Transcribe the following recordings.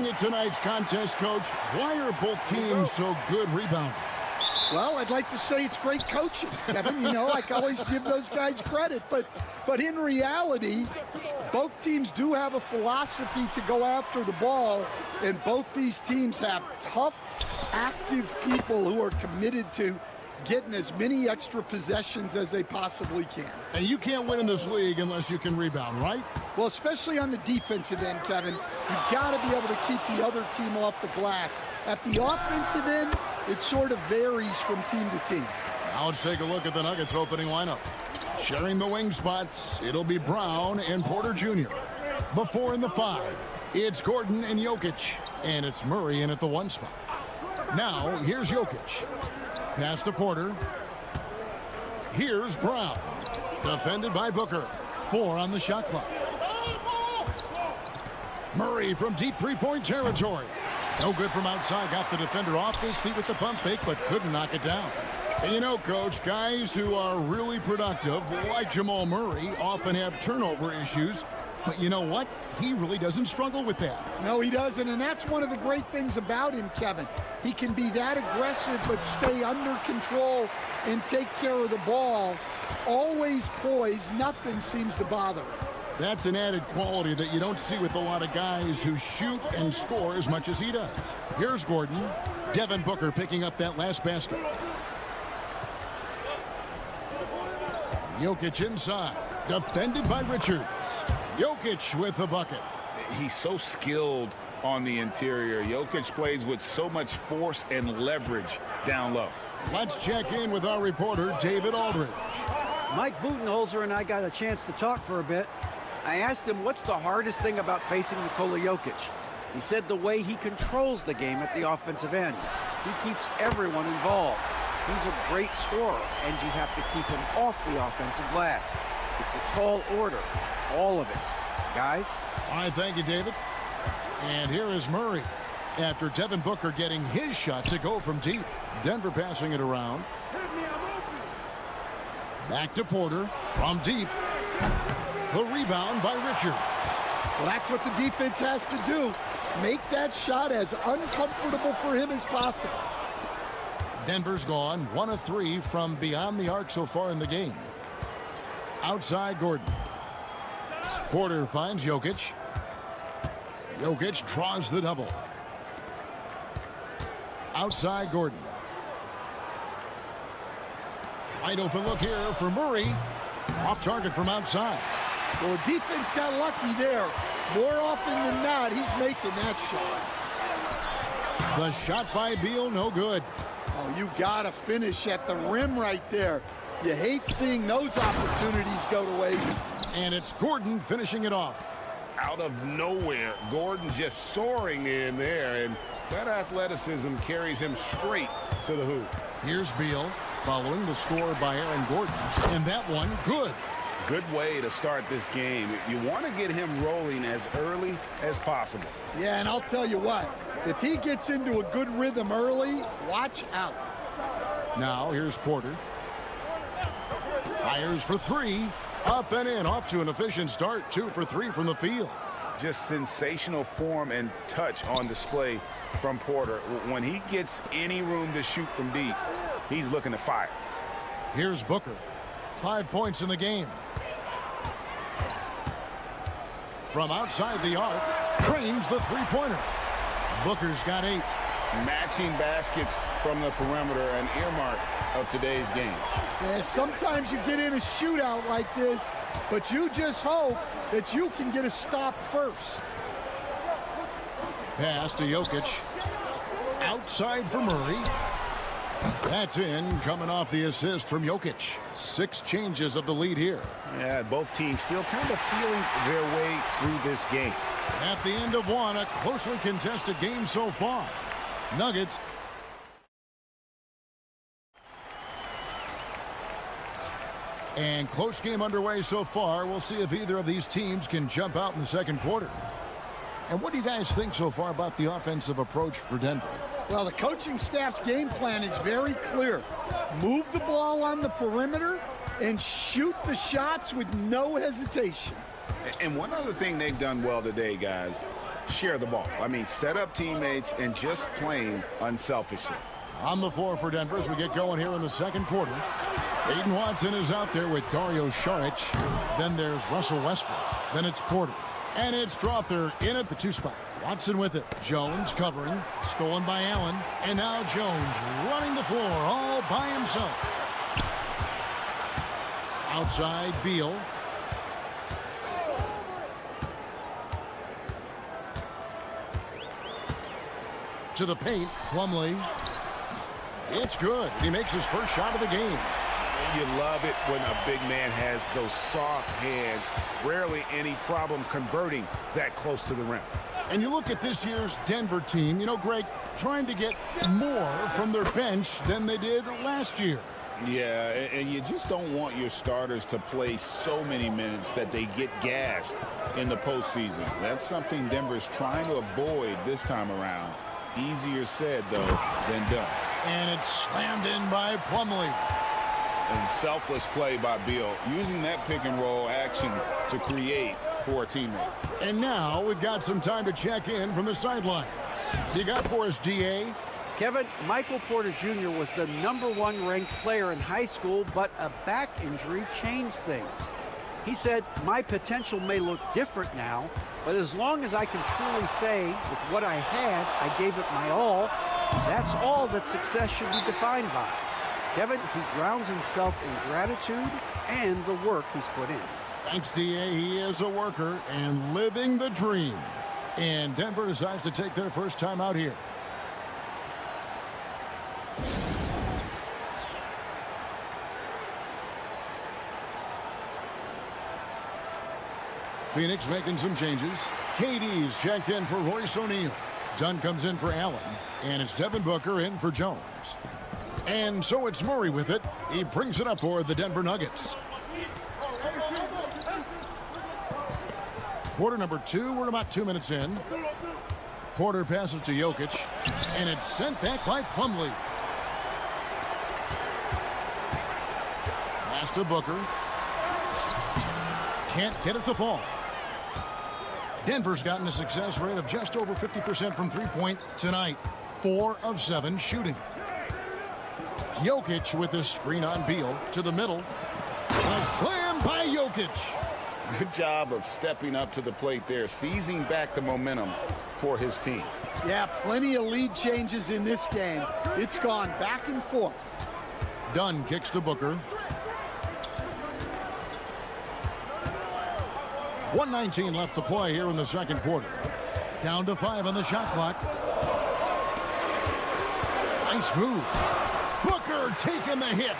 Looking at tonight's contest, Coach, why are both teams so good rebounding? Well, I'd like to say it's great coaching, Kevin. You know, I can always give those guys credit. But in reality, both teams do have a philosophy to go after the ball, and both these teams have tough, active people who are committed to getting as many extra possessions as they possibly can. And you can't win in this league unless you can rebound, right? Well, especially on the defensive end, Kevin, you've got to be able to keep the other team off the glass. At the offensive end, it sort of varies from team to team. Now let's take a look at the Nuggets opening lineup. Sharing the wing spots, it'll be Brown and Porter Jr. Before in the 5, it's Gordon and Jokic, and it's Murray in at the 1 spot. Now, here's Jokic. Pass to Porter. Here's Brown. Defended by Booker. 4 on the shot clock. Murray from deep three-point territory. No good from outside. Got the defender off his feet with the pump fake, but couldn't knock it down. And you know, Coach, guys who are really productive, like Jamal Murray, often have turnover issues. But you know what? He really doesn't struggle with that. No, he doesn't, and that's one of the great things about him, Kevin. He can be that aggressive but stay under control and take care of the ball. Always poised, nothing seems to bother him. That's an added quality that you don't see with a lot of guys who shoot and score as much as he does. Here's Gordon. Devin Booker picking up that last basket. Jokic inside. Defended by Richards. Jokic with the bucket. He's so skilled on the interior. Jokic plays with so much force and leverage down low. Let's check in with our reporter, David Aldridge. Mike Budenholzer and I got a chance to talk for a bit. I asked him what's the hardest thing about facing Nikola Jokic. He said the way he controls the game at the offensive end. He keeps everyone involved. He's a great scorer, and you have to keep him off the offensive glass. It's a tall order, all of it. Guys? All right, thank you, David. And here is Murray. After Devin Booker getting his shot to go from deep. Denver passing it around. Back to Porter from deep. The rebound by Richards. Well, that's what the defense has to do. Make that shot as uncomfortable for him as possible. Denver's gone 1 of 3 from beyond the arc so far in the game. Outside Gordon. Porter finds Jokic. Jokic draws the double. Outside Gordon. Wide open look here for Murray. Off target from outside. Well, the defense got lucky there. More often than not, he's making that shot. The shot by Beal, no good. Oh, you got to finish at the rim right there. You hate seeing those opportunities go to waste. And it's Gordon finishing it off. Out of nowhere, Gordon just soaring in there, and that athleticism carries him straight to the hoop. Here's Beal following the score by Aaron Gordon. And that one, good. Good way to start this game. You want to get him rolling as early as possible. Yeah, and I'll tell you what, if he gets into a good rhythm early, watch out. Now here's Porter. Fires for 3. Up and in, off to an efficient start. 2 for 3 from the field. Just sensational form and touch on display from Porter. When he gets any room to shoot from deep, he's looking to fire. Here's Booker. 5 points in the game. From outside the arc, trains the three-pointer. Booker's got 8. Matching baskets from the perimeter, an earmark of today's game. Yeah, sometimes you get in a shootout like this, but you just hope that you can get a stop first. Pass to Jokic. Outside for Murray. That's in, coming off the assist from Jokic. 6 changes of the lead here. Yeah, both teams still kind of feeling their way through this game. At the end of one, a closely contested game so far. Nuggets. And close game underway so far. We'll see if either of these teams can jump out in the second quarter. And what do you guys think so far about the offensive approach for Denver? Well, the coaching staff's game plan is very clear. Move the ball on the perimeter and shoot the shots with no hesitation. And one other thing they've done well today, guys, share the ball. I mean, set up teammates and just playing unselfishly. On the floor for Denver as we get going here in the second quarter. Aiden Watson is out there with Dario Saric. Then there's Russell Westbrook. Then it's Porter. And it's Strother in at the 2 spot. Watson with it. Jones covering. Stolen by Allen. And now Jones running the floor all by himself. Outside, Beal. To the paint, Plumlee. It's good. He makes his first shot of the game. You love it when a big man has those soft hands. Rarely any problem converting that close to the rim. And you look at this year's Denver team, you know, Greg, trying to get more from their bench than they did last year. Yeah, and you just don't want your starters to play so many minutes that they get gassed in the postseason. That's something Denver's trying to avoid this time around. Easier said, though, than done. And it's slammed in by Plumlee. And selfless play by Beal, using that pick and roll action to create for a teammate. And now we've got some time to check in from the sidelines. You got for us, DA? Kevin, Michael Porter Jr. was the #1 ranked player in high school, but a back injury changed things. He said, "My potential may look different now, but as long as I can truly say with what I had, I gave it my all, that's all that success should be defined by." Kevin, he grounds himself in gratitude and the work he's put in. Thanks, DA. He is a worker and living the dream. And Denver decides to take their first time out here. Phoenix making some changes. KD's checked in for Royce O'Neal. Dunn comes in for Allen. And it's Devin Booker in for Jones. And so it's Murray with it. He brings it up for the Denver Nuggets. Quarter number 2. We're about 2 minutes in. Porter passes to Jokic. And it's sent back by Plumlee. Pass to Booker. Can't get it to fall. Denver's gotten a success rate of just over 50% from three-point tonight. 4 of 7 shooting. Jokic with this screen on Beal to the middle. A slam by Jokic. Good job of stepping up to the plate there, seizing back the momentum for his team. Yeah, plenty of lead changes in this game. It's gone back and forth. Dunn kicks to Booker. 1:19 left to play here in the second quarter. Down to 5 on the shot clock. Nice move. Booker taking the hit.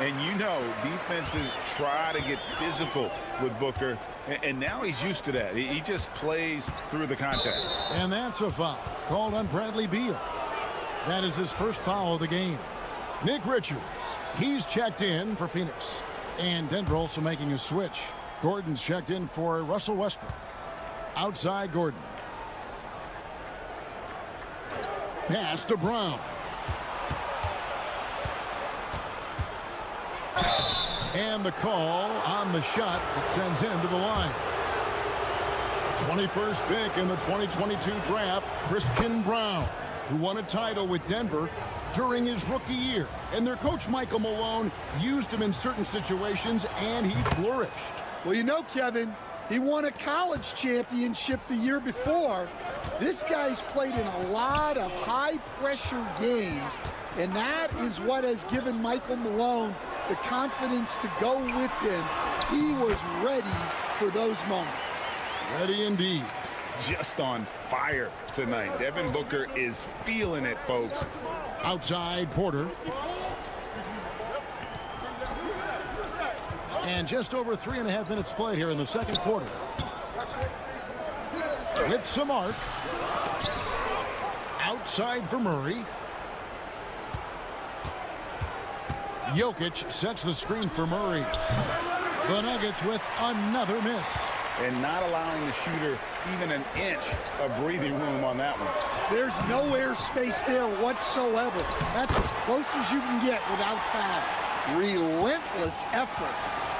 And you know, defenses try to get physical with Booker, and now he's used to that. He just plays through the contact. And that's a foul called on Bradley Beal. That is his first foul of the game. Nick Richards, he's checked in for Phoenix. And Denver also making a switch. Gordon's checked in for Russell Westbrook. Outside Gordon. Pass to Brown. And the call on the shot that sends him to the line. 21st pick in the 2022 draft, Christian Brown, who won a title with Denver during his rookie year. And their coach, Michael Malone, used him in certain situations, and he flourished. Well, you know, Kevin, he won a college championship the year before. This guy's played in a lot of high-pressure games, and that is what has given Michael Malone the confidence to go with him. He was ready for those moments. Ready indeed. Just on fire tonight. Devin Booker is feeling it, folks. Outside Porter. And just over 3.5 minutes played here in the second quarter. With some arc. Outside for Murray. Jokic sets the screen for Murray. The Nuggets with another miss. And not allowing the shooter even an inch of breathing room on that one. There's no air space there whatsoever. That's as close as you can get without foul. Relentless effort.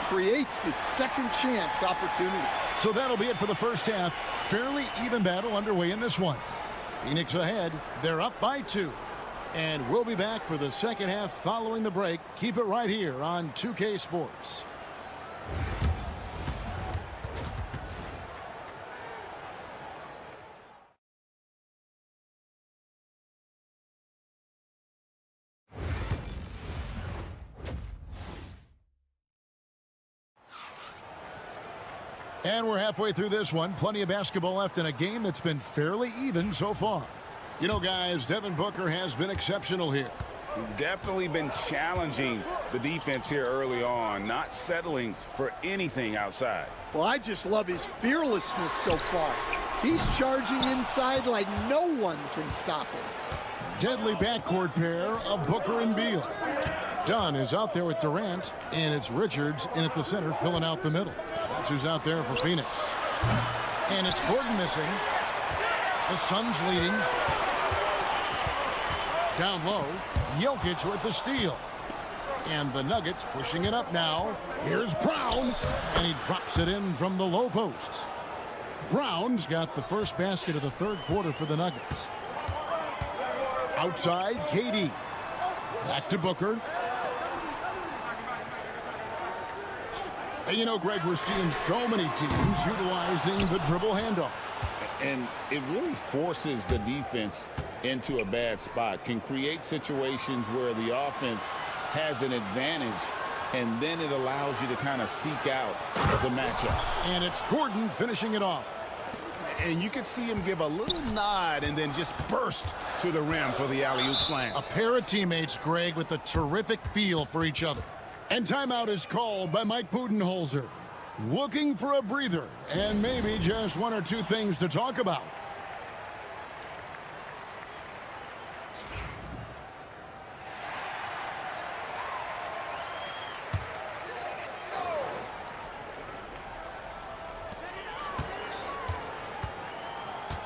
creates the second chance opportunity. So that'll be it for the first half. Fairly even battle underway in this one. Phoenix ahead. They're up by 2. And we'll be back for the second half following the break. Keep it right here on 2K Sports. And we're halfway through this one. Plenty of basketball left in a game that's been fairly even so far. You know, guys, Devin Booker has been exceptional here. Definitely been challenging the defense here early on, not settling for anything outside. Well, I just love his fearlessness so far. He's charging inside like no one can stop him. Deadly backcourt pair of Booker and Beal. Dunn is out there with Durant, and it's Richards in at the center filling out the middle. That's who's out there for Phoenix. And it's Gordon missing. The Suns leading. Down low, Jokic with the steal. And the Nuggets pushing it up now. Here's Brown, and he drops it in from the low post. Brown's got the first basket of the third quarter for the Nuggets. Outside, KD. Back to Booker. And you know, Greg, we're seeing so many teams utilizing the dribble handoff. And it really forces the defense into a bad spot, can create situations where the offense has an advantage, and then it allows you to kind of seek out the matchup. And it's Gordon finishing it off. And you can see him give a little nod and then just burst to the rim for the alley-oop slam. A pair of teammates, Greg, with a terrific feel for each other. And timeout is called by Mike Budenholzer. Looking for a breather and maybe just one or two things to talk about.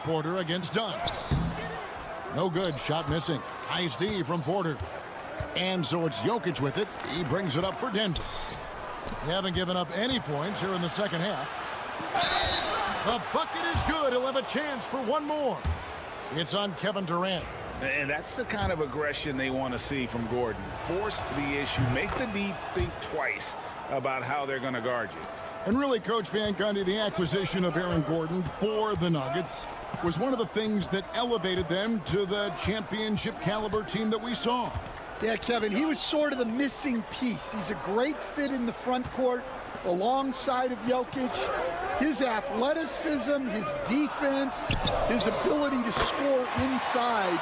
Porter against Dunn. No good. Shot missing. Nice D from Porter. And so it's Jokic with it. He brings it up for Denver. They haven't given up any points here in the second half. The bucket is good. He'll have a chance for one more. It's on Kevin Durant. And that's the kind of aggression they want to see from Gordon. Force the issue. Make the D think twice about how they're going to guard you. And really, Coach Van Gundy, the acquisition of Aaron Gordon for the Nuggets was one of the things that elevated them to the championship caliber team that we saw. Yeah, Kevin, he was sort of the missing piece. He's a great fit in the front court alongside of Jokic. His athleticism, his defense, his ability to score inside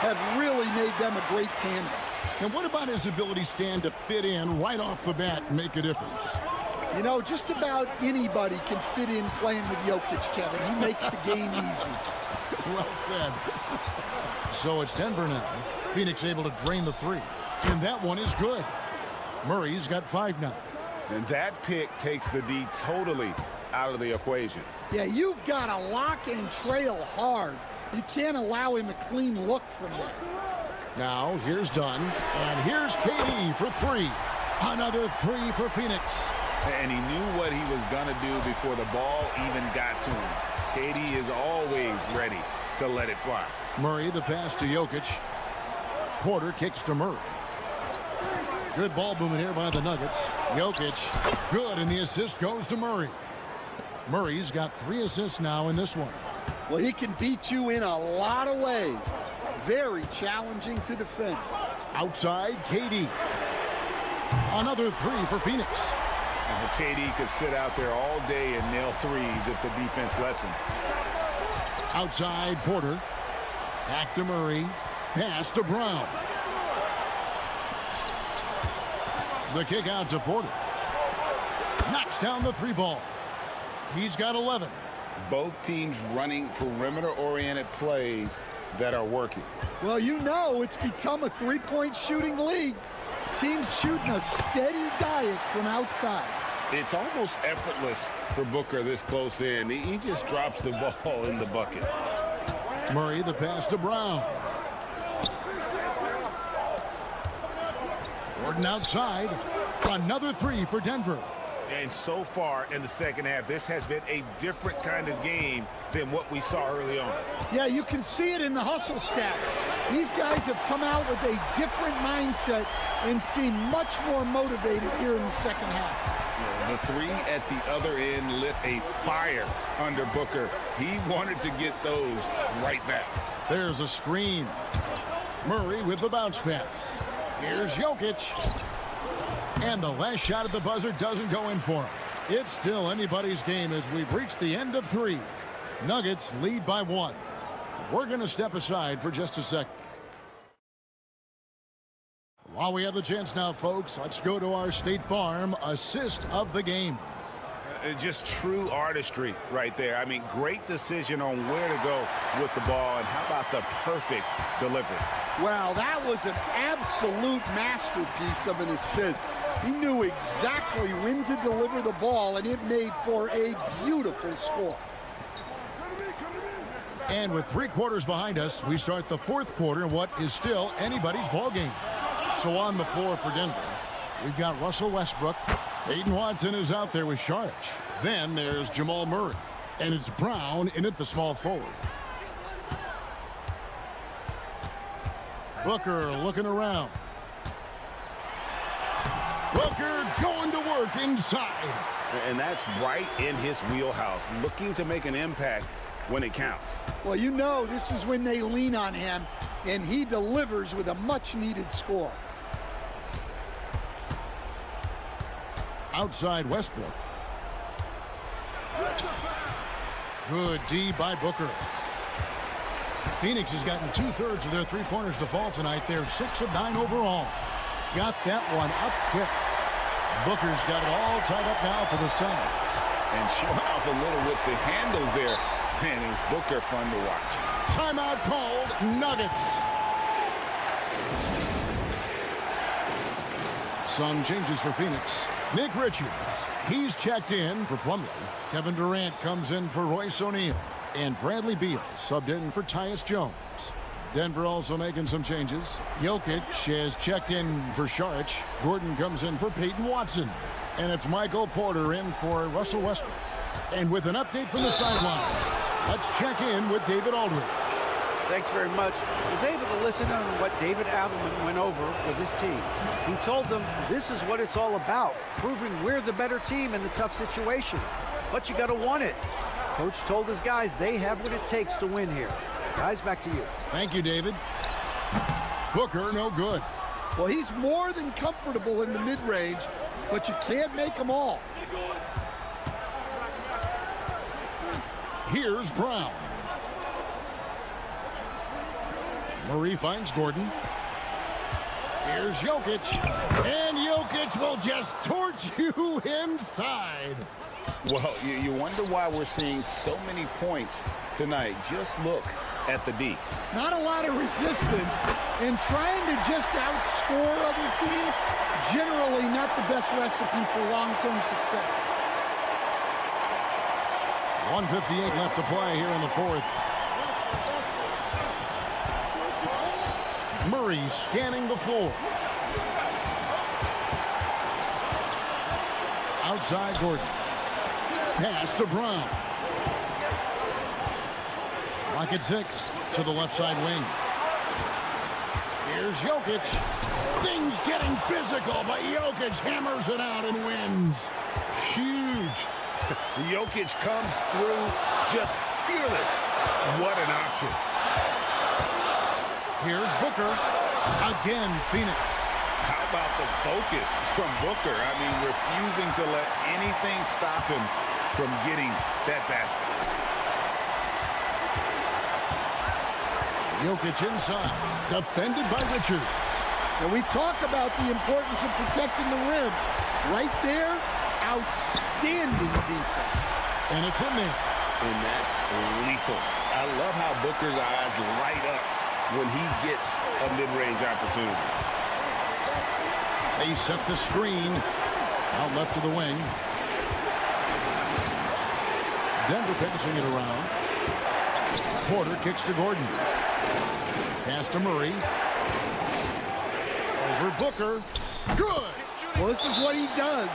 have really made them a great tandem. And what about his ability, Stan, to fit in right off the bat and make a difference? You know, just about anybody can fit in playing with Jokic, Kevin. He makes the game easy. Well said. So it's Denver now. Phoenix able to drain the three. And that one is good. Murray's got 5 now. And that pick takes the D totally out of the equation. Yeah, you've got to lock and trail hard. You can't allow him a clean look from there. Now, here's Dunn. And here's KD for 3. Another 3 for Phoenix. And he knew what he was going to do before the ball even got to him. KD is always ready to let it fly. Murray, the pass to Jokic. Porter kicks to Murray. Good ball movement here by the Nuggets. Jokic, good, and the assist goes to Murray. Murray's got 3 assists now in this one. Well, he can beat you in a lot of ways. Very challenging to defend. Outside, KD. Another 3 for Phoenix. KD could sit out there all day and nail threes if the defense lets him. Outside, Porter. Back to Murray. Pass to Brown. The kick out to Porter. Knocks down the 3 ball. He's got 11. Both teams running perimeter-oriented plays that are working. Well, you know it's become a three-point shooting league. Teams shooting a steady diet from outside. It's almost effortless for Booker this close in. He just drops the ball in the bucket. Murray, the pass to Brown. Gordon outside. Another 3 for Denver. And so far in the second half, this has been a different kind of game than what we saw early on. Yeah, you can see it in the hustle stats. These guys have come out with a different mindset and seem much more motivated here in the second half. The three at the other end lit a fire under Booker. He wanted to get those right back. There's a screen. Murray with the bounce pass. Here's Jokic. And the last shot at the buzzer doesn't go in for him. It's still anybody's game as we've reached the end of 3. Nuggets lead by 1. We're going to step aside for just a second. While we have the chance now, folks, let's go to our State Farm assist of the game. Just true artistry right there. I mean, great decision on where to go with the ball, and how about the perfect delivery? Well, that was an absolute masterpiece of an assist. He knew exactly when to deliver the ball, and it made for a beautiful score. And with 3 quarters behind us, we start the 4th quarter in what is still anybody's ball game. So on the floor for Denver, we've got Russell Westbrook. Peyton Watson is out there with Saric. Then there's Jamal Murray. And it's Brown in at the small forward. Booker looking around. Booker going to work inside. And that's right in his wheelhouse, looking to make an impact when it counts. Well, you know this is when they lean on him, and he delivers with a much-needed score. Outside Westbrook. Good D by Booker. Phoenix has gotten 2/3 of their three-pointers to fall tonight. They're 6 of 9 overall. Got that one up quick. Booker's got it all tied up now for the Suns. And showing off a little with the handles there. Man, is Booker fun to watch. Timeout called. Nuggets. Some changes for Phoenix. Nick Richards, he's checked in for Plumlee. Kevin Durant comes in for Royce O'Neal. And Bradley Beal subbed in for Tyus Jones. Denver also making some changes. Jokic has checked in for Saric. Gordon comes in for Peyton Watson. And it's Michael Porter in for Russell Westbrook. And with an update from the sideline, let's check in with David Aldridge. Thanks very much. I was able to listen on what David Adelman went over with his team. He told them this is what it's all about, proving we're the better team in the tough situations. But you got to want it. Coach told his guys they have what it takes to win here. Guys, back to you. Thank you, David. Booker, no good. Well, he's more than comfortable in the mid-range, but you can't make them all. Here's Brown. Murray finds Gordon. Here's Jokic. And Jokic will just torch you inside. Well, you wonder why we're seeing so many points tonight. Just look at the D. Not a lot of resistance, and trying to just outscore other teams, generally not the best recipe for long-term success. 1:58 left to play here in the 4th. Murray scanning the floor. Outside Gordon. Pass to Brown. Rocket 6 to the left side wing. Here's Jokic. Things getting physical, but Jokic hammers it out and wins. Huge. Jokic comes through just fearless. What an option. Here's Booker. Again, Phoenix. How about the focus from Booker? I mean, refusing to let anything stop him from getting that basket. Jokic inside. Defended by Richards. And we talk about the importance of protecting the rim. Right there, outstanding defense. And it's in there. And that's lethal. I love how Booker's eyes light up when he gets a mid-range opportunity. They set the screen. Out left to the wing. Denver passing it around. Porter kicks to Gordon. Pass to Murray. Over Booker. Good. Well, this is what he does.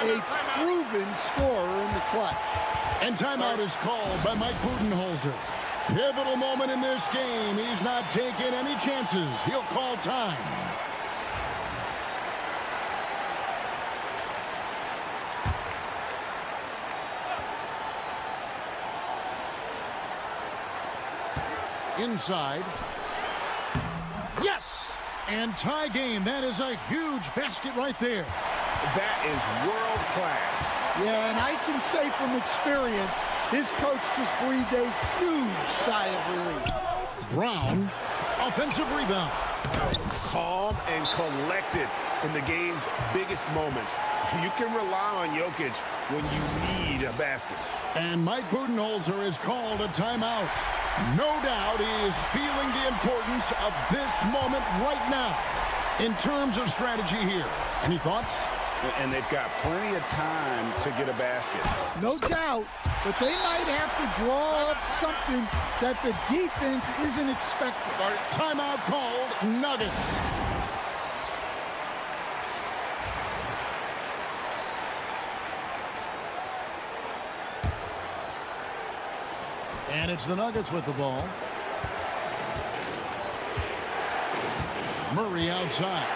a proven scorer in the clutch. And timeout is called by Mike Budenholzer. Pivotal moment in this game. He's not taking any chances. He'll call time. Inside. Yes! And tie game. That is a huge basket right there. That is world class. Yeah, and I can say from experience, his coach just breathed a huge sigh of relief. Brown, offensive rebound. Calm and collected in the game's biggest moments. You can rely on Jokic when you need a basket. And Mike Budenholzer has called a timeout. No doubt he is feeling the importance of this moment right now in terms of strategy here. Any thoughts? And they've got plenty of time to get a basket. No doubt, but they might have to draw up something that the defense isn't expecting. Timeout called, Nuggets. And it's the Nuggets with the ball. Murray outside.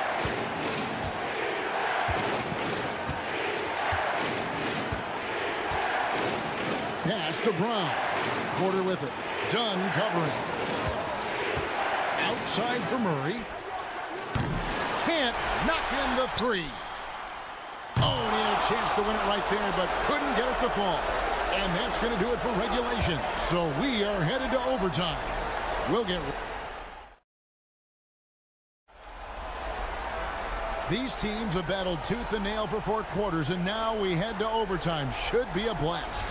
Pass to Brown. Porter with it. Dunn covering. Outside for Murray. Can't knock in the three. Oh, and he had a chance to win it right there, but couldn't get it to fall. And that's going to do it for regulation. So we are headed to overtime. We'll get... These teams have battled tooth and nail for 4 quarters, and now we head to overtime. Should be a blast.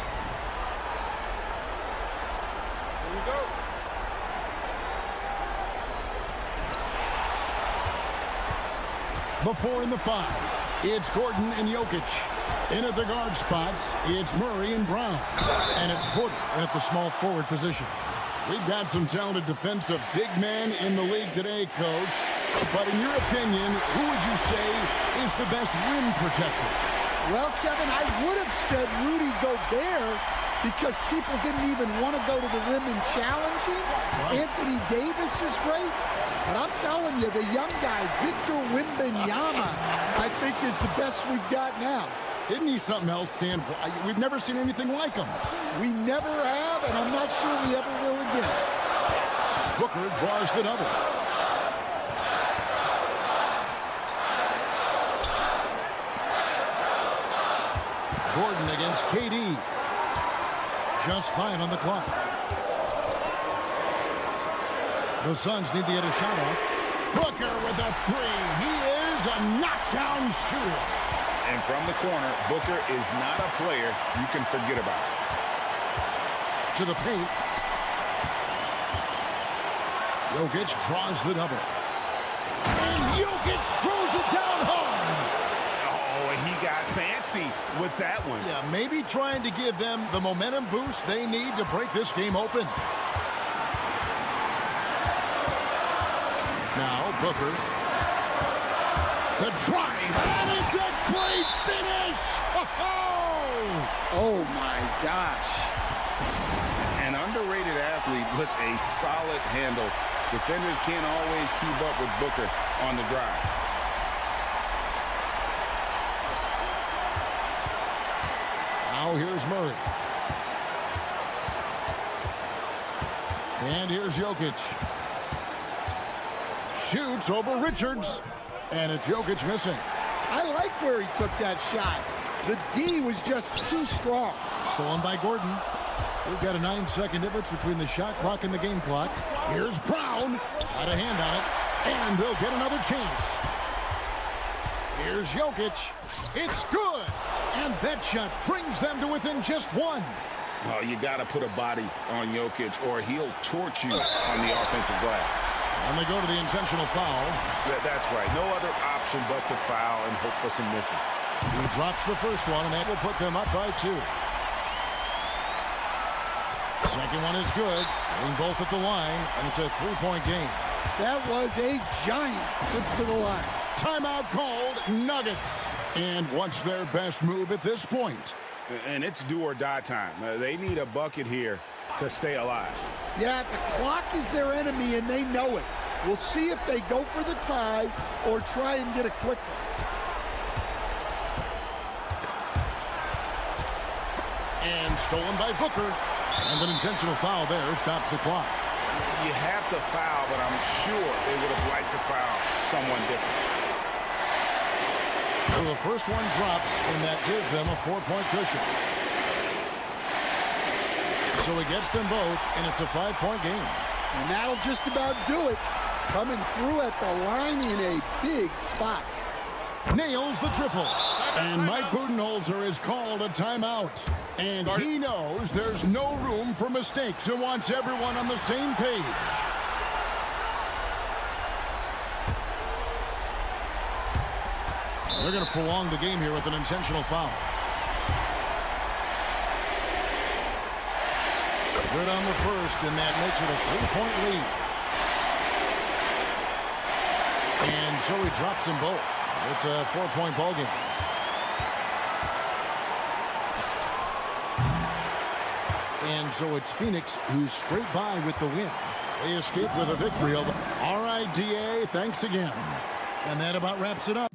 Here we go. Before in the 5, it's Gordon and Jokic. In at the guard spots, it's Murray and Brown. And it's Porter at the small forward position. We've got some talented defensive big men in the league today, Coach. But in your opinion, who would you say is the best rim protector? Well, Kevin, I would have said Rudy Gobert because people didn't even want to go to the rim and challenge him. Right. Anthony Davis is great. But I'm telling you, the young guy, Victor Wembanyama, I think is the best we've got now. Isn't he something else, Stan? We've never seen anything like him. We never have, and I'm not sure we ever will again. Booker draws the double. Gordon against KD. Just 5 on the clock. The Suns need to get a shot off. Booker with a 3. He is a knockdown shooter. And from the corner, Booker is not a player you can forget about. To the paint. Jokic draws the double. And Jokic throws it down hard. Oh, he got fancy with that one. Yeah, maybe trying to give them the momentum boost they need to break this game open. Now, Booker. The drive, and it's a great finish! Oh, my gosh. An underrated athlete with a solid handle. Defenders can't always keep up with Booker on the drive. Now here's Murray. And here's Jokic. Shoots over Richards. And it's Jokic missing. I like where he took that shot. The D was just too strong. Stolen by Gordon. We've got a 9-second difference between the shot clock and the game clock. Here's Brown. Got a hand on it. And they'll get another chance. Here's Jokic. It's good. And that shot brings them to within just 1. Oh, you got to put a body on Jokic or he'll torch you on the offensive glass. And they go to the intentional foul. Yeah, that's right. No other option but to foul and hope for some misses. He drops the first one, and that will put them up by 2. Second one is good. Getting both at the line, and it's a 3-point game. That was a giant trip to the line. Timeout called, Nuggets. And what's their best move at this point? And it's do or die time. They need a bucket here to stay alive. Yeah, the clock is their enemy, and they know it. We'll see if they go for the tie or try and get a quick one. And stolen by Booker. And an intentional foul there stops the clock. You have to foul, but I'm sure they would have liked to foul someone different. So the first one drops, and that gives them a 4-point cushion. So he gets them both, and it's a 5-point game. And that'll just about do it. Coming through at the line in a big spot. Nails the triple. And Mike Budenholzer is called a timeout. And he knows there's no room for mistakes and wants everyone on the same page. They're going to prolong the game here with an intentional foul. Good on the first, and that makes it a 3-point lead. And so he drops them both. It's a 4-point ball game. And so it's Phoenix who's scraped by with the win. They escape with a victory. All right, DA, thanks again. And that about wraps it up.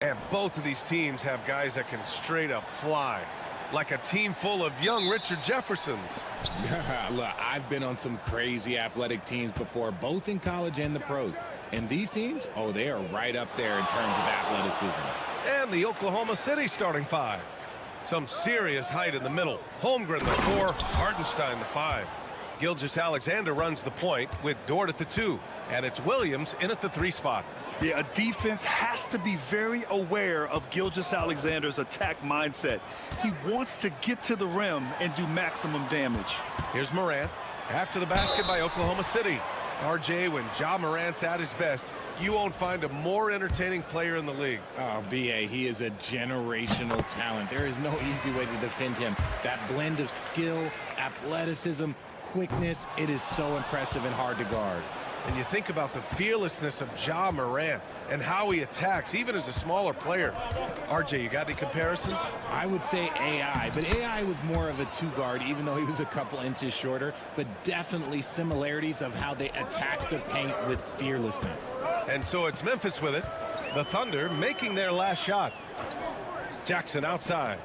And both of these teams have guys that can straight up fly. Like a team full of young Richard Jeffersons. Look, I've been on some crazy athletic teams before, both in college and the pros. And these teams, oh, they are right up there in terms of athleticism. And the Oklahoma City starting five. Some serious height in the middle. Holmgren, the 4, Hartenstein, the 5. Gilgeous-Alexander runs the point with Dort at the 2. And it's Williams in at the 3 spot. Yeah, a defense has to be very aware of Gilgeous-Alexander's attack mindset. He wants to get to the rim and do maximum damage. Here's Morant. After the basket by Oklahoma City. RJ, when Ja Morant's at his best, you won't find a more entertaining player in the league. Oh, B.A., he is a generational talent. There is no easy way to defend him. That blend of skill, athleticism, quickness, it is so impressive and hard to guard. And you think about the fearlessness of Ja Morant and how he attacks, even as a smaller player. RJ, you got any comparisons? I would say AI, but AI was more of a 2-guard, even though he was a couple inches shorter, but definitely similarities of how they attack the paint with fearlessness. And so it's Memphis with it. The Thunder making their last shot. Jackson outside.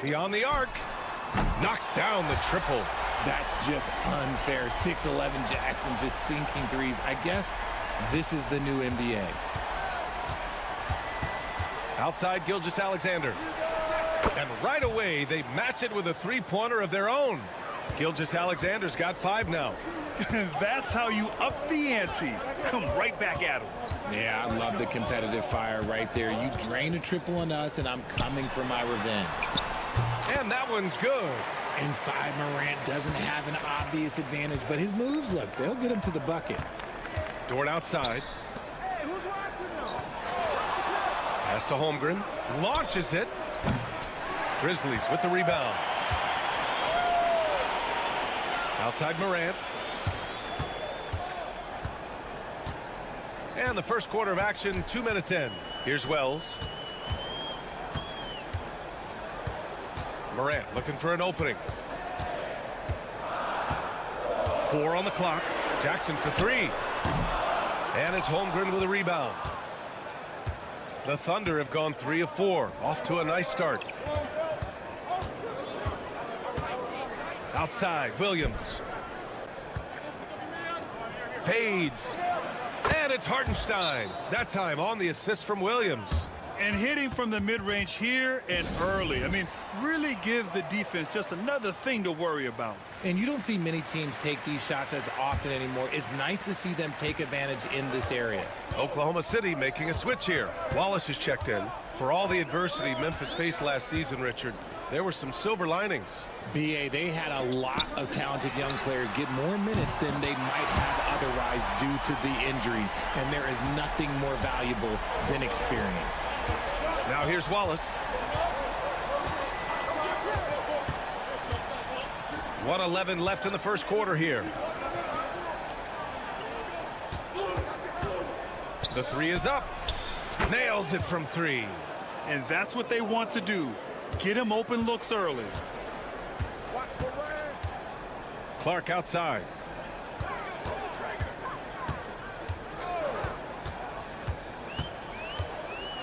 Beyond the arc. Knocks down the triple. That's just unfair. 6'11" Jackson just sinking threes. I guess this is the new NBA. Outside Gilgeous-Alexander. And right away, they match it with a 3-pointer of their own. Gilgeous-Alexander's got 5 now. That's how you up the ante. Come right back at him. Yeah, I love the competitive fire right there. You drain a triple on us, and I'm coming for my revenge. And that one's good. Inside, Morant doesn't have an obvious advantage, but his moves, look, they'll get him to the bucket. Dort outside. Pass to Holmgren. Launches it. Grizzlies with the rebound. Outside Morant. And the first quarter of action, 2 minutes in. Here's Wells. Morant looking for an opening. 4 on the clock. Jackson for 3. And it's Holmgren with a rebound. The Thunder have gone 3 of 4. Off to a nice start. Outside, Williams. Fades. And it's Hartenstein. That time on the assist from Williams. And hitting from the mid-range here and early. I mean, really give the defense just another thing to worry about. And you don't see many teams take these shots as often anymore. It's nice to see them take advantage in this area. Oklahoma City making a switch here. Wallace is checked in. For all the adversity Memphis faced last season, Richard, there were some silver linings. B.A., they had a lot of talented young players get more minutes than they might have otherwise due to the injuries. And there is nothing more valuable than experience. Now here's Wallace. 1:11 left in the first quarter here. The 3 is up. Nails it from 3. And that's what they want to do. Get him open looks early. Clark outside.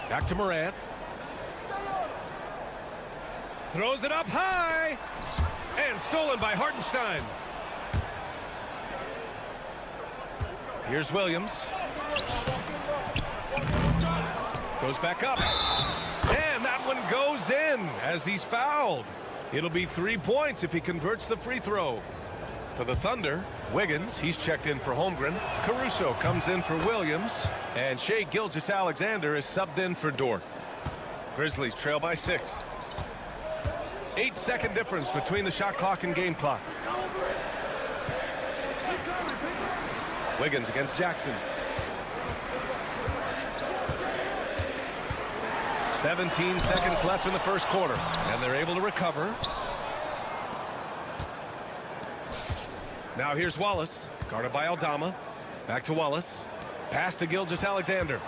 Back to Morant. Throws it up high. And stolen by Hartenstein. Here's Williams. Goes back up. And that one goes in as he's fouled. It'll be 3 points if he converts the free throw. For the Thunder, Wiggins, he's checked in for Holmgren. Caruso comes in for Williams. And Shai Gilgeous-Alexander is subbed in for Dort. Grizzlies trail by 6. 8-second difference between the shot clock and game clock. Wiggins against Jackson. 17 seconds left in the first quarter, and they're able to recover. Now here's Wallace, guarded by Aldama. Back to Wallace. Pass to Gilgeous-Alexander.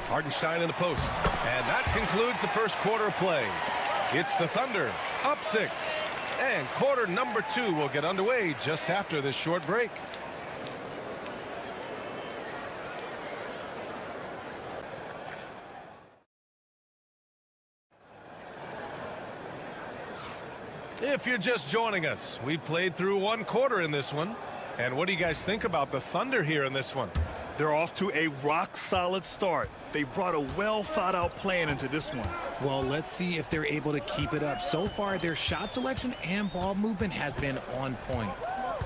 Hartenstein in the post. And that concludes the first quarter of play. It's the Thunder up 6. And quarter number 2 will get underway just after this short break. If you're just joining us, we played through one quarter in this one. And what do you guys think about the Thunder here in this one? They're off to a rock-solid start. They brought a well-thought-out plan into this one. Well, let's see if they're able to keep it up. So far, their shot selection and ball movement has been on point.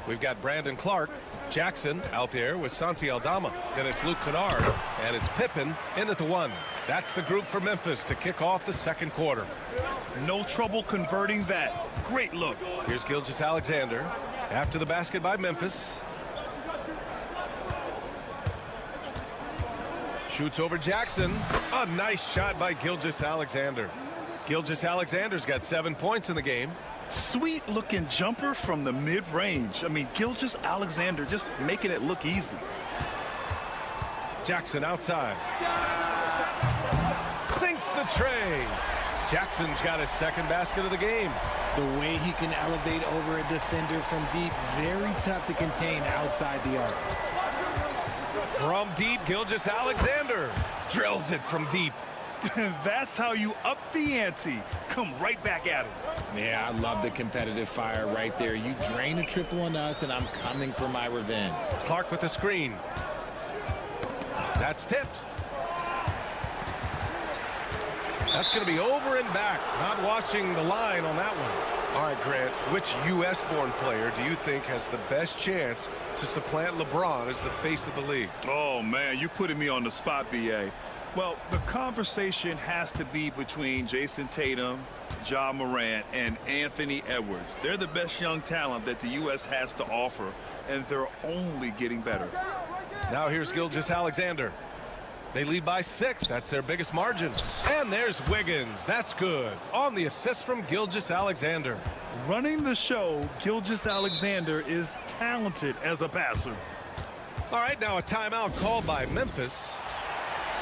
We've got Brandon Clark, Jackson out there with Santi Aldama. Then it's Luke Kennard, and it's Pippen in at the 1. That's the group for Memphis to kick off the second quarter. No trouble converting that. Great look. Here's Gilgeous-Alexander after the basket by Memphis. Shoots over Jackson. A nice shot by Gilgeous-Alexander. Gilgeous-Alexander's got 7 points in the game. Sweet looking jumper from the mid-range. I mean, Gilgeous-Alexander just making it look easy. Jackson outside. Sinks the tray. Jackson's got his second basket of the game. The way he can elevate over a defender from deep, very tough to contain outside the arc. From deep, Gilgeous-Alexander drills it from deep. That's how you up the ante. Come right back at him. Yeah, I love the competitive fire right there. You drain a triple on us, and I'm coming for my revenge. Clark with the screen. That's tipped. That's going to be over and back. Not watching the line on that one. All right, Grant, which U.S.-born player do you think has the best chance to supplant LeBron as the face of the league? Oh, man, you're putting me on the spot, B.A. Well, the conversation has to be between Jason Tatum, Ja Morant, and Anthony Edwards. They're the best young talent that the U.S. has to offer, and they're only getting better. Now here's Gilgeous-Alexander. They lead by 6. That's their biggest margin. And there's Wiggins. That's good. On the assist from Gilgeous-Alexander. Running the show, Gilgeous-Alexander is talented as a passer. All right, now a timeout called by Memphis.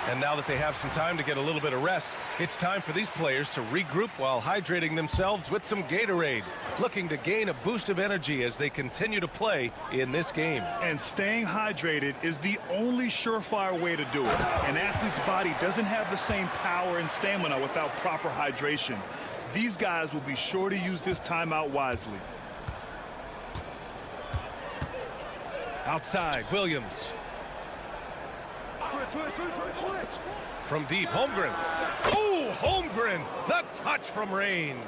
And now that they have some time to get a little bit of rest, it's time for these players to regroup while hydrating themselves with some Gatorade, looking to gain a boost of energy as they continue to play in this game. And staying hydrated is the only surefire way to do it. An athlete's body doesn't have the same power and stamina without proper hydration. These guys will be sure to use this timeout wisely. Outside, Williams. From deep, Holmgren. Oh, Holmgren, the touch from range.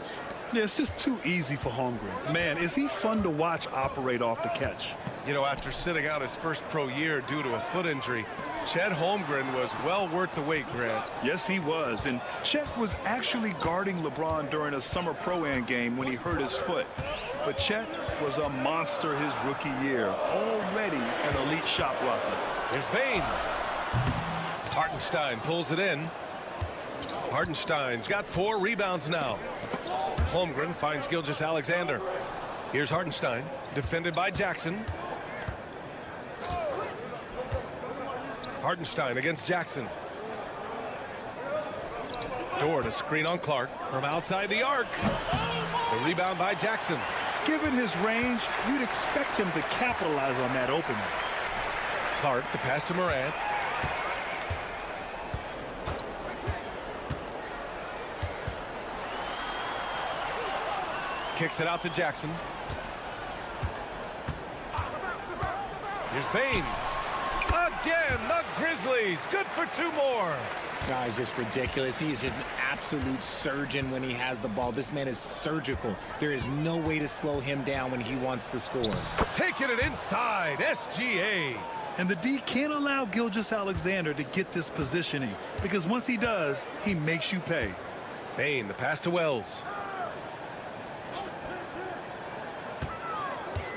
Yeah, it's just too easy for Holmgren. Man, is he fun to watch operate off the catch. You know, after sitting out his first pro year due to a foot injury, Chet Holmgren was well worth the wait, Grant. Yes, he was. And Chet was actually guarding LeBron during a summer Pro-Am game when he hurt his foot. But Chet was a monster his rookie year, already an elite shot blocker. Here's Bane. Hartenstein pulls it in. Hartenstein's got 4 rebounds now. Holmgren finds Gilgeous-Alexander. Here's Hartenstein, defended by Jackson. Hartenstein against Jackson. Dort to screen on Clark from outside the arc. The rebound by Jackson. Given his range, you'd expect him to capitalize on that opening. Clark, the pass to Morant. Kicks it out to Jackson. Here's Bane. Again, the Grizzlies. Good for 2 more. Guy's just ridiculous. He is just an absolute surgeon when he has the ball. This man is surgical. There is no way to slow him down when he wants to score. Taking it inside, SGA. And the D can't allow Gilgeous-Alexander to get this positioning, because once he does, he makes you pay. Bane, the pass to Wells.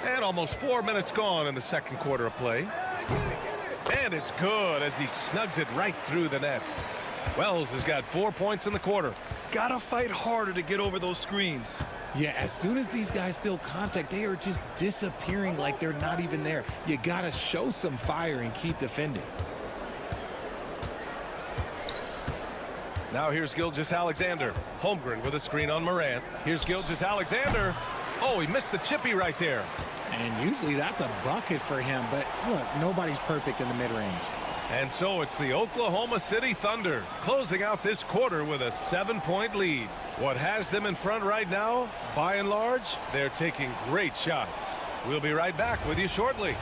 And almost 4 minutes gone in the second quarter of play. And it's good as he snugs it right through the net. Wells has got 4 points in the quarter. Gotta fight harder to get over those screens. Yeah, as soon as these guys feel contact, they are just disappearing like they're not even there. You gotta show some fire and keep defending. Now here's Gilgeous-Alexander. Holmgren with a screen on Morant. Here's Gilgeous-Alexander. Oh, he missed the chippy right there. And usually that's a bucket for him, but look, nobody's perfect in the mid-range. And so it's the Oklahoma City Thunder closing out this quarter with a 7-point lead. What has them in front right now, by and large, they're taking great shots. We'll be right back with you shortly.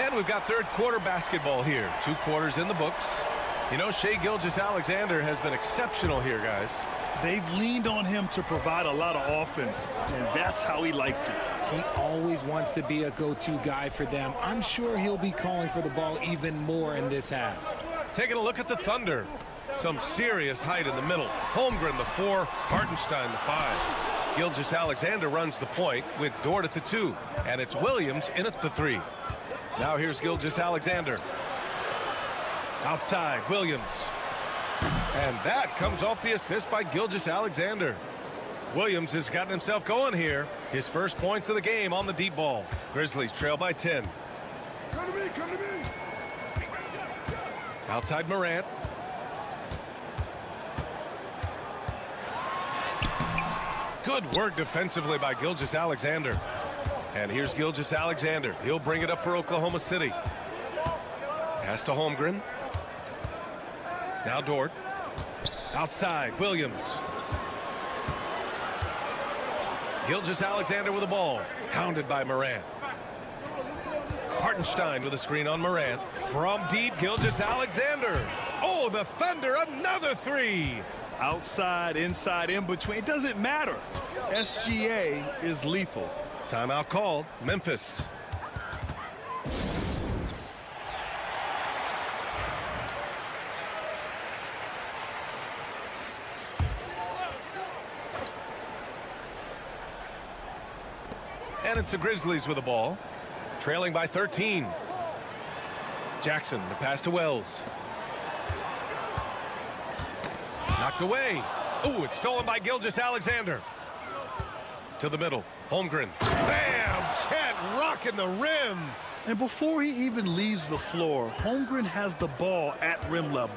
And we've got third quarter basketball here. 2 quarters in the books. You know, Shai Gilgeous-Alexander has been exceptional here, guys. They've leaned on him to provide a lot of offense, and that's how he likes it. He always wants to be a go-to guy for them. I'm sure he'll be calling for the ball even more in this half. Taking a look at the Thunder. Some serious height in the middle. Holmgren, the 4. Hartenstein, the 5. Gilgeous-Alexander runs the point with Dort at the 2. And it's Williams in at the 3. Now here's Gilgeous-Alexander. Outside, Williams. And that comes off the assist by Gilgeous-Alexander. Williams has gotten himself going here. His first points of the game on the deep ball. Grizzlies trail by 10. Come to me, come to me. Outside Morant. Good work defensively by Gilgeous-Alexander. And here's Gilgeous-Alexander. He'll bring it up for Oklahoma City. Pass to Holmgren. Now Dort. Outside, Williams. Gilgeous-Alexander with the ball. Hounded by Morant. Hartenstein with a screen on Morant. From deep, Gilgeous-Alexander. Oh, the Thunder, another 3. Outside, inside, in between, it doesn't matter. SGA is lethal. Timeout called. Memphis. And it's the Grizzlies with the ball. Trailing by 13. Jackson, the pass to Wells. Knocked away. Ooh, it's stolen by Gilgeous-Alexander. To the middle. Holmgren. Bam! Chet rocking the rim. And before he even leaves the floor, Holmgren has the ball at rim level.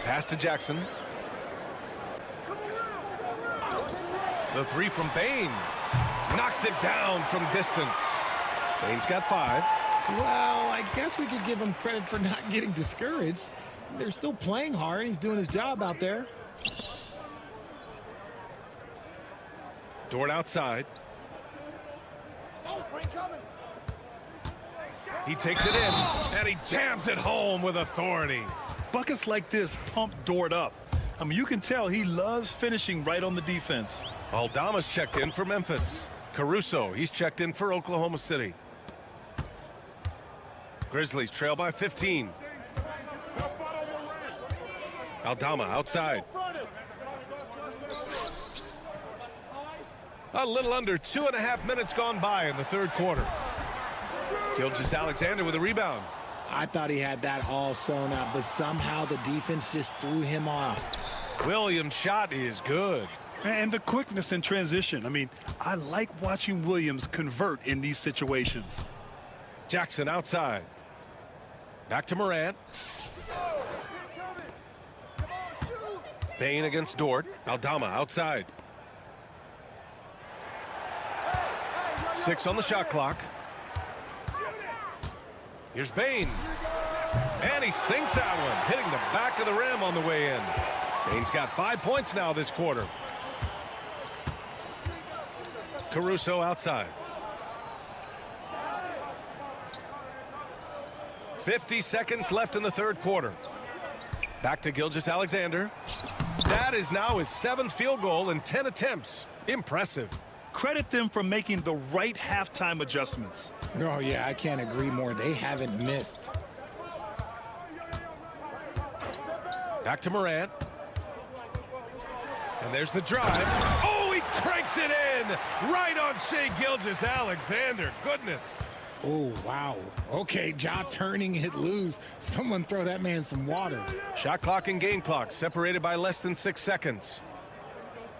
Pass to Jackson. The 3 from Bane. Knocks it down from distance. Bane's got 5. Well, I guess we could give him credit for not getting discouraged. They're still playing hard. He's doing his job out there. Dort outside. He takes it in, and he jams it home with authority. Buckets like this pump Dort up. I mean, you can tell he loves finishing right on the defense. Aldama's checked in for Memphis. Caruso, he's checked in for Oklahoma City. Grizzlies trail by 15. Aldama outside. A little under 2.5 minutes gone by in the third quarter. Gilgeous-Alexander with a rebound. I thought he had that all sewn up, but somehow the defense just threw him off. Williams' shot is good. And the quickness in transition. I mean, I like watching Williams convert in these situations. Jackson outside. Back to Morant. Bane against Dort. Aldama outside. 6 on the shot clock. Here's Bane. And he sinks that one, hitting the back of the rim on the way in. Bane's got 5 points now this quarter. Caruso outside. 50 seconds left in the third quarter. Back to Gilgeous-Alexander. That is now his 7th field goal in 10 attempts. Impressive. Credit them for making the right halftime adjustments. Oh, yeah, I can't agree more. They haven't missed. Back to Morant. And there's the drive. Oh, he cranks it in! Right on Shai Gilgeous-Alexander. Goodness. Oh, wow. Okay, jaw turning it loose. Someone throw that man some water. Shot clock and game clock separated by less than 6 seconds.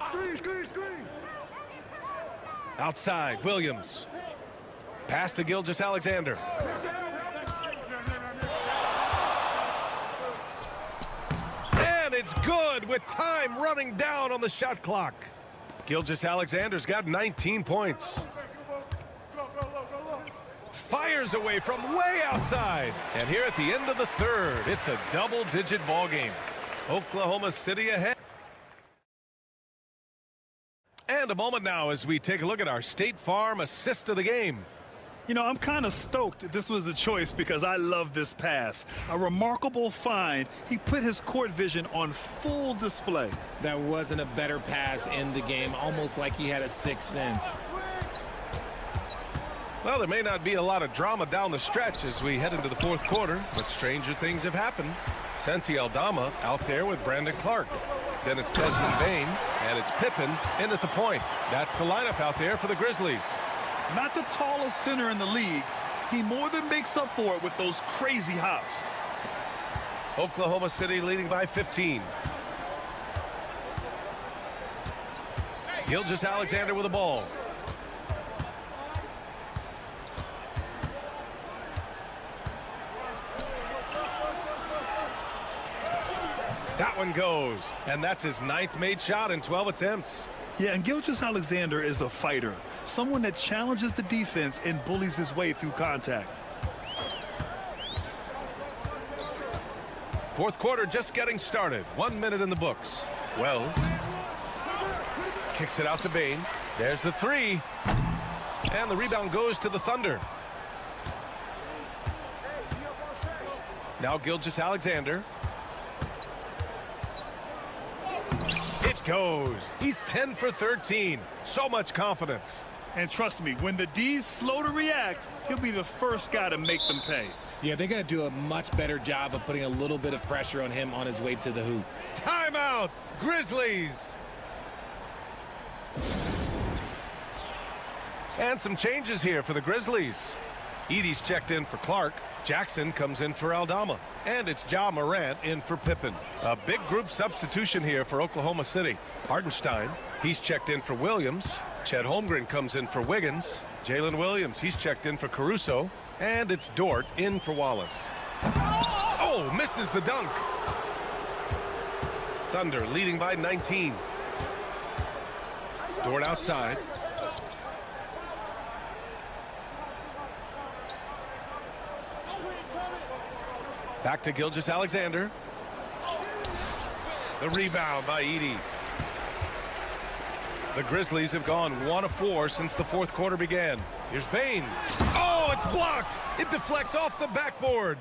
Screen, screen, screen. Outside, Williams. Pass to Gilgeous-Alexander. And it's good with time running down on the shot clock. Gilgeous-Alexander's got 19 points. Fires away from way outside. And here at the end of the third, it's a double-digit ball game. Oklahoma City ahead. And a moment now as we take a look at our State Farm assist of the game. You know, I'm kind of stoked this was a choice because I love this pass. A remarkable find. He put his court vision on full display. That wasn't a better pass in the game, almost like he had a sixth sense. Well, there may not be a lot of drama down the stretch as we head into the fourth quarter, but stranger things have happened. Santi Aldama out there with Brandon Clark. Then it's Desmond Bain, and it's Pippen in at the point. That's the lineup out there for the Grizzlies. Not the tallest center in the league. He more than makes up for it with those crazy hops. Oklahoma City leading by 15. Gilgeous-Alexander with the ball. That one goes, and that's his 9th made shot in 12 attempts. Yeah, and Gilgeous-Alexander is a fighter, someone that challenges the defense and bullies his way through contact. Fourth quarter just getting started. 1 minute in the books. Wells kicks it out to Bain. There's the three, and the rebound goes to the Thunder. Now Gilgeous-Alexander. It goes. He's 10 for 13. So much confidence. And trust me, when the D's slow to react, he'll be the first guy to make them pay. Yeah, they're going to do a much better job of putting a little bit of pressure on him on his way to the hoop. Timeout, Grizzlies. And some changes here for the Grizzlies. Edey's checked in for Clark. Jackson comes in for Aldama. And it's Ja Morant in for Pippen. A big group substitution here for Oklahoma City. Hartenstein, he's checked in for Williams. Chet Holmgren comes in for Wiggins. Jalen Williams, he's checked in for Caruso. And it's Dort in for Wallace. Oh, misses the dunk. Thunder leading by 19. Dort outside. Back to Gilgeous-Alexander. The rebound by Edey. The Grizzlies have gone 1 of 4 since the fourth quarter began. Here's Bain. Oh, it's blocked. It deflects off the backboard.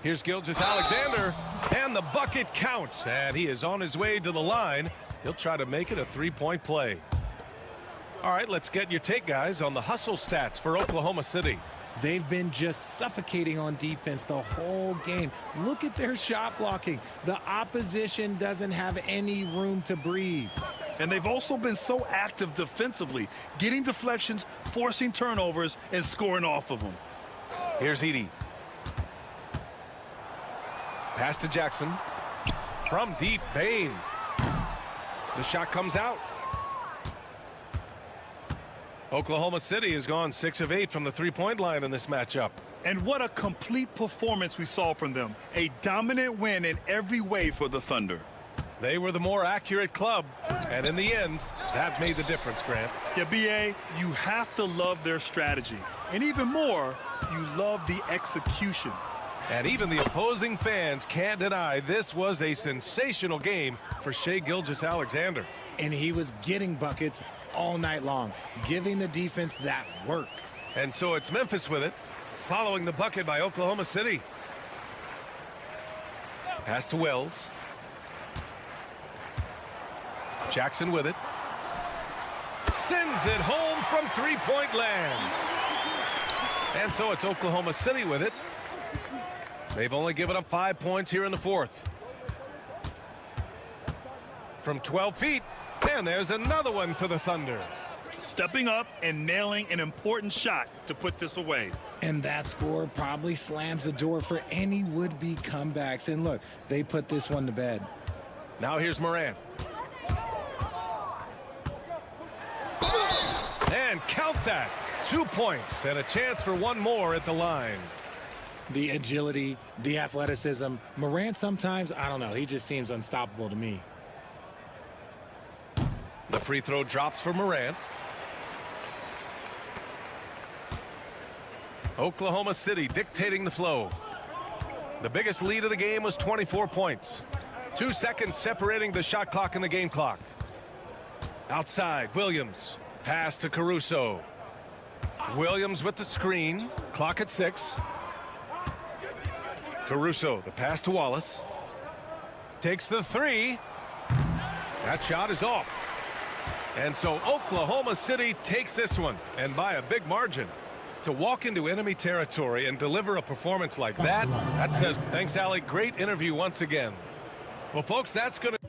Here's Gilgeous-Alexander, and the bucket counts. And he is on his way to the line. He'll try to make it a three-point play. All right, let's get your take, guys, on the hustle stats for Oklahoma City. They've been just suffocating on defense the whole game. Look at their shot blocking. The opposition doesn't have any room to breathe. And they've also been so active defensively, getting deflections, forcing turnovers, and scoring off of them. Here's Edey. Pass to Jackson. From deep, Bain. The shot comes out. Oklahoma City has gone 6 of 8 from the three-point line in this matchup. And what a complete performance we saw from them. A dominant win in every way for the Thunder. They were the more accurate club, and in the end, that made the difference, Grant. Yeah, B.A., you have to love their strategy. And even more, you love the execution. And even the opposing fans can't deny this was a sensational game for Shai Gilgeous-Alexander. And he was getting buckets all night long, giving the defense that work. And so it's Memphis with it, following the bucket by Oklahoma City. Pass to Wells. Jackson with it. Sends it home from three-point land. And so it's Oklahoma City with it. They've only given up 5 points here in the fourth. From 12 feet, and there's another one for the Thunder. Stepping up and nailing an important shot to put this away. And that score probably slams the door for any would-be comebacks. And look, they put this one to bed. Now here's Morant. And count that. 2 points and a chance for one more at the line. The agility, the athleticism. Morant sometimes, I don't know, he just seems unstoppable to me. The free throw drops for Morant. Oklahoma City dictating the flow. The biggest lead of the game was 24 points. 2 seconds separating the shot clock and the game clock. Outside, Williams. Pass to Caruso. Williams with the screen. Clock at 6. Caruso, the pass to Wallace. Takes the 3. That shot is off. And so Oklahoma City takes this one, and by a big margin. To walk into enemy territory and deliver a performance like that, that says, thanks, Allie. Great interview once again. Well, folks, that's going to...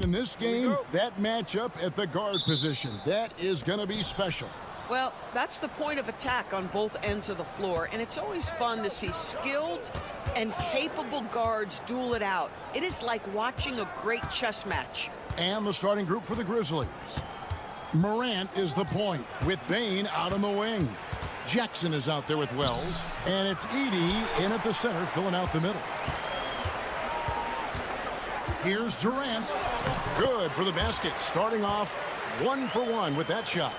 In this game, that matchup at the guard position, that is going to be special. Well, that's the point of attack on both ends of the floor, and it's always fun to see skilled and capable guards duel it out. It is like watching a great chess match. And the starting group for the Grizzlies. Morant is the point, with Bane out on the wing. Jackson is out there with Wells, and it's Edey in at the center, filling out the middle. Here's Durant. Good for the basket, starting off 1 for 1 with that shot.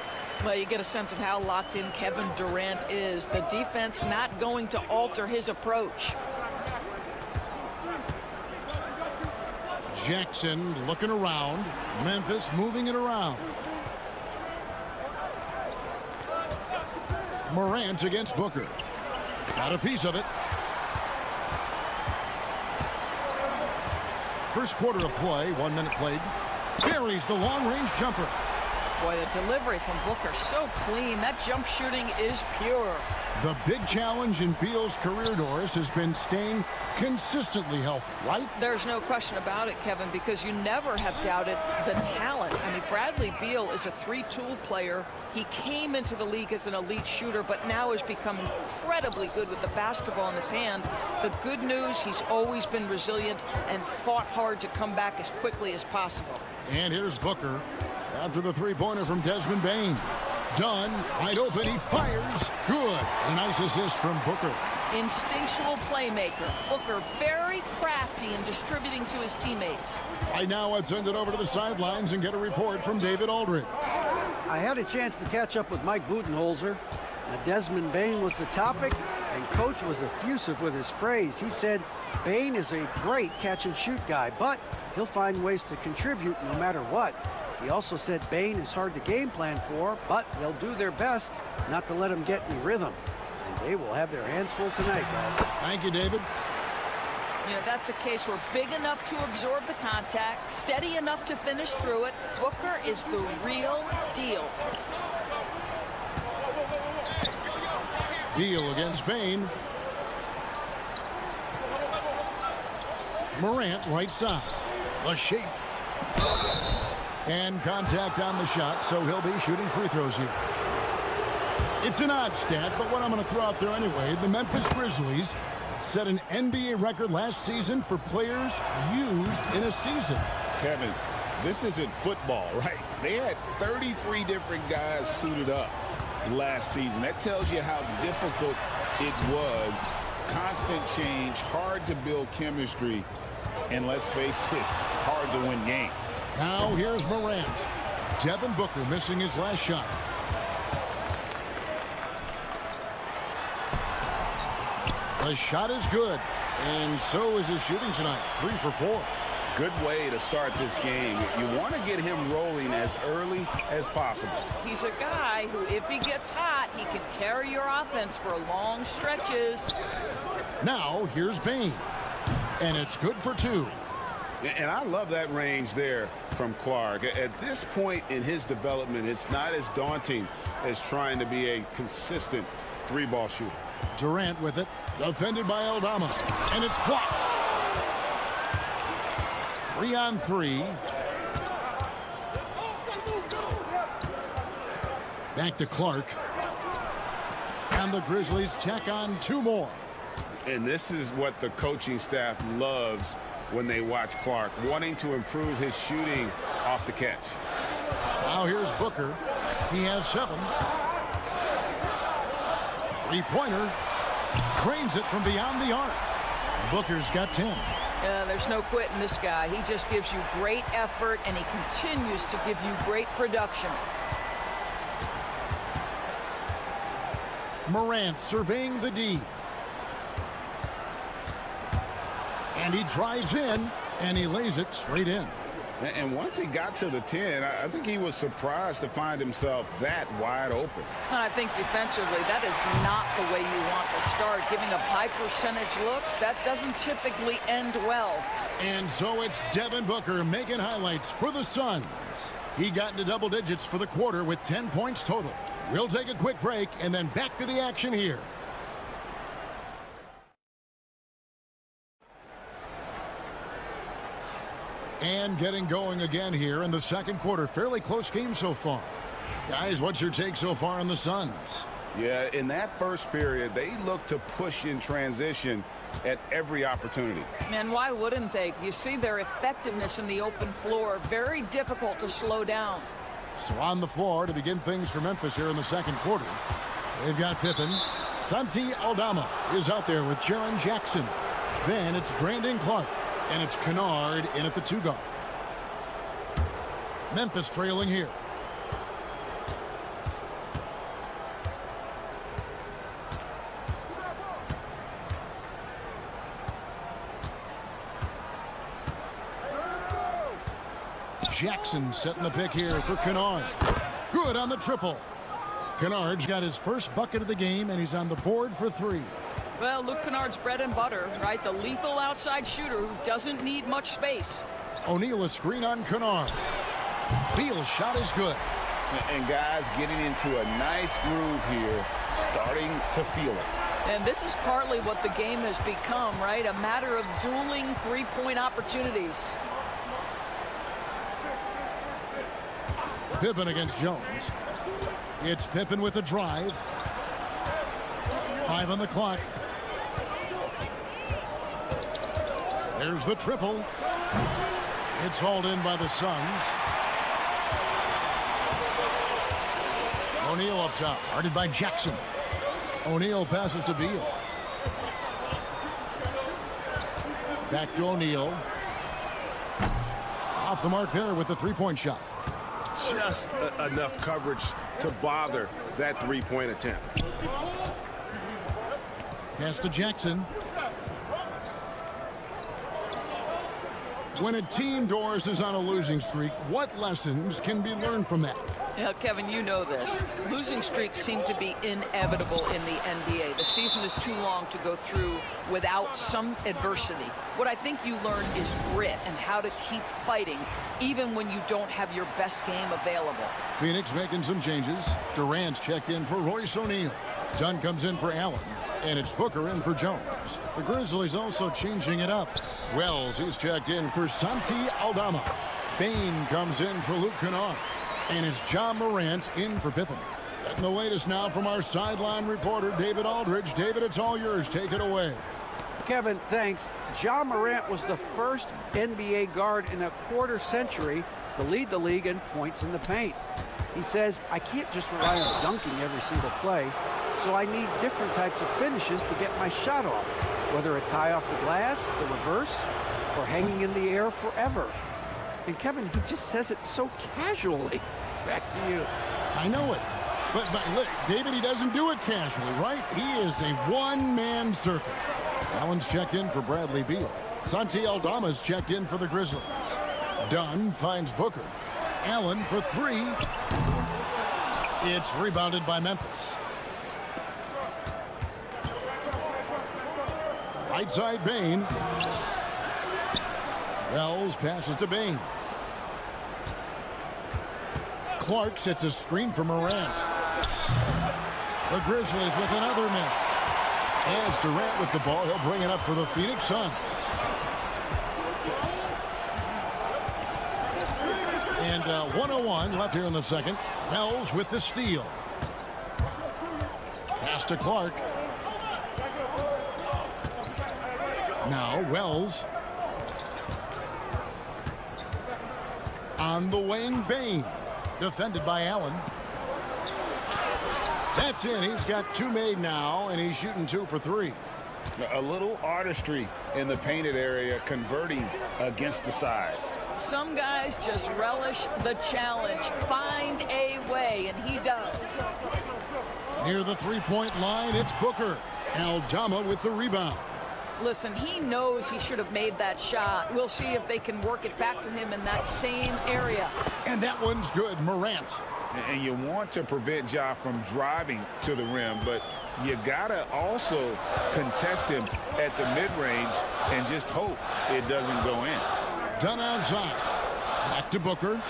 Well, you get a sense of how locked in Kevin Durant is. The defense not going to alter his approach. Jackson looking around. Memphis moving it around. Morant against Booker. Got a piece of it. First quarter of play, 1 minute played. Carries the long-range jumper. Boy, the delivery from Booker so clean. That jump shooting is pure. The big challenge in Beal's career, Doris, has been staying consistently healthy, right? There's no question about it, Kevin, because you never have doubted the talent. I mean, Bradley Beal is a three-tool player. He came into the league as an elite shooter, but now has become incredibly good with the basketball in his hand. The good news, he's always been resilient and fought hard to come back as quickly as possible. And here's Booker after the three-pointer from Desmond Bane. Dunn, wide open, he fires. Good. A nice assist from Booker. Instinctual playmaker. Booker very crafty in distributing to his teammates. Right now, let's send it over to the sidelines and get a report from David Aldridge. I had a chance to catch up with Mike Budenholzer, Now, Desmond Bane was the topic, and Coach was effusive with his praise. He said Bane is a great catch-and-shoot guy, but he'll find ways to contribute no matter what. He also said Bane is hard to game plan for, but they'll do their best not to let him get in rhythm. And they will have their hands full tonight, guys. Thank you, David. You know, that's a case where big enough to absorb the contact, steady enough to finish through it. Booker is the real deal. Beal against Bane. Morant right side. A shake. And contact on the shot, so he'll be shooting free throws here. It's an odd stat, but what I'm going to throw out there anyway, the Memphis Grizzlies set an NBA record last season for players used in a season. Kevin, this isn't football, right? They had 33 different guys suited up last season. That tells you how difficult it was. Constant change, hard to build chemistry, and let's face it, hard to win games. Now here's Morant. Devin Booker missing his last shot. The shot is good, and so is his shooting tonight. 3 for 4. Good way to start this game. You want to get him rolling as early as possible. He's a guy who, if he gets hot, he can carry your offense for long stretches. Now here's Bane, and it's good for 2. And I love that range there from Clark. At this point in his development, it's not as daunting as trying to be a consistent three-ball shooter. Durant with it, defended by Aldama, and it's blocked. 3 on 3. Back to Clark. And the Grizzlies tack on 2 more. And this is what the coaching staff loves when they watch Clark, wanting to improve his shooting off the catch. Now here's Booker. He has 7. Three-pointer. Drains it from beyond the arc. Booker's got 10. There's no quitting this guy. He just gives you great effort, and he continues to give you great production. Morant surveying the D. And he drives in, and he lays it straight in. And once he got to the 10, I think he was surprised to find himself that wide open. And I think defensively, that is not the way you want to start. Giving up high percentage looks, that doesn't typically end well. And so it's Devin Booker making highlights for the Suns. He got into double digits for the quarter with 10 points total. We'll take a quick break and then back to the action here. And getting going again here in the second quarter. Fairly close game so far. Guys, what's your take so far on the Suns? Yeah, in that first period, they looked to push in transition at every opportunity. And why wouldn't they? You see their effectiveness in the open floor. Very difficult to slow down. So on the floor to begin things for Memphis here in the second quarter. They've got Pippen. Santi Aldama is out there with Jaren Jackson. Then it's Brandon Clark. And it's Kennard in at the 2 guard. Memphis trailing here. Jackson setting the pick here for Kennard. Good on the triple. Kennard's got his first bucket of the game, and he's on the board for 3. Well, Luke Kennard's bread and butter, right? The lethal outside shooter who doesn't need much space. O'Neal a screen on Kennard. Beal's shot is good. And guys getting into a nice groove here, starting to feel it. And this is partly what the game has become, right? A matter of dueling three-point opportunities. Pippen against Jones. It's Pippen with the drive. 5 on the clock. There's the triple. It's hauled in by the Suns. O'Neal up top, guarded by Jackson. O'Neal passes to Beal. Back to O'Neal. Off the mark there with the three-point shot. Just enough coverage to bother that three-point attempt. Pass to Jackson. When a team, Doris, is on a losing streak, what lessons can be learned from that? Yeah, Kevin, you know this. Losing streaks seem to be inevitable in the NBA. The season is too long to go through without some adversity. What I think you learn is grit and how to keep fighting even when you don't have your best game available. Phoenix making some changes. Durant's checked in for Royce O'Neal. Dunn comes in for Allen. And it's Booker in for Jones. The Grizzlies also changing it up. Wells, he's checked in for Santi Aldama. Bain comes in for Luke Kennard. And it's John Morant in for Pippen. Getting the latest now from our sideline reporter, David Aldridge. David, it's all yours. Take it away. Kevin, thanks. John Morant was the first NBA guard in a quarter century to lead the league in points in the paint. He says, I can't just rely on dunking every single play, so I need different types of finishes to get my shot off, whether it's high off the glass, the reverse, or hanging in the air forever. And Kevin, he just says it so casually. Back to you. I know it. But look, David, he doesn't do it casually, right? He is a one-man circus. Allen's checked in for Bradley Beal. Santi Aldama's checked in for the Grizzlies. Dunn finds Booker. Allen for three. It's rebounded by Memphis. Right side, Bain. Wells passes to Bain. Clark sets a screen for Morant. The Grizzlies with another miss. And it's Durant with the ball. He'll bring it up for the Phoenix Suns. And 1:01 left here in the second. Wells with the steal. Pass to Clark. Now Wells. On the wing, Bain. Defended by Allen. That's in. He's got two made now, and he's shooting 2 for 3. A little artistry in the painted area, converting against the size. Some guys just relish the challenge. Find a way, and he does. Near the three-point line, it's Booker. Aldama with the rebound. Listen, he knows he should have made that shot. We'll see if they can work it back to him in that same area. And that one's good. Morant. And you want to prevent Ja from driving to the rim, but you gotta also contest him at the mid-range and just hope it doesn't go in. Done outside. Back to Booker.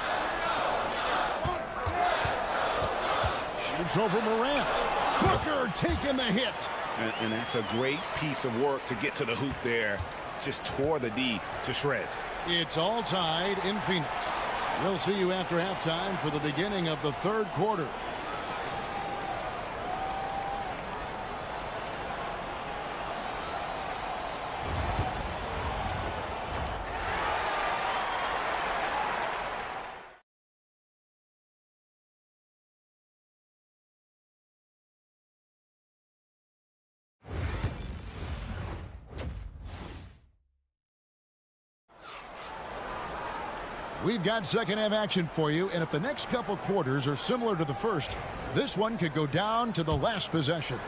Shoots over Morant. Booker taking the hit. And that's a great piece of work to get to the hoop there. Just tore the D to shreds. It's all tied in Phoenix. We'll see you after halftime for the beginning of the third quarter. We've got second half action for you, and if the next couple quarters are similar to the first, this one could go down to the last possession.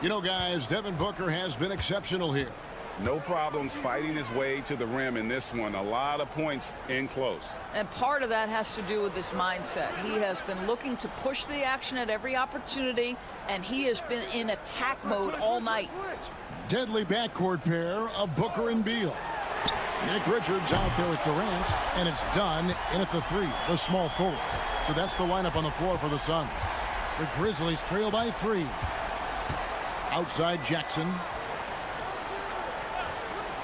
You know, guys, Devin Booker has been exceptional here. No problems fighting his way to the rim in this one. A lot of points in close. And part of that has to do with his mindset. He has been looking to push the action at every opportunity, and he has been in attack mode all night. Deadly backcourt pair of Booker and Beal. Nick Richards out there with Durant, and it's Dunn in at the 3, the small forward. So that's the lineup on the floor for the Suns. The Grizzlies trail by 3. Outside Jackson.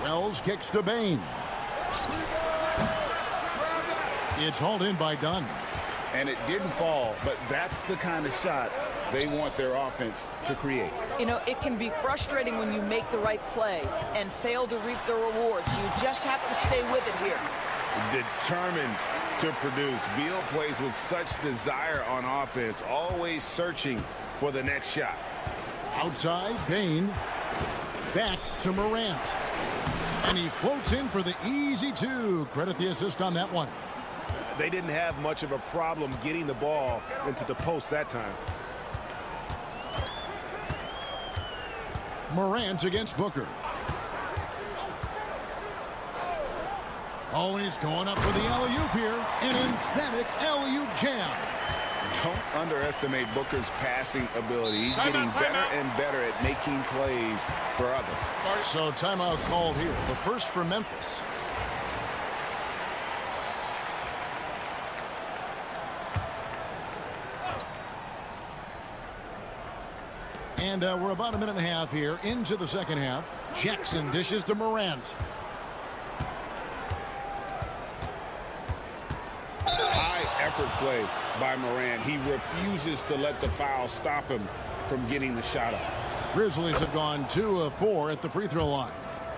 Wells kicks to Bain. It's hauled in by Dunn. And it didn't fall, but that's the kind of shot they want their offense to create. You know, it can be frustrating when you make the right play and fail to reap the rewards. You just have to stay with it here. Determined to produce. Beal plays with such desire on offense, always searching for the next shot. Outside, Bain. Back to Morant. And he floats in for the easy 2. Credit the assist on that one. They didn't have much of a problem getting the ball into the post that time. Morant against Booker. Oh, he's going up for the alley-oop here. An emphatic alley-oop jam. Don't underestimate Booker's passing ability. He's getting better and better at making plays for others. So timeout called here. The first for Memphis. And we're about a minute and a half here into the second half. Jackson dishes to Morant. High effort play by Morant. He refuses to let the foul stop him from getting the shot up. Grizzlies have gone 2 of 4 at the free throw line.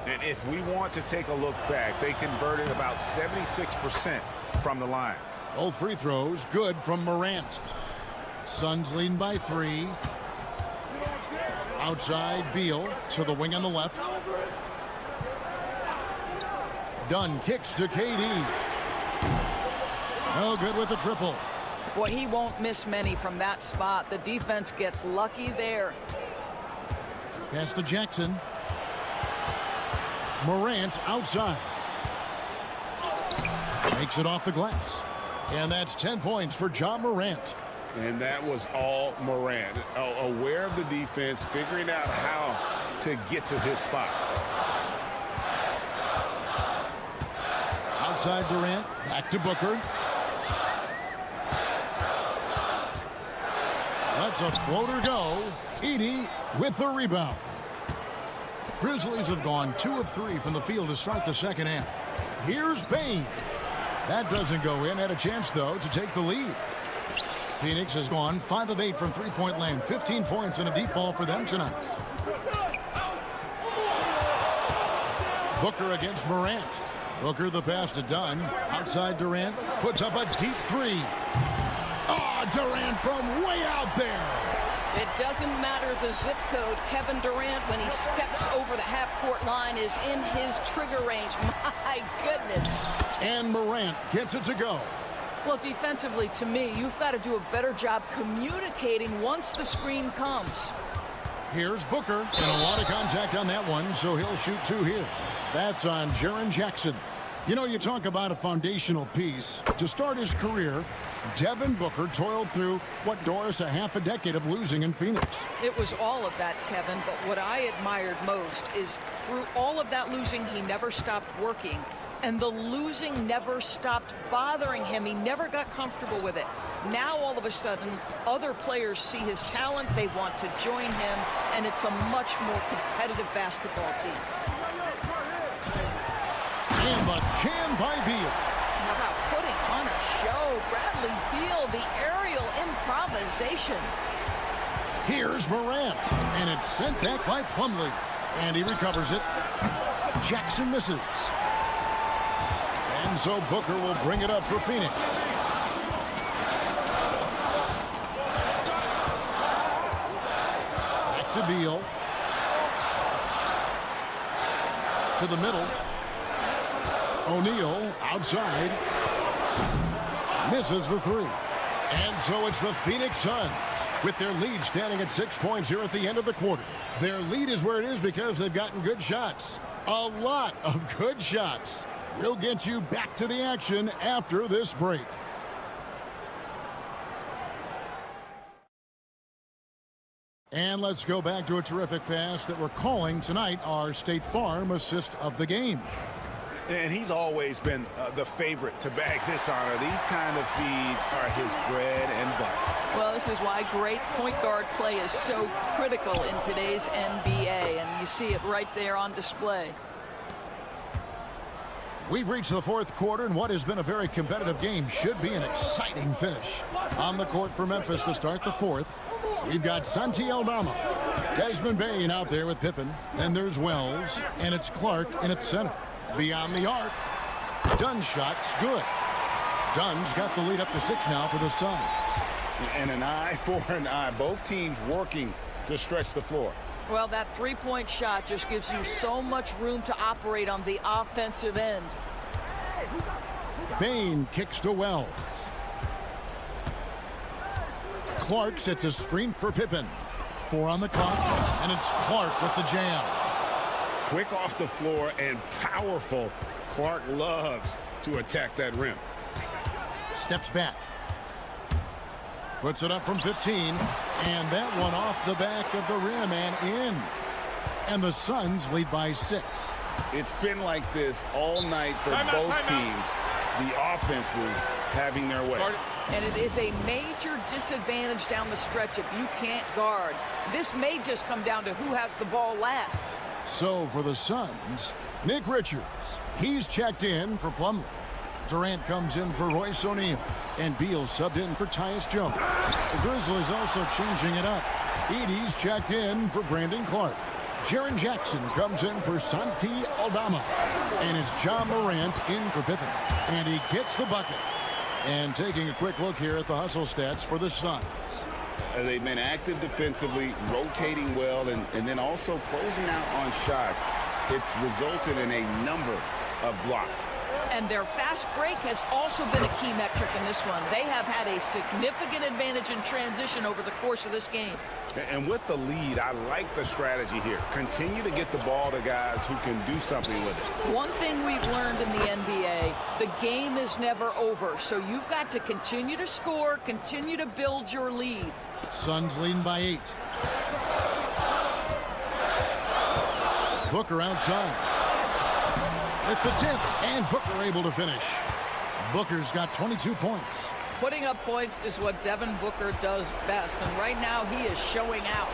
And if we want to take a look back, they converted about 76% from the line. Both free throws good from Morant. Suns leading by 3. Outside Beal to the wing on the left. Dunn kicks to KD. No good with the triple. Boy, he won't miss many from that spot. The defense gets lucky there. Pass to Jackson. Morant outside. Makes it off the glass. And that's 10 points for Ja Morant. And that was all Morant. Aware of the defense, figuring out how to get to his spot. Outside Durant. Back to Booker. Lets a floater go. Edey with the rebound. Grizzlies have gone 2 of 3 from the field to start the second half. Here's Bane. That doesn't go in. Had a chance, though, to take the lead. Phoenix has gone 5 of 8 from three-point land. 15 points and a deep ball for them tonight. Booker against Morant. Booker the pass to Dunn. Outside Durant. Puts up a deep 3. Oh, Durant from way out there. It doesn't matter the zip code. Kevin Durant, when he steps over the half-court line, is in his trigger range. My goodness. And Morant gets it to go. Well, defensively, to me, you've got to do a better job communicating once the screen comes. Here's Booker. And a lot of contact on that one, so he'll shoot 2 here. That's on Jaren Jackson. You know, you talk about a foundational piece. To start his career, Devin Booker toiled through, what, Doris, a half a decade of losing in Phoenix. It was all of that, Kevin, but what I admired most is through all of that losing, he never stopped working. And the losing never stopped bothering him. He never got comfortable with it. Now, all of a sudden, other players see his talent. They want to join him, and it's a much more competitive basketball team. And the jam by Beal. How about putting on a show? Bradley Beal, the aerial improvisation. Here's Morant. And it's sent back by Plumlee. And he recovers it. Jackson misses. And so Booker will bring it up for Phoenix. Back to Beal. To the middle. O'Neal outside. Misses the 3. And so it's the Phoenix Suns with their lead standing at 6 points here at the end of the quarter. Their lead is where it is because they've gotten good shots. A lot of good shots. We'll get you back to the action after this break. And let's go back to a terrific pass that we're calling tonight our State Farm assist of the game. And he's always been the favorite to bag this honor. These kind of feeds are his bread and butter. Well, this is why great point guard play is so critical in today's NBA, and you see it right there on display. We've reached the fourth quarter, and what has been a very competitive game should be an exciting finish. On the court for Memphis to start the fourth, we've got Santi Aldama, Desmond Bane out there with Pippen. Then there's Wells, and it's Clark in at center. Beyond the arc, Dunn's shot's good. Dunn's got the lead up to 6 now for the Suns. And an eye for an eye. Both teams working to stretch the floor. Well, that three-point shot just gives you so much room to operate on the offensive end. Bane kicks to Wells. Clark sets a screen for Pippen. 4 on the clock, and it's Clark with the jam. Quick off the floor and powerful. Clark loves to attack that rim. Steps back. Puts it up from 15, and that one off the back of the rim and in. And the Suns lead by 6. It's been like this all night for both teams. The offenses having their way. And it is a major disadvantage down the stretch if you can't guard. This may just come down to who has the ball last. So for the Suns, Nick Richards, he's checked in for Plumlee. Durant comes in for Royce O'Neal, and Beal subbed in for Tyus Jones. The Grizzlies also changing it up. Edey's checked in for Brandon Clark. Jaren Jackson comes in for Santi Aldama. And it's John Morant in for Pippen. And he gets the bucket. And taking a quick look here at the hustle stats for the Suns. They've been active defensively, rotating well, and then also closing out on shots. It's resulted in a number of blocks. And their fast break has also been a key metric in this one. They have had a significant advantage in transition over the course of this game. And with the lead, I like the strategy here. Continue to get the ball to guys who can do something with it. One thing we've learned in the NBA, the game is never over. So you've got to continue to score, continue to build your lead. Suns leading by 8. Booker outside. At the 10th, and Booker able to finish. Booker's got 22 points. Putting up points is what Devin Booker does best, and right now he is showing out.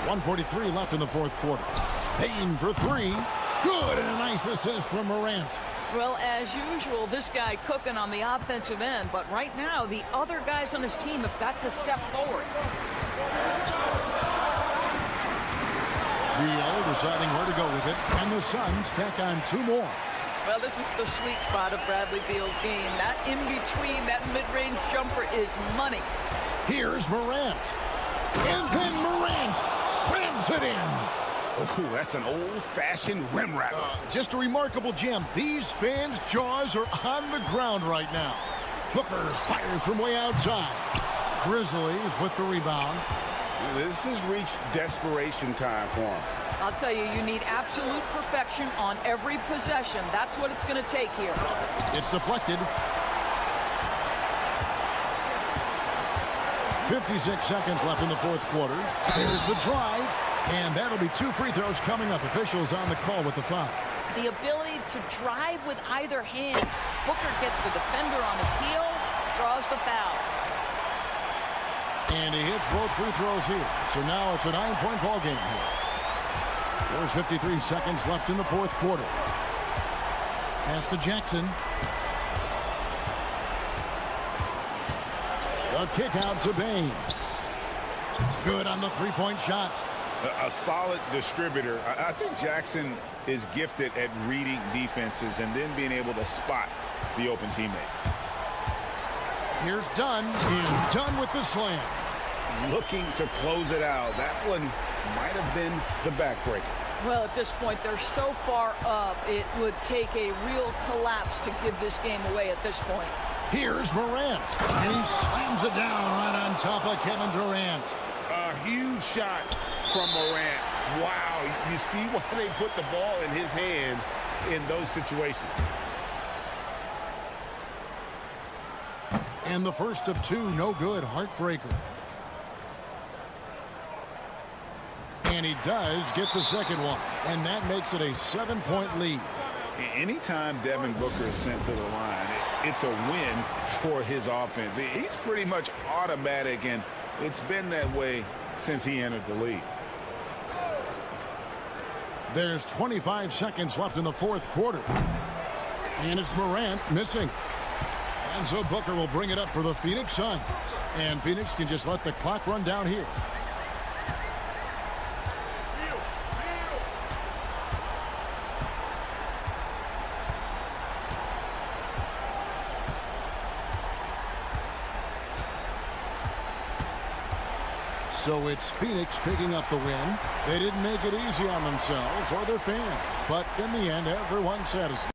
1:43 left in the fourth quarter. Payne for 3. Good, and a nice assist from Morant. Well, as usual, this guy cooking on the offensive end, but right now the other guys on his team have got to step forward. Beal deciding where to go with it, and the Suns tack on 2 more. Well, this is the sweet spot of Bradley Beal's game. That in-between, that mid-range jumper is money. Here's Morant. And then Morant slams it in. Oh, that's an old-fashioned rim wrap. Just a remarkable jam. These fans' jaws are on the ground right now. Booker fires from way outside. Grizzlies with the rebound. This has reached desperation time for him. I'll tell you, you need absolute perfection on every possession. That's what it's going to take here. It's deflected. 56 seconds left in the fourth quarter. There's the drive, and that'll be 2 free throws coming up. Officials on the call with the foul. The ability to drive with either hand. Booker gets the defender on his heels, draws the foul. And he hits both free throws here. So now it's a 9-point ball game here. There's 53 seconds left in the fourth quarter. Pass to Jackson. A kick out to Payne. Good on the 3-point shot. A solid distributor. I think Jackson is gifted at reading defenses and then being able to spot the open teammate. Here's Dunn. And Dunn with the slam. Looking to close it out. That one might have been the backbreaker. Well, at this point, they're so far up, it would take a real collapse to give this game away at this point. Here's Morant. And he slams it down right on top of Kevin Durant. A huge shot from Morant. Wow, you see why they put the ball in his hands in those situations. And the first of 2, no good, heartbreaker. And he does get the second one, and that makes it a 7-point lead. Anytime Devin Booker is sent to the line, it's a win for his offense. He's pretty much automatic, and it's been that way since he entered the league. There's 25 seconds left in the fourth quarter. And it's Morant missing. And so Booker will bring it up for the Phoenix Suns. And Phoenix can just let the clock run down here. So it's Phoenix picking up the win. They didn't make it easy on themselves or their fans. But in the end, everyone's satisfied.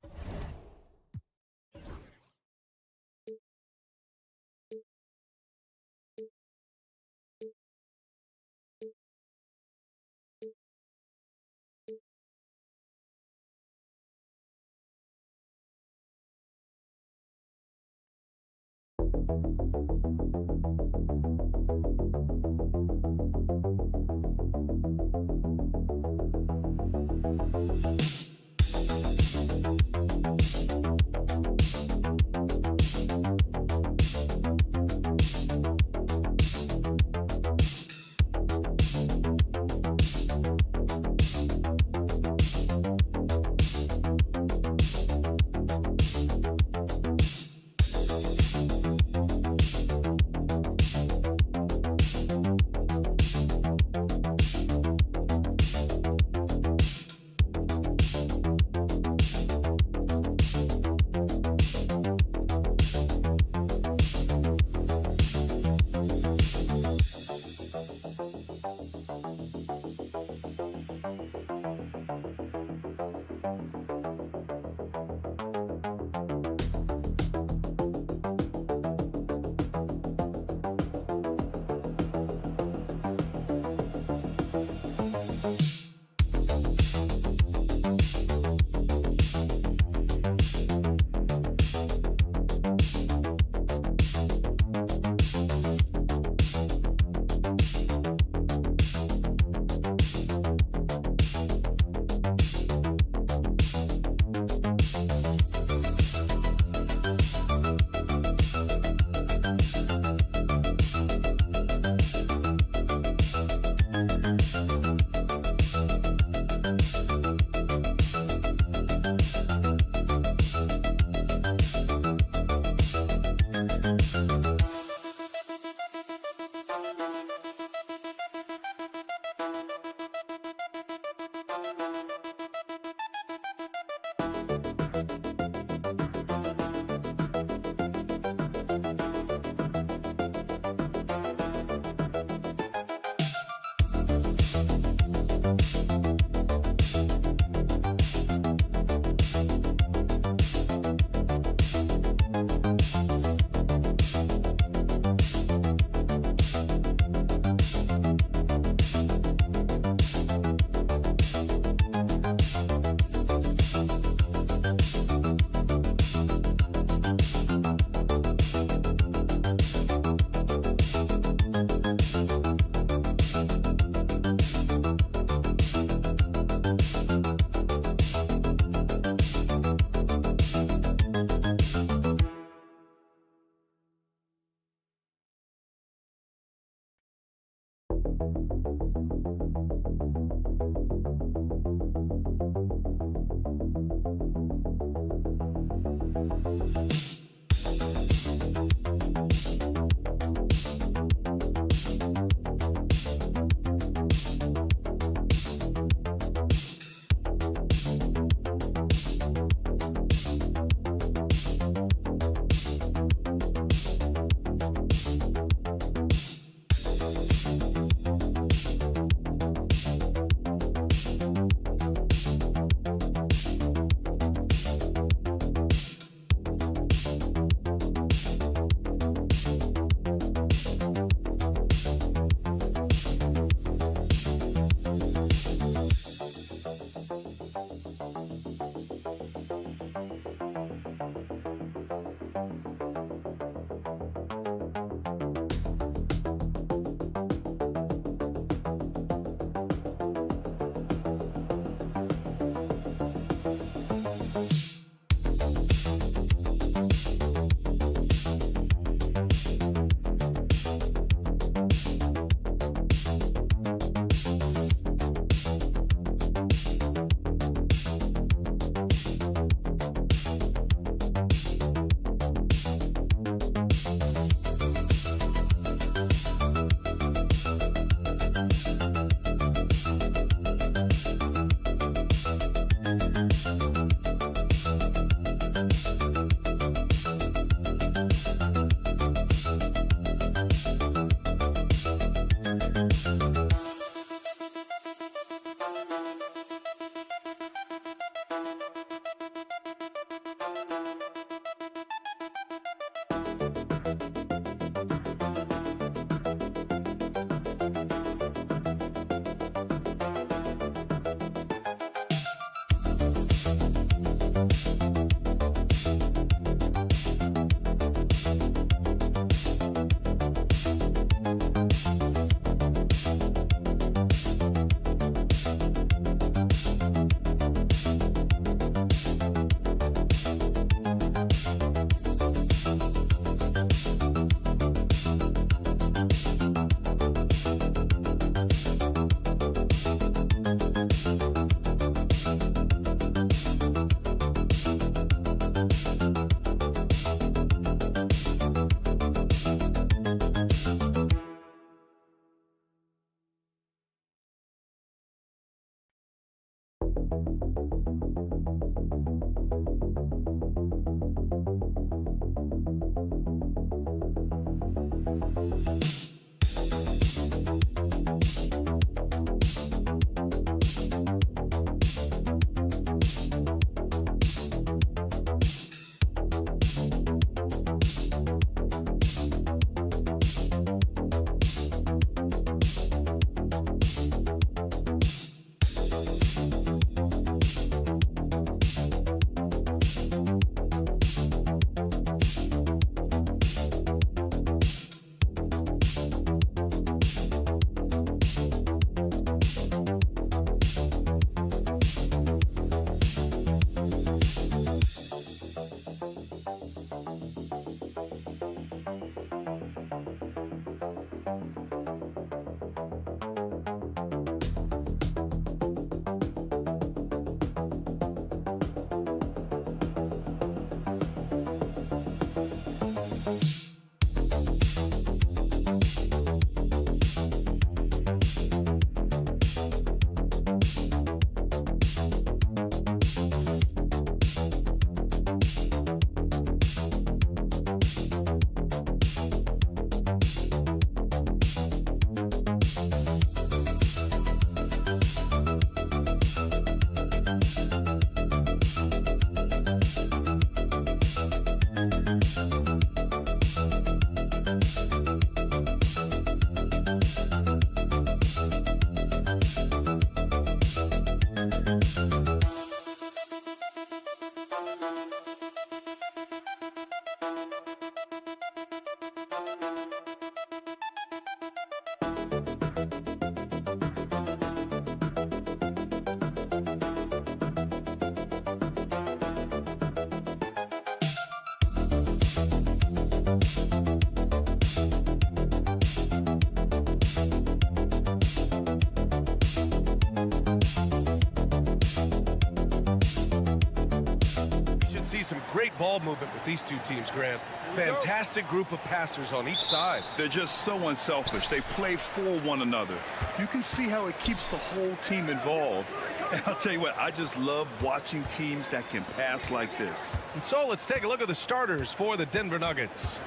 some great ball movement with these two teams, Grant. Fantastic group of passers on each side. They're just so unselfish. They play for one another. You can see how it keeps the whole team involved. And I'll tell you what, I just love watching teams that can pass like this. And so let's take a look at the starters for the Denver Nuggets.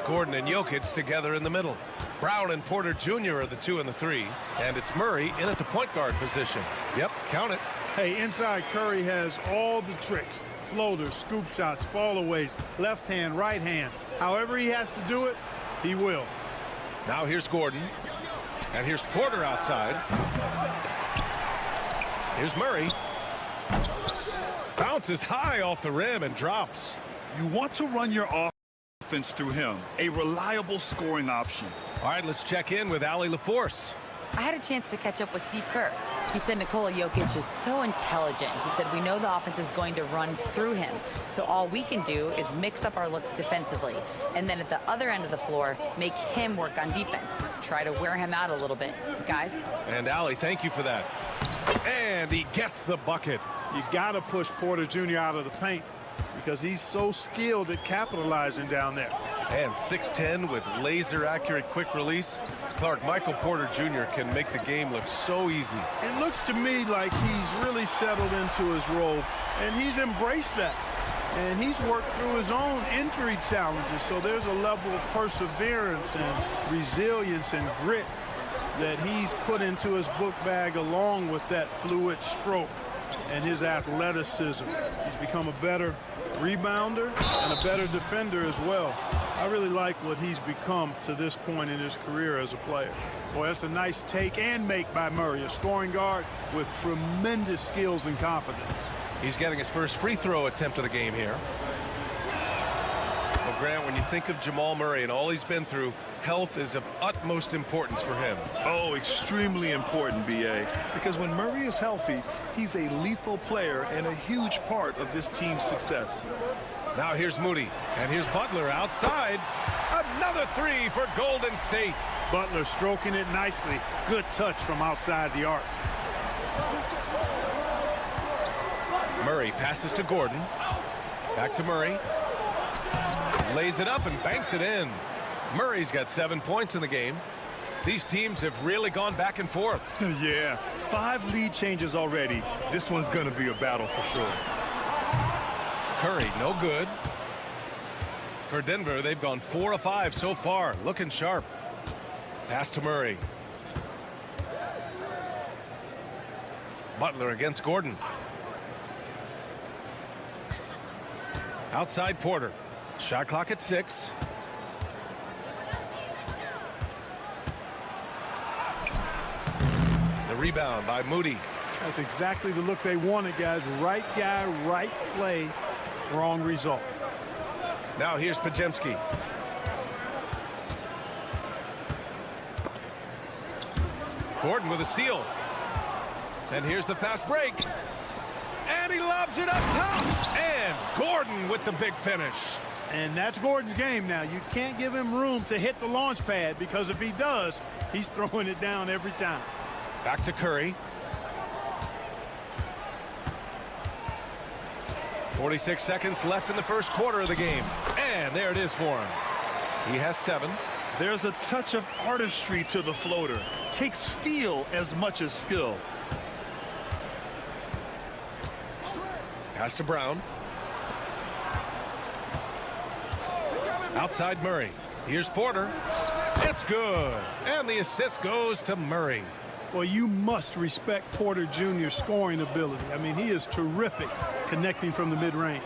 Gordon and Jokic together in the middle. Brown and Porter Jr. are the 2 and the 3. And it's Murray in at the point guard position. Yep, count it. Hey, inside Curry has all the tricks. Floaters, scoop shots, fallaways, left hand, right hand. However he has to do it, he will. Now here's Gordon. And here's Porter outside. Here's Murray. Bounces high off the rim and drops. You want to run your offense through him. A reliable scoring option. All right, let's check in with Allie LaForce. I had a chance to catch up with Steve Kerr. He said Nikola Jokic is so intelligent. He said we know the offense is going to run through him. So all we can do is mix up our looks defensively. And then at the other end of the floor, make him work on defense. Try to wear him out a little bit. Guys? And Allie, thank you for that. And he gets the bucket. You got to push Porter Jr. out of the paint because he's so skilled at capitalizing down there. And 6'10" with laser-accurate quick release. Clark, Michael Porter Jr. can make the game look so easy. It looks to me like he's really settled into his role, and he's embraced that. And he's worked through his own injury challenges, so there's a level of perseverance and resilience and grit that he's put into his book bag along with that fluid stroke and his athleticism. He's become a better rebounder and a better defender as well. I really like what he's become to this point in his career as a player. Boy, that's a nice take and make by Murray, a scoring guard with tremendous skills and confidence. He's getting his first free throw attempt of the game here. Well, Grant, when you think of Jamal Murray and all he's been through, health is of utmost importance for him. Oh, extremely important, B.A. Because when Murray is healthy, he's a lethal player and a huge part of this team's success. Now here's Moody, and here's Butler outside. Another 3 for Golden State. Butler stroking it nicely. Good touch from outside the arc. Murray passes to Gordon. Back to Murray. Lays it up and banks it in. Murray's got 7 points in the game. These teams have really gone back and forth. Yeah, 5 lead changes already. This one's going to be a battle for sure. Curry, no good. For Denver, they've gone 4 of 5 so far. Looking sharp. Pass to Murray. Butler against Gordon. Outside Porter. Shot clock at 6. The rebound by Moody. That's exactly the look they wanted, guys. Right guy, right play, wrong result. Now here's Pajemski. Gordon with a steal. And here's the fast break. And he lobs it up top. And Gordon with the big finish. And that's Gordon's game now. You can't give him room to hit the launch pad because if he does, he's throwing it down every time. Back to Curry. 46 seconds left in the first quarter of the game. And there it is for him. He has 7. There's a touch of artistry to the floater. Takes feel as much as skill. Pass to Brown. Outside Murray. Here's Porter. It's good. And the assist goes to Murray. Well, you must respect Porter Jr.'s scoring ability. I mean, he is terrific connecting from the mid-range.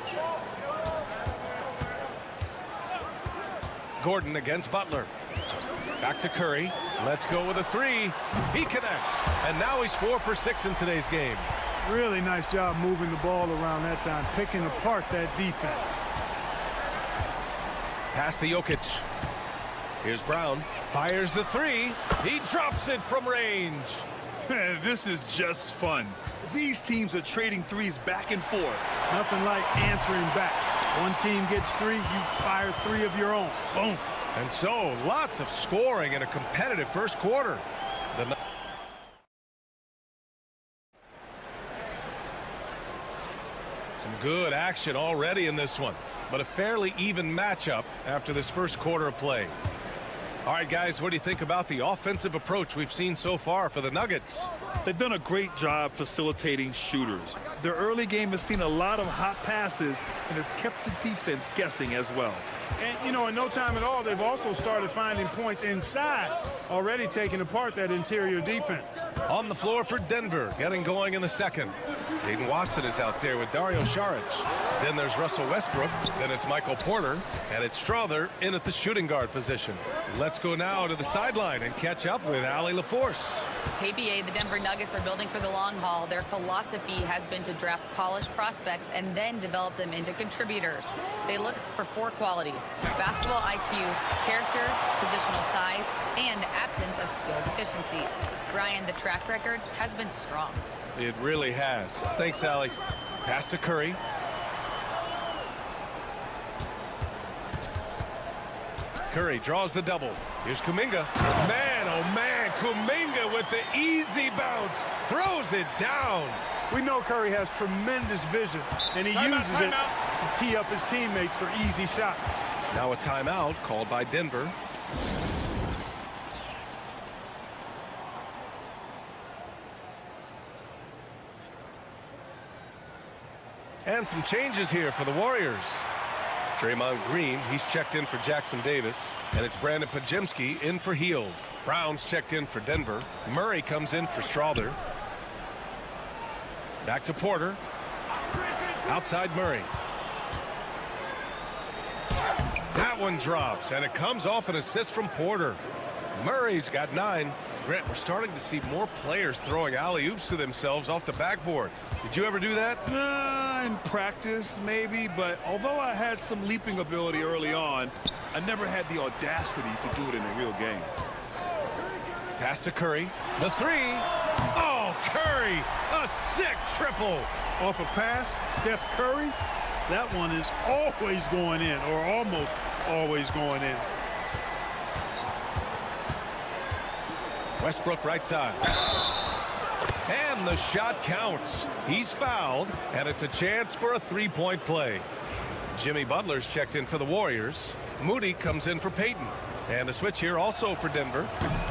Gordon against Butler. Back to Curry. Let's go with a 3. He connects. And now he's 4 for 6 in today's game. Really nice job moving the ball around that time, picking apart that defense. Pass to Jokic. Here's Brown. Fires the 3. He drops it from range. This is just fun. These teams are trading threes back and forth. Nothing like answering back. One team gets 3, you fire 3 of your own. Boom. And so, lots of scoring in a competitive first quarter. Some good action already in this one, but a fairly even matchup after this first quarter of play. All right, guys, what do you think about the offensive approach we've seen so far for the Nuggets? They've done a great job facilitating shooters. Their early game has seen a lot of hot passes and has kept the defense guessing as well. And, you know, in no time at all, they've also started finding points inside, already taking apart that interior defense. On the floor for Denver, getting going in the second. Hayden Watson is out there with Dario Saric. Then there's Russell Westbrook. Then it's Michael Porter. And it's Strother in at the shooting guard position. Let's go now to the sideline and catch up with Allie LaForce. Hey, BA, the Denver Nuggets are building for the long haul. Their philosophy has been to draft polished prospects and then develop them into contributors. They look for 4 qualities: basketball IQ, character, positional size, and absence of skill deficiencies. Brian, the track record has been strong. It really has. Thanks, Allie. Pass to Curry. Curry draws the double. Here's Kuminga. Man, oh man, Kuminga with the easy bounce. Throws it down. We know Curry has tremendous vision, and he uses it to tee up his teammates for easy shots. Now a timeout called by Denver. And some changes here for the Warriors. Draymond Green, he's checked in for Jackson Davis. And it's Brandon Pajemski in for Hield. Brown's checked in for Denver. Murray comes in for Strother. Back to Porter. Outside Murray. That one drops, and it comes off an assist from Porter. Murray's got 9. Grant, we're starting to see more players throwing alley-oops to themselves off the backboard. Did you ever do that? In practice, maybe, but although I had some leaping ability early on, I never had the audacity to do it in a real game. Pass to Curry. The 3. Oh, Curry! A sick triple! Off a pass, Steph Curry, that one is always going in, or almost always going in. Westbrook right side. And the shot counts. He's fouled, and it's a chance for a 3-point play. Jimmy Butler's checked in for the Warriors. Moody comes in for Payton. And a switch here also for Denver.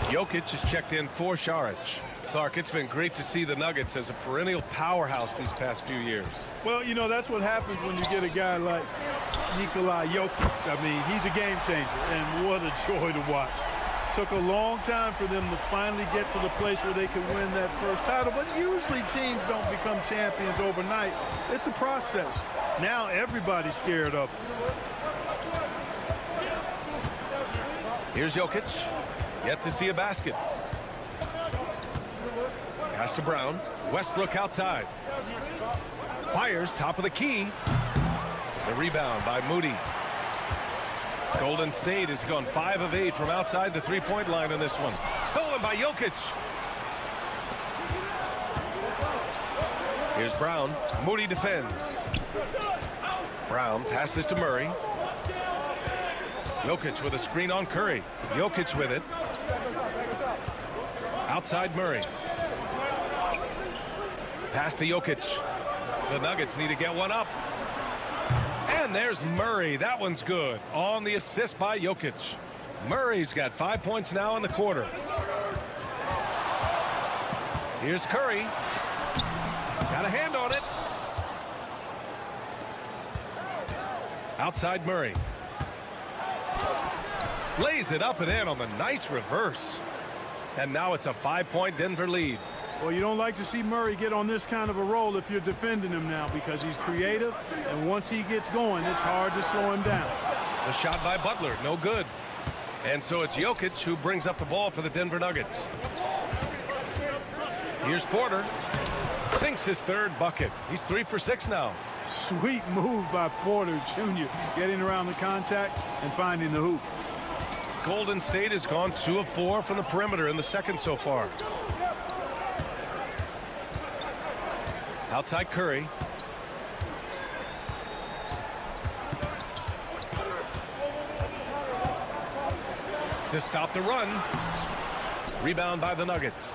Jokic is checked in for Saric. Clark, it's been great to see the Nuggets as a perennial powerhouse these past few years. Well, you know, that's what happens when you get a guy like Nikola Jokic. I mean, he's a game changer, and what a joy to watch. Took a long time for them to finally get to the place where they could win that first title, but usually teams don't become champions overnight. It's a process. Now everybody's scared of him. Here's Jokic. Yet to see a basket. Pass to Brown. Westbrook outside. Fires top of the key. The rebound by Moody. Golden State has gone 5 of 8 from outside the 3-point line in this one. Stolen by Jokic. Here's Brown. Moody defends. Brown passes to Murray. Jokic with a screen on Curry. Jokic with it. Outside Murray. Pass to Jokic. The Nuggets need to get one up. And there's Murray. That one's good. On the assist by Jokic. Murray's got 5 points now in the quarter. Here's Curry. Got a hand on it. Outside Murray. Lays it up and in on the nice reverse. And now it's a 5-point Denver lead. Well, you don't like to see Murray get on this kind of a roll if you're defending him now, because he's creative, and once he gets going, it's hard to slow him down. The shot by Butler, no good. And so it's Jokic who brings up the ball for the Denver Nuggets. Here's Porter. Sinks his 3rd bucket. He's 3 for 6 now. Sweet move by Porter Jr., getting around the contact and finding the hoop. Golden State has gone 2 of 4 from the perimeter in the second so far. Outside Curry. To stop the run. Rebound by the Nuggets.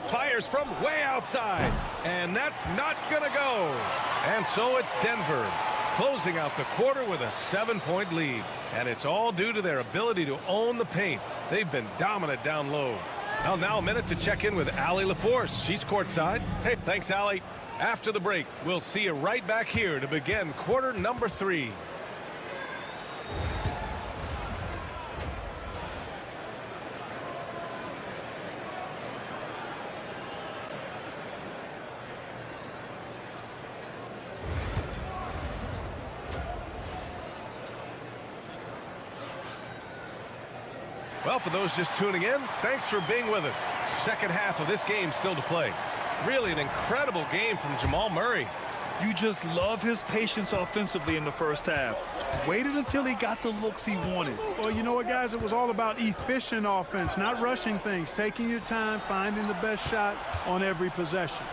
Fires from way outside. And that's not going to go. And so it's Denver closing out the quarter with a 7-point lead. And it's all due to their ability to own the paint. They've been dominant down low. Well, now a minute to check in with Allie LaForce. She's courtside. Hey, thanks, Allie. After the break, we'll see you right back here to begin quarter number 3. Well, for those just tuning in, thanks for being with us. Second half of this game still to play. Really an incredible game from Jamal Murray. You just love his patience offensively in the first half. Waited until he got the looks he wanted. Well, you know what, guys? It was all about efficient offense, not rushing things, taking your time, finding the best shot on every possession.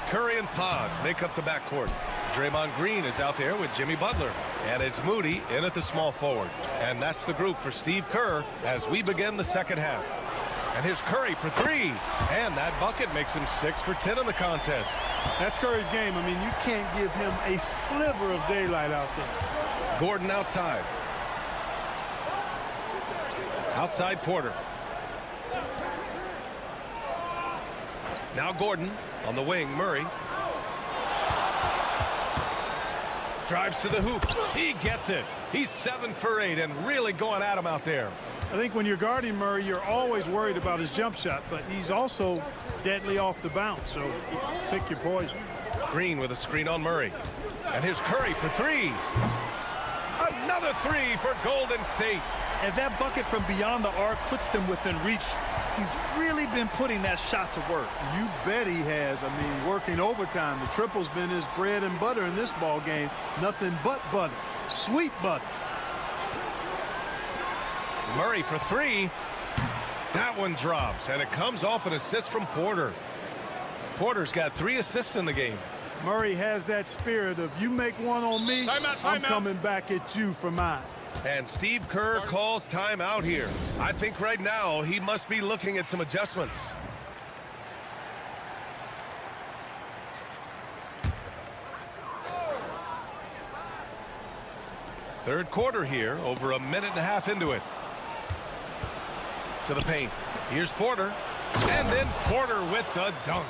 Curry and Pods make up the backcourt. Draymond Green is out there with Jimmy Butler. And it's Moody in at the small forward. And that's the group for Steve Kerr as we begin the second half. And here's Curry for 3. And that bucket makes him 6 for 10 in the contest. That's Curry's game. I mean, you can't give him a sliver of daylight out there. Gordon outside. Outside Porter. Now Gordon on the wing. Murray. Drives to the hoop. He gets it. He's 7 for 8 and really going at him out there. I think when you're guarding Murray, you're always worried about his jump shot, but he's also deadly off the bounce, so pick your poison. Green with a screen on Murray. And here's Curry for 3. Another 3 for Golden State. And that bucket from beyond the arc puts them within reach. He's really been putting that shot to work. You bet he has. I mean, working overtime. The triple's been his bread and butter in this ball game. Nothing but butter. Sweet butter. Murray for 3. That one drops, and it comes off an assist from Porter. Porter's got 3 assists in the game. Murray has that spirit of, you make one on me, I'm coming back at you for mine. And Steve Kerr calls timeout here. I think right now he must be looking at some adjustments. Third quarter here, over a minute and a half into it. To the paint. Here's Porter. And then Porter with the dunk.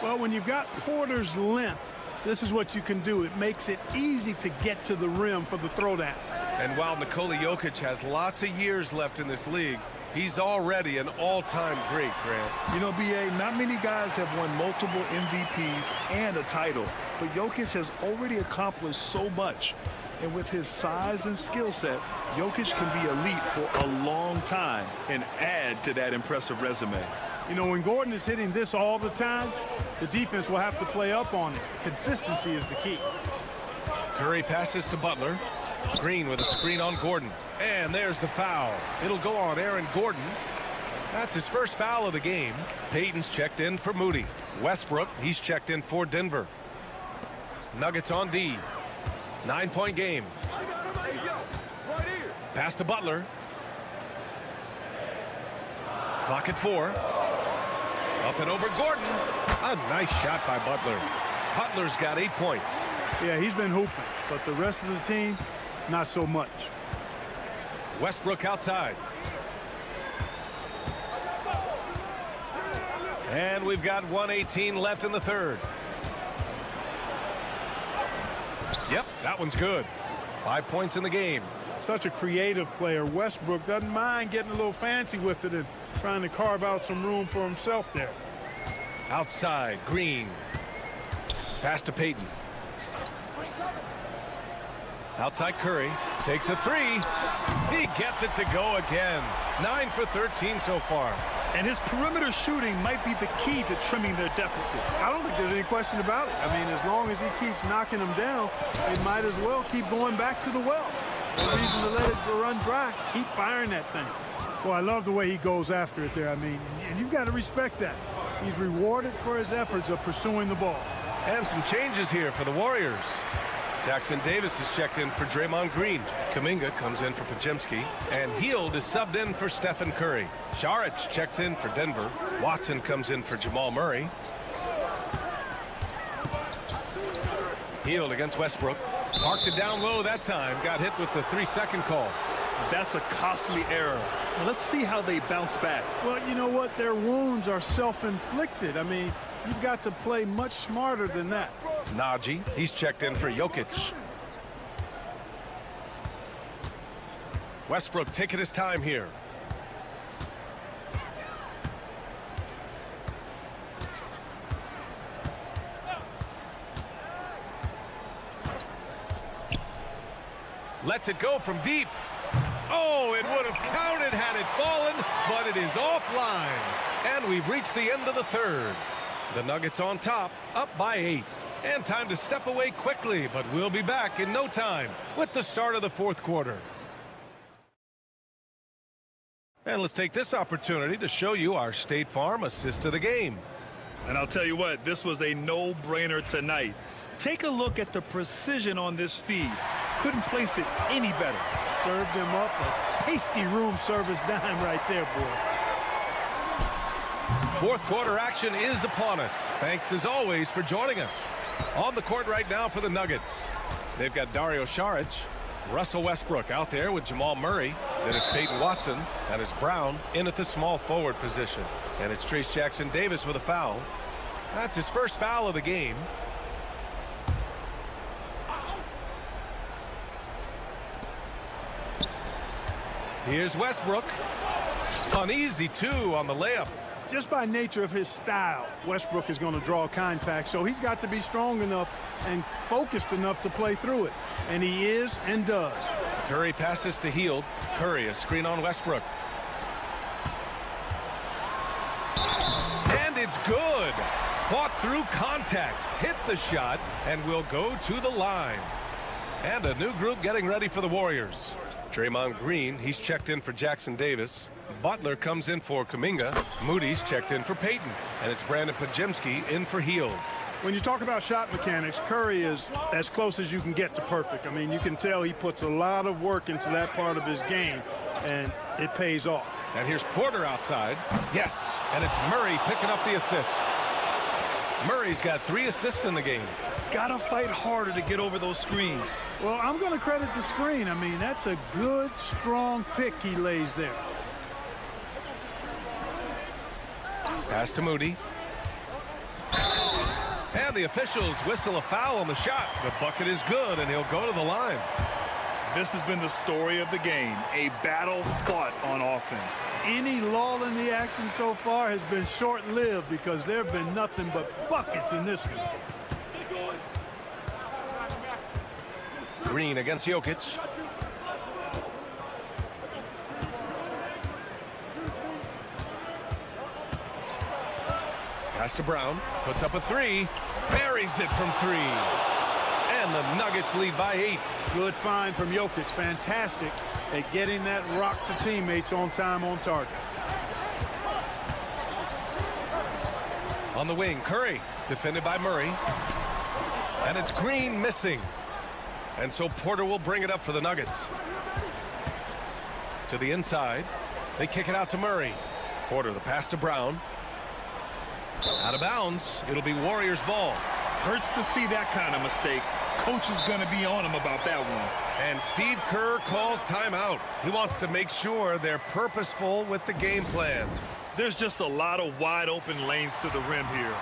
Well, when you've got Porter's length, this is what you can do. It makes it easy to get to the rim for the throwdown. And while Nikola Jokic has lots of years left in this league, he's already an all-time great, Grant. You know, B.A., not many guys have won multiple MVPs and a title, but Jokic has already accomplished so much. And with his size and skill set, Jokic can be elite for a long time and add to that impressive resume. You know, when Gordon is hitting this all the time, the defense will have to play up on it. Consistency is the key. Curry passes to Butler. Green with a screen on Gordon. And there's the foul. It'll go on Aaron Gordon. That's his first foul of the game. Payton's checked in for Moody. Westbrook, he's checked in for Denver. Nuggets on D. 9-point game. Pass to Butler. Clock at 4. Up and over Gordon. A nice shot by Butler. Butler's got 8 points. Yeah, he's been hooping, but the rest of the team, not so much. Westbrook outside. And we've got 1:18 left in the third. Yep, that one's good. 5 points in the game. Such a creative player. Westbrook doesn't mind getting a little fancy with it and trying to carve out some room for himself there. Outside, Green. Pass to Payton. Outside Curry. Takes a 3. He gets it to go again. 9 for 13 so far. And his perimeter shooting might be the key to trimming their deficit. I don't think there's any question about it. I mean, as long as he keeps knocking them down, they might as well keep going back to the well. No reason to let it run dry. Keep firing that thing. Well, I love the way he goes after it there. I mean, and you've got to respect that. He's rewarded for his efforts of pursuing the ball. And some changes here for the Warriors. Jackson Davis is checked in for Draymond Green. Kuminga comes in for Podziemski. And Hield is subbed in for Stephen Curry. Saric checks in for Denver. Watson comes in for Jamal Murray. Hield against Westbrook. Parked it down low that time. Got hit with the 3-second call. That's a costly error. Let's see how they bounce back. Well, you know what? Their wounds are self-inflicted. I mean, you've got to play much smarter than that. Najee, he's checked in for Jokic. Westbrook taking his time here. Lets it go from deep. Oh, it would have counted had it fallen, but it is offline. And we've reached the end of the third. The Nuggets on top, up by 8. And time to step away quickly, but we'll be back in no time with the start of the fourth quarter. And let's take this opportunity to show you our State Farm assist of the game. And I'll tell you what, this was a no-brainer tonight. Take a look at the precision on this feed. Couldn't place it any better. Served him up a tasty room service dime right there, boy. Fourth quarter action is upon us. Thanks as always for joining us. On the court right now for the Nuggets, they've got Dario Saric, Russell Westbrook out there with Jamal Murray. Then it's Peyton Watson, and it's Brown in at the small forward position. And it's Trace Jackson Davis with a foul. That's his first foul of the game. Here's Westbrook. An easy 2 on the layup. Just by nature of his style, Westbrook is going to draw contact, so he's got to be strong enough and focused enough to play through it. And he is and does. Curry passes to Hield. Curry, a screen on Westbrook. And it's good. Fought through contact, hit the shot, and will go to the line. And a new group getting ready for the Warriors. Draymond Green, he's checked in for Jackson Davis. Butler comes in for Kuminga. Moody's checked in for Peyton. And it's Brandon Podziemski in for Hield. When you talk about shot mechanics, Curry is as close as you can get to perfect. I mean, you can tell he puts a lot of work into that part of his game, and it pays off. And here's Porter outside. Yes, and it's Murray picking up the assist. Murray's got 3 assists in the game. Gotta fight harder to get over those screens. Well, I'm going to credit the screen. I mean, that's a good, strong pick he lays there. Pass to Moody. And the officials whistle a foul on the shot. The bucket is good, and he'll go to the line. This has been the story of the game, a battle fought on offense. Any lull in the action so far has been short-lived because there have been nothing but buckets in this one. Green against Jokic. Pass to Brown. Puts up a 3. Buries it from 3. And the Nuggets lead by 8. Good find from Jokic. Fantastic at getting that rock to teammates on time, on target. On the wing, Curry. Defended by Murray. And it's Green missing. And so Porter will bring it up for the Nuggets. To the inside. They kick it out to Murray. Porter, the pass to Brown. Out of bounds. It'll be Warriors ball. Hurts to see that kind of mistake. Coach is going to be on him about that one. And Steve Kerr calls timeout. He wants to make sure they're purposeful with the game plan. There's just a lot of wide open lanes to the rim here.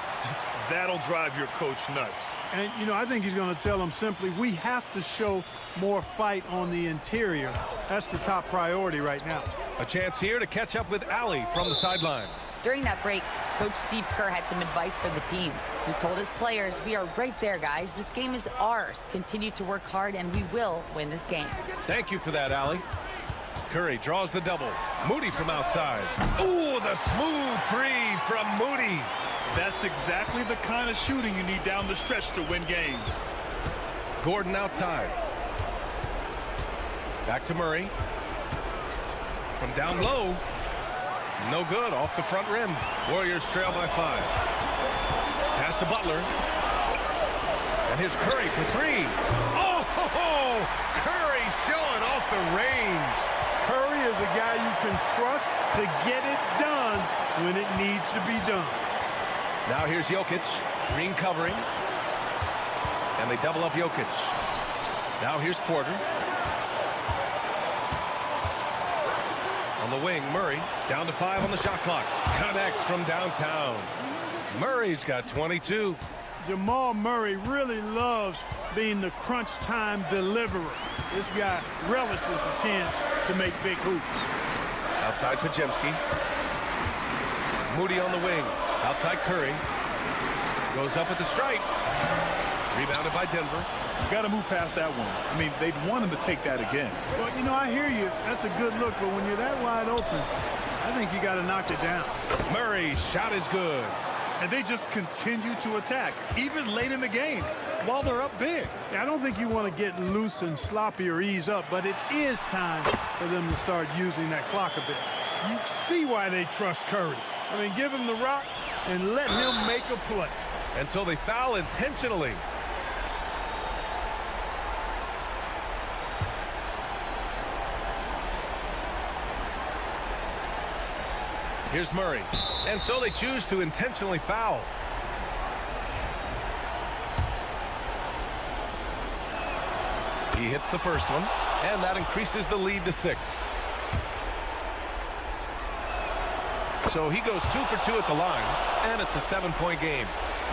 That'll drive your coach nuts. And, you know, I think he's going to tell them simply, we have to show more fight on the interior. That's the top priority right now. A chance here to catch up with Allie from the sideline. During that break, Coach Steve Kerr had some advice for the team. He told his players, we are right there, guys. This game is ours. Continue to work hard, and we will win this game. Thank you for that, Allie. Curry draws the double. Moody from outside. Ooh, the smooth 3 from Moody. That's exactly the kind of shooting you need down the stretch to win games. Gordon outside. Back to Murray. From down low. No good, off the front rim. Warriors trail by 5. Pass to Butler. And here's Curry for three. Oh, Curry showing off the range. Curry is a guy you can trust to get it done when it needs to be done. Now here's Jokic. Green covering. And they double up Jokic. Now here's Porter. On the wing, Murray. Down to 5 on the shot clock. Connects from downtown. Murray's got 22. Jamal Murray really loves being the crunch time deliverer. This guy relishes the chance to make big hoops. Outside Pajemski. Moody on the wing. Outside Curry. Goes up at the stripe. Rebounded by Denver. You got to move past that one. I mean, they'd want him to take that again. Well, you know, I hear you. That's a good look, but when you're that wide open, I think you got to knock it down. Murray's shot is good. And they just continue to attack, even late in the game, while they're up big. Yeah, I don't think you want to get loose and sloppy or ease up, but it is time for them to start using that clock a bit. You see why they trust Curry. I mean, give him the rock and let him make a play. And so they foul intentionally. Here's Murray. And so they choose to intentionally foul. He hits the first one, and that increases the lead to 6. So he goes 2 for 2 at the line, and it's a 7-point game.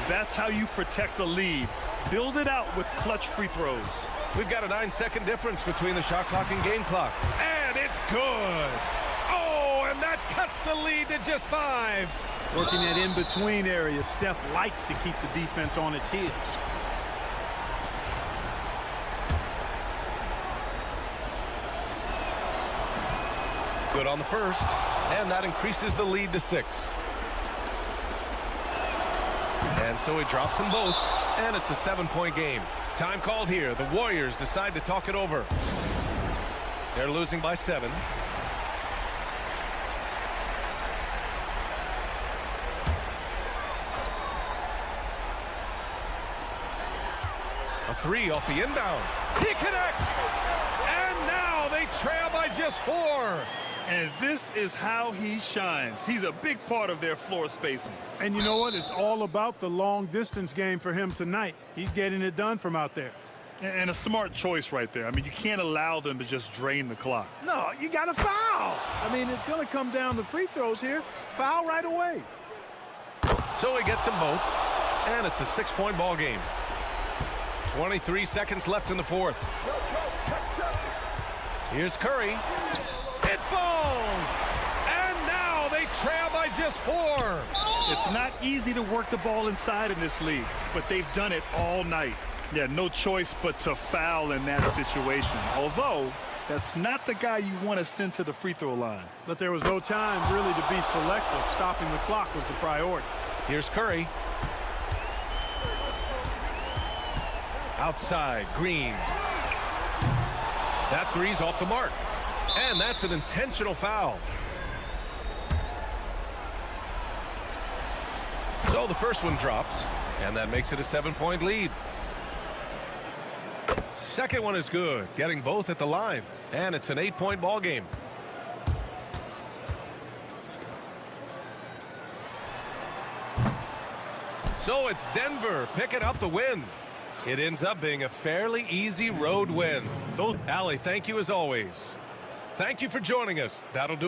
That's how you protect a lead. Build it out with clutch free throws. We've got a 9-second difference between the shot clock and game clock. And it's good. Oh, and that cuts the lead to just 5. Working that in-between area, Steph likes to keep the defense on its heels. Good on the first, and that increases the lead to 6. And so he drops them both, and it's a 7-point game. Time called here. The Warriors decide to talk it over. They're losing by 7. A 3 off the inbound. He connects! And now they trail by just 4. And this is how he shines. He's a big part of their floor spacing. And you know what? It's all about the long-distance game for him tonight. He's getting it done from out there. And a smart choice right there. I mean, you can't allow them to just drain the clock. No, you got to foul. I mean, it's going to come down to free throws here. Foul right away. So he gets them both, and it's a 6-point ball game. 23 seconds left in the fourth. Here's Curry. It falls! And now they trail by just 4. It's not easy to work the ball inside in this league, but they've done it all night. Yeah, no choice but to foul in that situation. Although, that's not the guy you want to send to the free throw line. But there was no time really to be selective. Stopping the clock was the priority. Here's Curry. Outside, Green. That 3's off the mark. And that's an intentional foul. So the first one drops, and that makes it a 7-point lead. Second one is good, getting both at the line, and it's an 8-point ball game. So it's Denver picking up the win. It ends up being a fairly easy road win. Allie, thank you as always. Thank you for joining us. That'll do.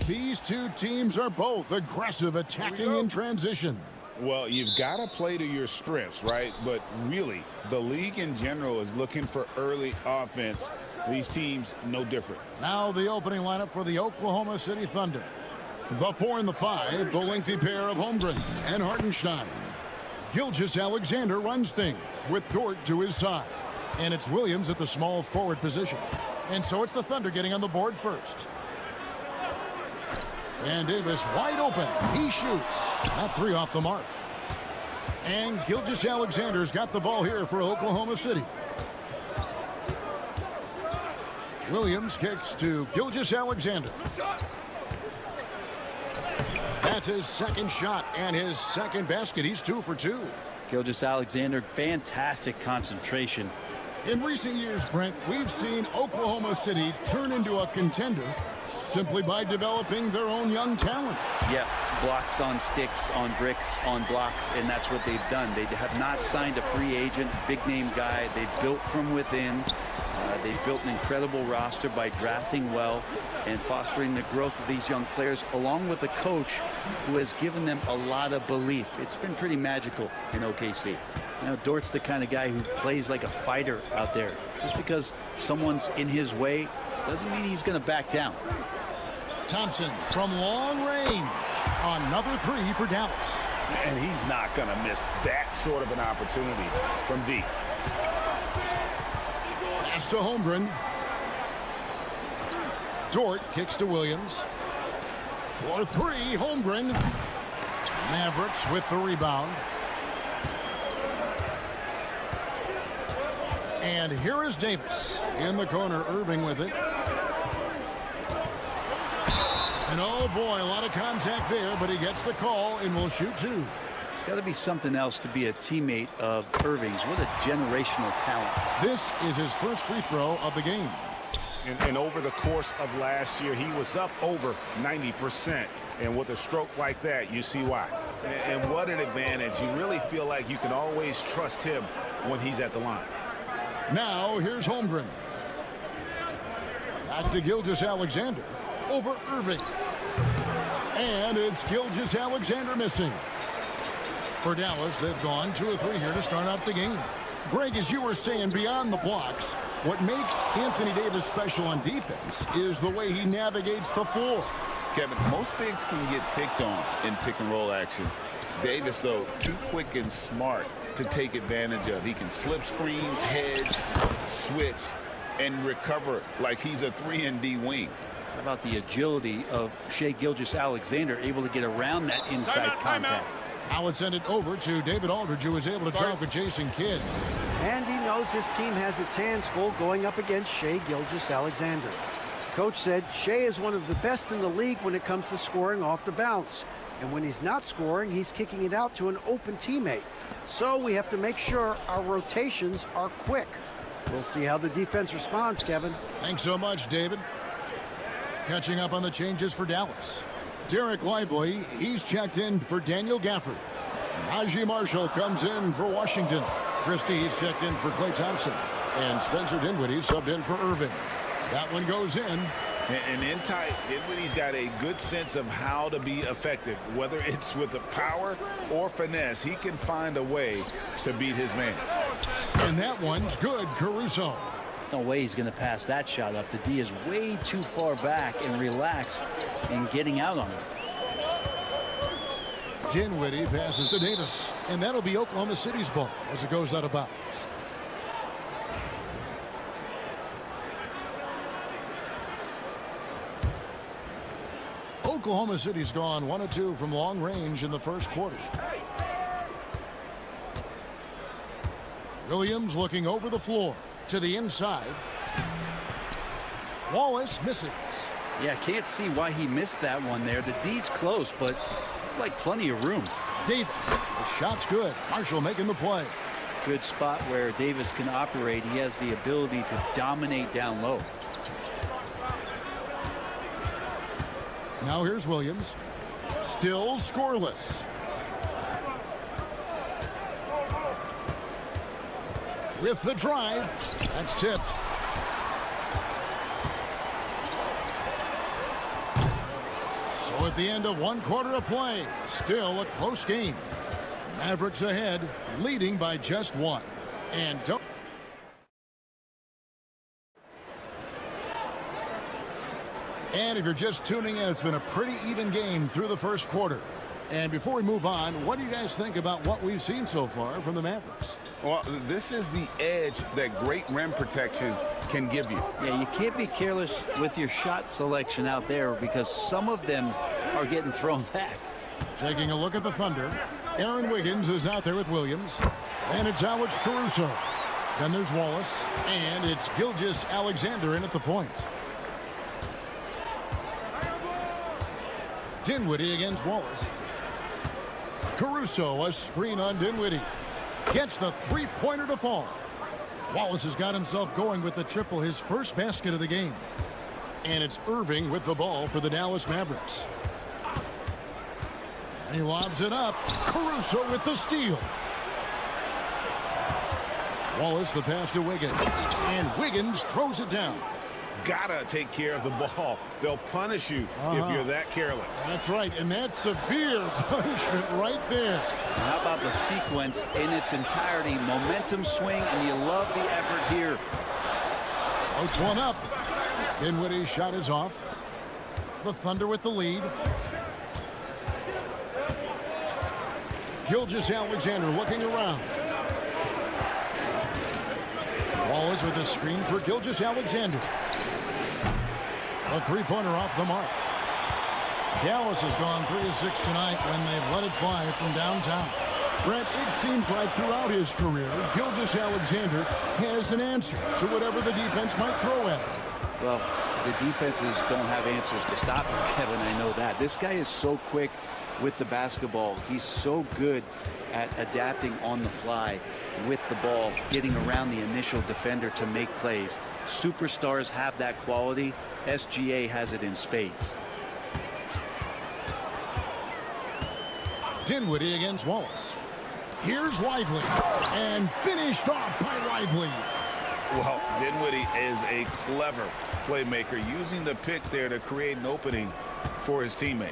These two teams are both aggressive, attacking in transition. Well, you've got to play to your strengths, right? But really, the league in general is looking for early offense These teams, no different. Now the opening lineup for the Oklahoma City Thunder. The 4 and the 5, the lengthy pair of Holmgren and Hartenstein. Gilgeous-Alexander runs things with Dort to his side. And it's Williams at the small forward position. And so it's the Thunder getting on the board first. And Davis wide open. He shoots. That 3 off the mark. And Gilgeous-Alexander's got the ball here for Oklahoma City. Williams kicks to Gilgeous-Alexander. That's his second shot and his second basket. He's 2 for 2. Gilgeous-Alexander, fantastic concentration. In recent years, Brent, we've seen Oklahoma City turn into a contender simply by developing their own young talent. Yeah, blocks on sticks, on bricks, on blocks, and that's what they've done. They have not signed a free agent, big-name guy. They've built from within. They've built an incredible roster by drafting well and fostering the growth of these young players, along with a coach who has given them a lot of belief. It's been pretty magical in OKC. You know, Dort's the kind of guy who plays like a fighter out there. Just because someone's in his way doesn't mean he's going to back down. Thompson from long range. Another 3 for Dallas. And he's not going to miss that sort of an opportunity from deep. Pass to Holmgren. Dort kicks to Williams. For 3, Holmgren. Mavericks with the rebound. And here is Davis in the corner. Irving with it. And oh boy, a lot of contact there, but he gets the call and will shoot 2. It's got to be something else to be a teammate of Irving's. What a generational talent. This is his first free throw of the game. And over the course of last year, he was up over 90%. And with a stroke like that, you see why. And what an advantage. You really feel like you can always trust him when he's at the line. Now, here's Holmgren. Back to Gilgeous-Alexander. Over Irving. And it's Gilgeous-Alexander missing. For Dallas, they've gone 2 of 3 here to start out the game. Greg, as you were saying, beyond the blocks, what makes Anthony Davis special on defense is the way he navigates the floor. Kevin, most bigs can get picked on in pick-and-roll action. Davis, though, too quick and smart to take advantage of. He can slip screens, hedge, switch, and recover like he's a 3-and-D wing. How about the agility of Shai Gilgeous-Alexander, able to get around that inside contact? Now it's sent it over to David Aldridge, who is able to talk with Jason Kidd. And he knows his team has its hands full going up against Shai Gilgeous-Alexander. Coach said Shai is one of the best in the league when it comes to scoring off the bounce. And when he's not scoring, he's kicking it out to an open teammate. So we have to make sure our rotations are quick. We'll see how the defense responds, Kevin. Thanks so much, David. Catching up on the changes for Dallas. Derek Lively, he's checked in for Daniel Gafford. Najee Marshall comes in for Washington. Christie's checked in for Klay Thompson. And Spencer Dinwiddie subbed in for Irving. That one goes in. And in tight, Dinwiddie's got a good sense of how to be effective. Whether it's with the power or finesse, he can find a way to beat his man. And that one's good, Caruso. No way he's going to pass that shot up. The D is way too far back and relaxed in getting out on it. Dinwiddie passes to Davis. And that'll be Oklahoma City's ball as it goes out of bounds. Oklahoma City's gone 1 of 2 from long range in the first quarter. Williams looking over the floor to the inside. Wallace misses. Yeah, can't see why he missed that one there. The D's close, but like plenty of room. Davis, the shot's good. Marshall making the play. Good spot where Davis can operate. He has the ability to dominate down low. Now here's Williams. Still scoreless. With the drive. That's tipped. So at the end of 1 quarter of play, still a close game. Mavericks ahead, leading by just 1. And don't. And if you're just tuning in, it's been a pretty even game through the first quarter. And before we move on, what do you guys think about what we've seen so far from the Mavericks? Well, this is the edge that great rim protection can give you. Yeah, you can't be careless with your shot selection out there because some of them are getting thrown back. Taking a look at the Thunder, Aaron Wiggins is out there with Williams, and it's Alex Caruso. Then there's Wallace, and it's Gilgeous-Alexander in at the point. Dinwiddie against Wallace. Caruso, a screen on Dinwiddie. Gets the three-pointer to fall. Wallace has got himself going with the triple, his first basket of the game. And it's Irving with the ball for the Dallas Mavericks. And he lobs it up. Caruso with the steal. Wallace the pass to Wiggins. And Wiggins throws it down. Gotta take care of the ball. They'll punish you if you're that careless. That's right, and that's severe punishment right there. How about the sequence in its entirety? Momentum swing, and you love the effort here. Floats one up. Dinwiddie's shot is off. The Thunder with the lead. Gilgeous-Alexander looking around. Wallace with a screen for Gilgeous-Alexander. A three-pointer off the mark. Dallas has gone 3 of 6 tonight when they've let it fly from downtown. Brent, it seems like throughout his career, Gilgeous-Alexander has an answer to whatever the defense might throw at him. Well, the defenses don't have answers to stop him, Kevin. I know that. This guy is so quick with the basketball. He's so good at adapting on the fly with the ball, getting around the initial defender to make plays. Superstars have that quality. SGA has it in spades. Dinwiddie against Wallace. Here's Lively, and finished off by Lively. Well, Dinwiddie is a clever playmaker, using the pick there to create an opening for his teammate.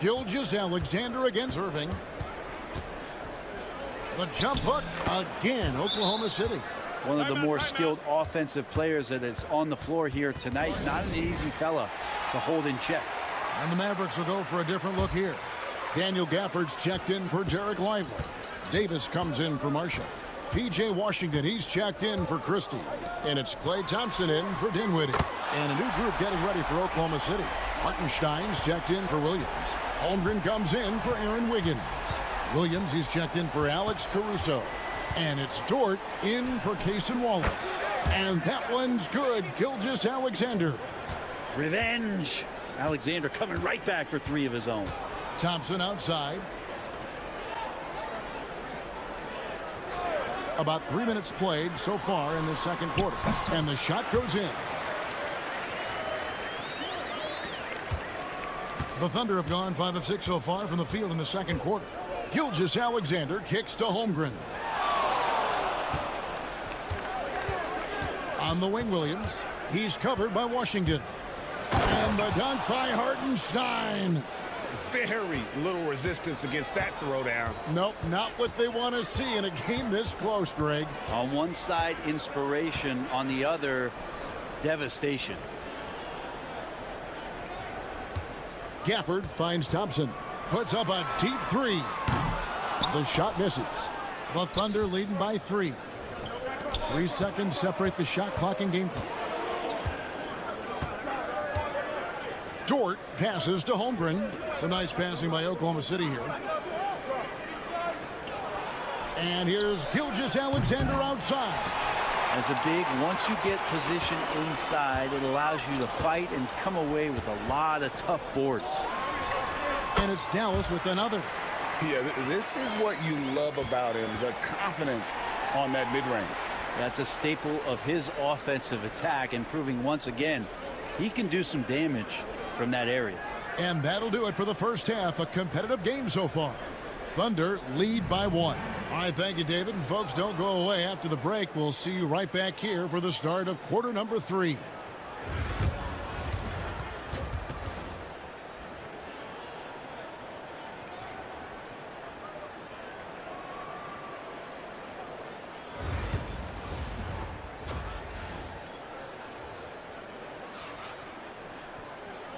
Gilgeous-Alexander against Irving. The jump hook again, Oklahoma City. One of the more skilled offensive players that is on the floor here tonight. Not an easy fella to hold in check. And the Mavericks will go for a different look here. Daniel Gafford's checked in for Jarek Lively. Davis comes in for Marshall. P.J. Washington, he's checked in for Christie. And it's Klay Thompson in for Dinwiddie. And a new group getting ready for Oklahoma City. Hartenstein's checked in for Williams. Holmgren comes in for Aaron Wiggins. Williams, he's checked in for Alex Caruso. And it's Dort in for Cason Wallace. And that one's good. Gilgeous-Alexander. Revenge. Alexander coming right back for 3 of his own. Thompson outside. About 3 minutes played so far in the second quarter. And the shot goes in. The Thunder have gone 5 of 6 so far from the field in the second quarter. Gilgeous-Alexander kicks to Holmgren. On the wing, Williams. He's covered by Washington. And the dunk by Hartenstein. Very little resistance against that throwdown. Nope, not what they want to see in a game this close, Greg. On one side, inspiration. On the other, devastation. Gafford finds Thompson. Puts up a deep 3. The shot misses. The Thunder leading by 3. 3 seconds separate the shot clock and game clock. Dort passes to Holmgren. Some nice passing by Oklahoma City here. And here's Gilgeous-Alexander outside. As a big, once you get position inside, it allows you to fight and come away with a lot of tough boards. And it's Dallas with another. Yeah, this is what you love about him, the confidence on that mid-range. That's a staple of his offensive attack, and proving once again he can do some damage from that area. And that'll do it for the first half. A competitive game so far. Thunder lead by 1. All right, thank you, David. And folks, don't go away after the break. We'll see you right back here for the start of quarter number 3.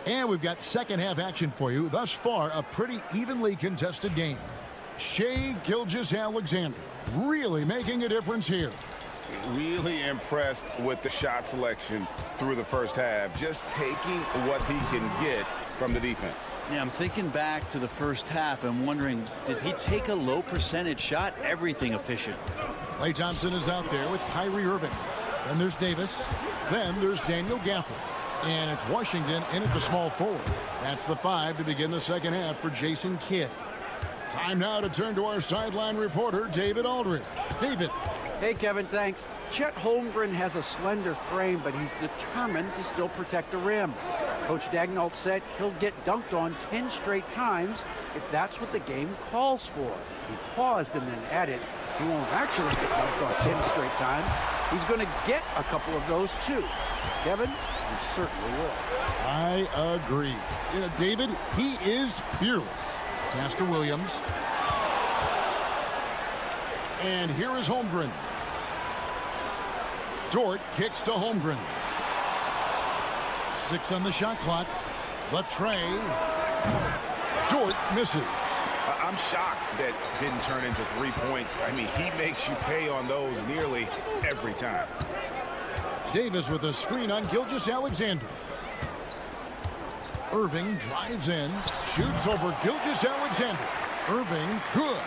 And we've got second half action for you. Thus far, a pretty evenly contested game. Shai Gilgeous-Alexander really making a difference here. Really impressed with the shot selection through the first half. Just taking what he can get from the defense. Yeah, I'm thinking back to the first half and wondering, did he take a low percentage shot? Everything efficient. Klay Thompson is out there with Kyrie Irving. Then there's Davis. Then there's Daniel Gafford. And it's Washington in at the small forward. That's the 5 to begin the second half for Jason Kidd. Time now to turn to our sideline reporter, David Aldridge. David. Hey, Kevin, thanks. Chet Holmgren has a slender frame, but he's determined to still protect the rim. Coach Daigneault said he'll get dunked on 10 straight times if that's what the game calls for. He paused and then added, he won't actually get dunked on 10 straight times. He's going to get a couple of those, too. Kevin, he certainly will. I agree. David, he is fearless. Master Williams. And here is Holmgren. Dort kicks to Holmgren. 6 on the shot clock. The tray. Dort misses. I'm shocked that didn't turn into 3 points. I mean, he makes you pay on those nearly every time. Davis with a screen on Gilgeous-Alexander. Irving drives in, shoots over Gilgeous-Alexander. Irving, good.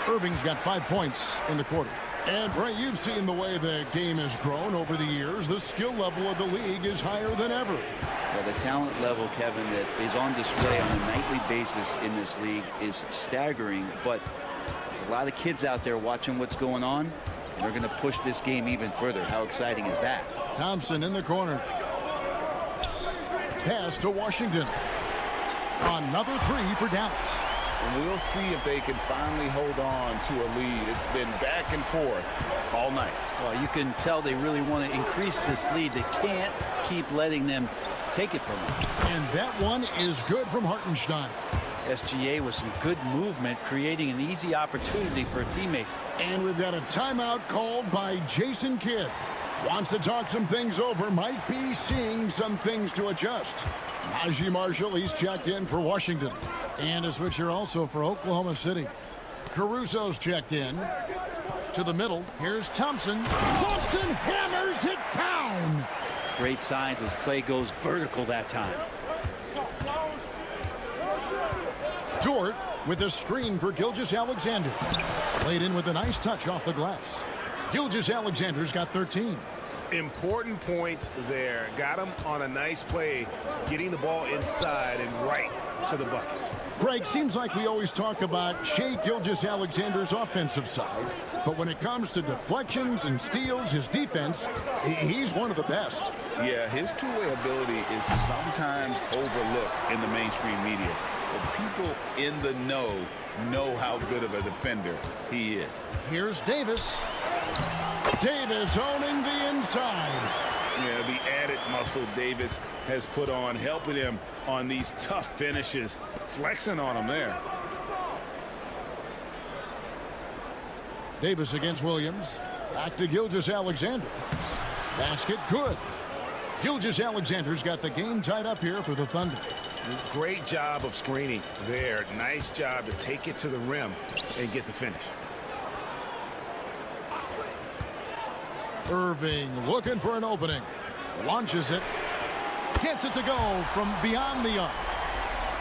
Irving's got 5 points in the quarter. And, Brent, you've seen the way the game has grown over the years. The skill level of the league is higher than ever. Well, the talent level, Kevin, that is on display on a nightly basis in this league is staggering. But there's a lot of kids out there watching what's going on, and they're going to push this game even further. How exciting is that? Thompson in the corner. Pass to Washington. Another 3 for Dallas. We'll see if they can finally hold on to a lead. It's been back and forth all night. Well, you can tell they really want to increase this lead. They can't keep letting them take it from them. And that one is good from Hartenstein. SGA with some good movement, creating an easy opportunity for a teammate. And we've got a timeout called by Jason Kidd. Wants to talk some things over, might be seeing some things to adjust. Najee Marshall, he's checked in for Washington. And a switcher also for Oklahoma City. Caruso's checked in. To the middle, here's Thompson. Thompson hammers it down. Great signs as Klay goes vertical that time. Dort with a screen for Gilgeous-Alexander. Played in with a nice touch off the glass. Gilgeous-Alexander's got 13. Important points there. Got him on a nice play, getting the ball inside and right to the bucket. Greg, seems like we always talk about Shai Gilgeous-Alexander's offensive side, but when it comes to deflections and steals, his defense, he's one of the best. Yeah, his two-way ability is sometimes overlooked in the mainstream media. But people in the know how good of a defender he is. Here's Davis. Davis owning the inside. Yeah, the added muscle Davis has put on, helping him on these tough finishes, flexing on him there. Davis against Williams. Back to Gilgeous-Alexander. Basket good. Gilgeous-Alexander's got the game tied up here for the Thunder. Great job of screening there. Nice job to take it to the rim and get the finish. Irving looking for an opening. Launches it. Gets it to go from beyond the arc.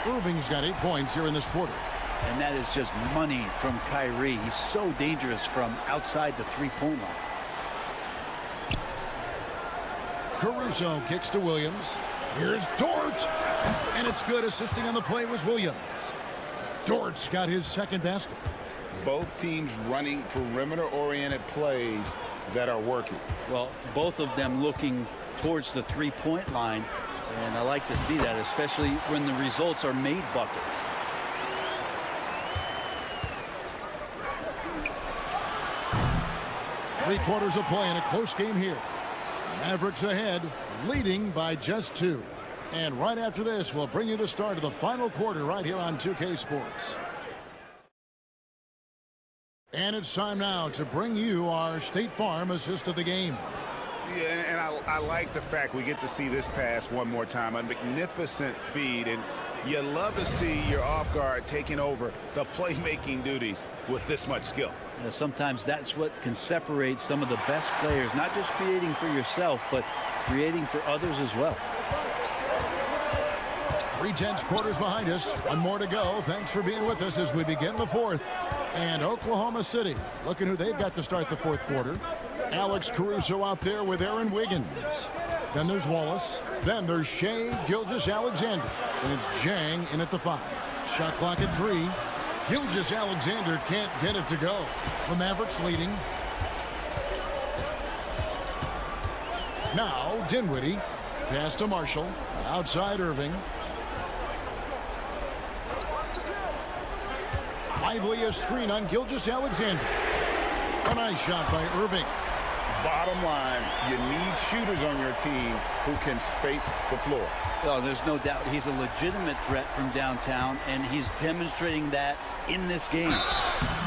Irving's got 8 points here in this quarter. And that is just money from Kyrie. He's so dangerous from outside the three-point line. Caruso kicks to Williams. Here's Dort. And it's good. Assisting on the play was Williams. Dort's got his second basket. Both teams running perimeter-oriented plays that are working. Well, both of them looking towards the three-point line. And I like to see that, especially when the results are made buckets. Three-quarters of play in a close game here. Mavericks ahead, leading by just 2. And right after this, we'll bring you the start of the final quarter right here on 2K Sports. And it's time now to bring you our State Farm assist of the game. Yeah, and I like the fact we get to see this pass one more time. A magnificent feed, and you love to see your off guard taking over the playmaking duties with this much skill. Sometimes that's what can separate some of the best players, not just creating for yourself, but creating for others as well. 3/10 quarters behind us. One more to go. Thanks for being with us as we begin the fourth. And Oklahoma City, looking who they've got to start the fourth quarter. Alex Caruso out there with Aaron Wiggins. Then there's Wallace. Then there's Shea Gilgeous-Alexander. And it's Jang in at the 5. Shot clock at 3. Gilgeous-Alexander can't get it to go. The Mavericks leading. Now Dinwiddie. Pass to Marshall. Outside Irving. Lively a screen on Gilgeous-Alexander. A nice shot by Irving. Bottom line, you need shooters on your team who can space the floor. Oh, there's no doubt he's a legitimate threat from downtown, and he's demonstrating that in this game.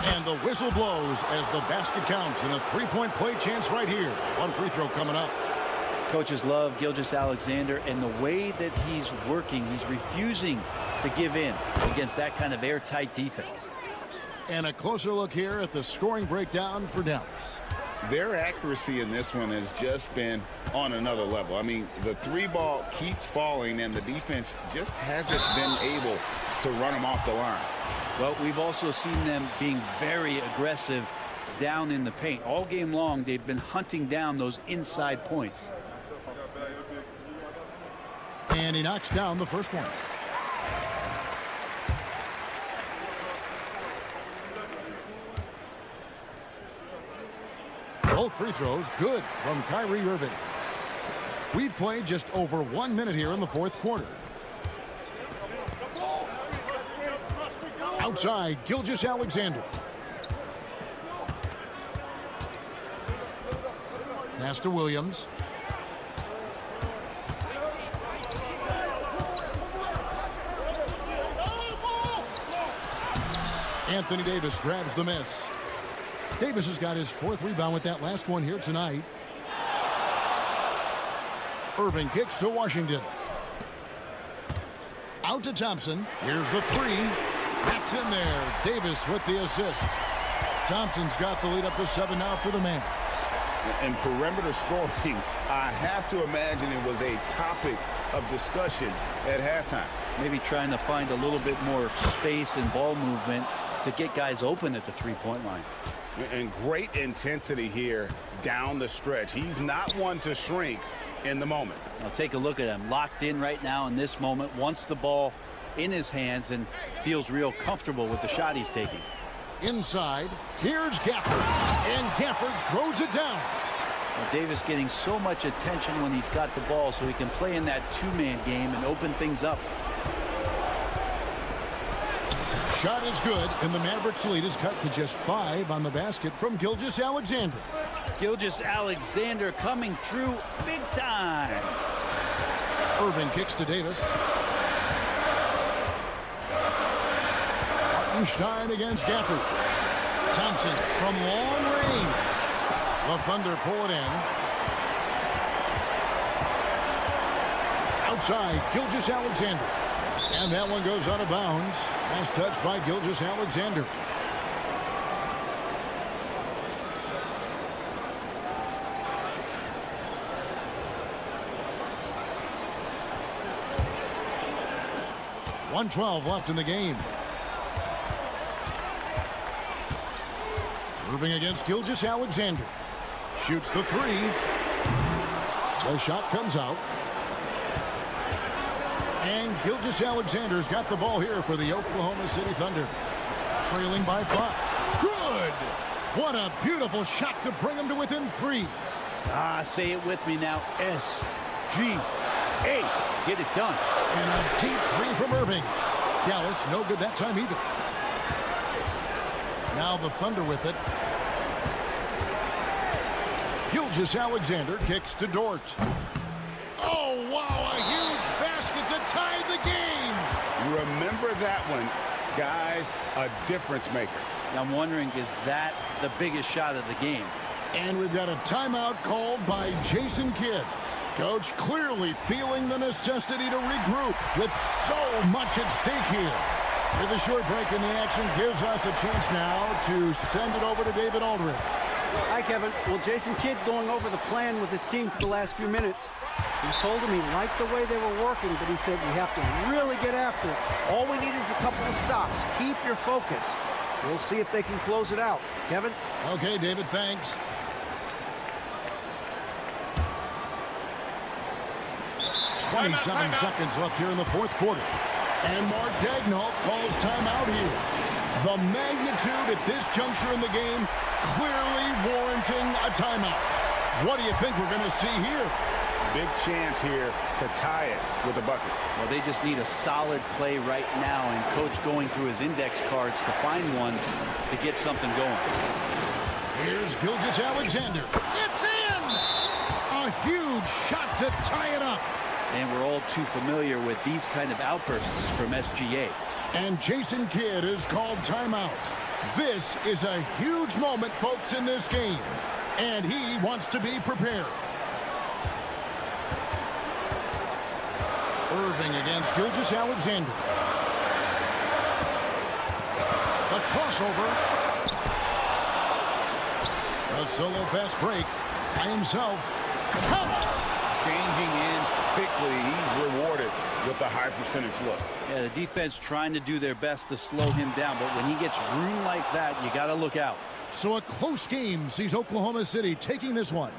And the whistle blows as the basket counts, and a three-point play chance right here. One free throw coming up. Coaches love Gilgeous-Alexander, and the way that he's working, he's refusing to give in against that kind of airtight defense. And a closer look here at the scoring breakdown for Dallas. Their accuracy in this one has just been on another level. I mean, the 3-ball keeps falling, and the defense just hasn't been able to run them off the line. Well, we've also seen them being very aggressive down in the paint. All game long, they've been hunting down those inside points. And he knocks down the first one. Both free throws good from Kyrie Irving. We've played just over 1 minute here in the fourth quarter. Outside, Gilgeous-Alexander. Pass to Williams. Anthony Davis grabs the miss. Davis has got his 4th rebound with that last one here tonight. Irving kicks to Washington. Out to Thompson. Here's the 3. That's in there. Davis with the assist. Thompson's got the lead up to 7 now for the Mavs. And perimeter scoring, I have to imagine it was a topic of discussion at halftime. Maybe trying to find a little bit more space and ball movement to get guys open at the three-point line. And great intensity here down the stretch. He's not one to shrink in the moment. Now take a look at him. Locked in right now in this moment. Wants the ball in his hands and feels real comfortable with the shot he's taking. Inside, here's Gafford. And Gafford throws it down. Well, Davis getting so much attention when he's got the ball so he can play in that two-man game and open things up. Shot is good, and the Mavericks lead is cut to just 5 on the basket from Gilgeous-Alexander. Gilgeous-Alexander coming through big time. Irving kicks to Davis. Hartenstein against Gafford. Thompson from long range. The Thunder pull it in. Outside, Gilgeous-Alexander. And that one goes out of bounds. Last touch by Gilgeous-Alexander. .112 left in the game. Irving against Gilgeous-Alexander. Shoots the 3. The shot comes out. And Gilgeous-Alexander's got the ball here for the Oklahoma City Thunder. Trailing by 5. Good! What a beautiful shot to bring him to within 3. Say it with me now. S-G-A. Get it done. And a deep 3 from Irving. Dallas, no good that time either. Now the Thunder with it. Gilgeous-Alexander kicks to Dort. Oh, wow, a huge basket to tie the game. Remember that one, guys, a difference maker. I'm wondering, is that the biggest shot of the game? And we've got a timeout called by Jason Kidd. Coach clearly feeling the necessity to regroup with so much at stake here. With a short break in the action gives us a chance now to send it over to David Aldridge. Hi, Kevin. Well, Jason Kidd going over the plan with his team for the last few minutes. He told him he liked the way they were working, but he said we have to really get after it. All we need is a couple of stops. Keep your focus. We'll see if they can close it out. Kevin? Okay, David, thanks. Timeout, 27 seconds left here in the fourth quarter. And Mark Daigneault calls timeout here. The magnitude at this juncture in the game clearly warranting a timeout. What do you think we're going to see here? Big chance here to tie it with a bucket. Well, they just need a solid play right now, and Coach going through his index cards to find one to get something going. Here's Gilgeous-Alexander. It's in! A huge shot to tie it up. And we're all too familiar with these kind of outbursts from SGA. And Jason Kidd is called timeout. This is a huge moment, folks, in this game. And he wants to be prepared. Irving against Gilgeous-Alexander. The crossover. A solo fast break by himself. Count! Changing ends quickly. He's rewarded with a high percentage look. Yeah, the defense trying to do their best to slow him down, but when he gets room like that, you got to look out. So a close game sees Oklahoma City taking this one.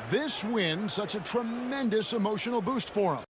This win, such a tremendous emotional boost for them.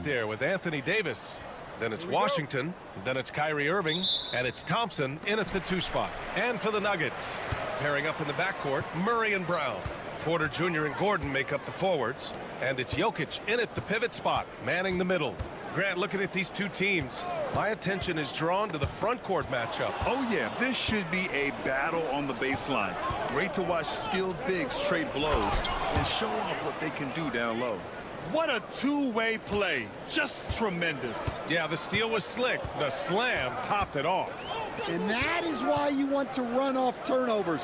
There with Anthony Davis. Then it's Washington. Then it's Kyrie Irving. And it's Thompson in at the 2 spot. And for the Nuggets, pairing up in the backcourt, Murray and Brown. Porter Jr. and Gordon make up the forwards. And it's Jokic in at the pivot spot, manning the middle. Grant, looking at these two teams, my attention is drawn to the front court matchup. Oh, yeah, this should be a battle on the baseline. Great to watch skilled bigs trade blows and show off what they can do down low. What a two-way play. Just tremendous. Yeah, the steal was slick. The slam topped it off. And that is why you want to run off turnovers.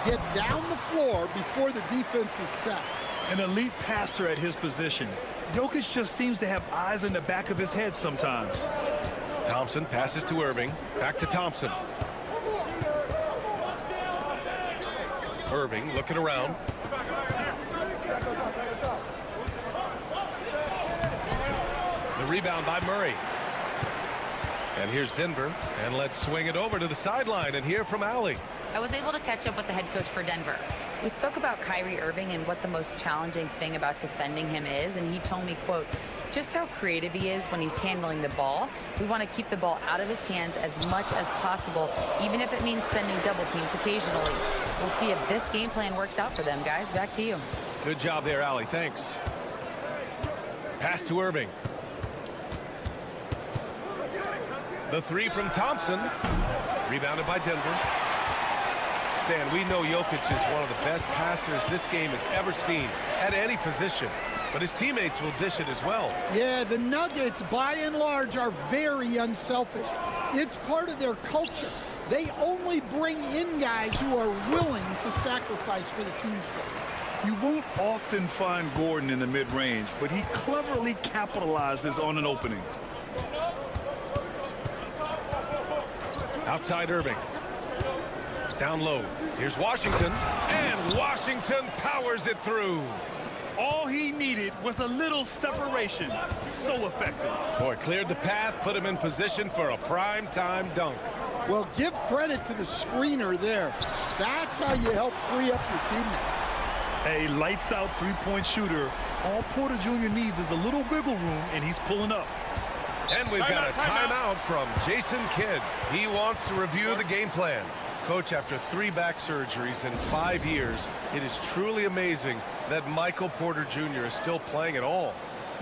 Get down the floor before the defense is set. An elite passer at his position. Jokic just seems to have eyes in the back of his head sometimes. Thompson passes to Irving. Back to Thompson. Irving looking around. The rebound by Murray. And here's Denver. And let's swing it over to the sideline and hear from Allie. I was able to catch up with the head coach for Denver. We spoke about Kyrie Irving and what the most challenging thing about defending him is, and he told me, quote, just how creative he is when he's handling the ball. We want to keep the ball out of his hands as much as possible, even if it means sending double teams occasionally. We'll see if this game plan works out for them, guys. Back to you. Good job there, Allie. Thanks. Pass to Irving. The three from Thompson. Rebounded by Denver. Stan, we know Jokic is one of the best passers this game has ever seen at any position, but his teammates will dish it as well. Yeah, the Nuggets, by and large, are very unselfish. It's part of their culture. They only bring in guys who are willing to sacrifice for the team's sake. You won't often find Gordon in the mid-range, but he cleverly capitalizes on an opening. Outside Irving. Down low. Here's Washington. And Washington powers it through. All he needed was a little separation. So effective. Boy, cleared the path, put him in position for a prime-time dunk. Well, give credit to the screener there. That's how you help free up your teammates. A lights-out three-point shooter. All Porter Jr. needs is a little wiggle room, and he's pulling up. And we've got a timeout from Jason Kidd. He wants to review the game plan. Coach, after 3 back surgeries in 5 years, it is truly amazing that Michael Porter Jr. is still playing at all.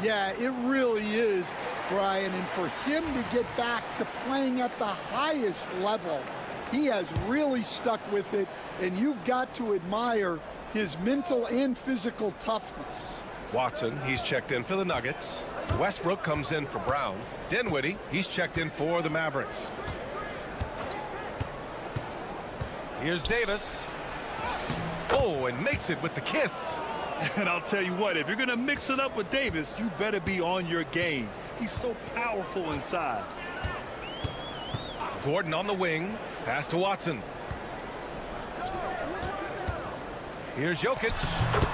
Yeah, it really is, Brian. And for him to get back to playing at the highest level he has really stuck with it, and you've got to admire his mental and physical toughness. Watson, he's checked in for the Nuggets. Westbrook comes in for Brown. Dinwiddie, he's checked in for the Mavericks. Here's Davis. Oh, and makes it with the kiss. And I'll tell you what, if you're going to mix it up with Davis, you better be on your game. He's so powerful inside. Gordon on the wing. Pass to Watson. Here's Jokic.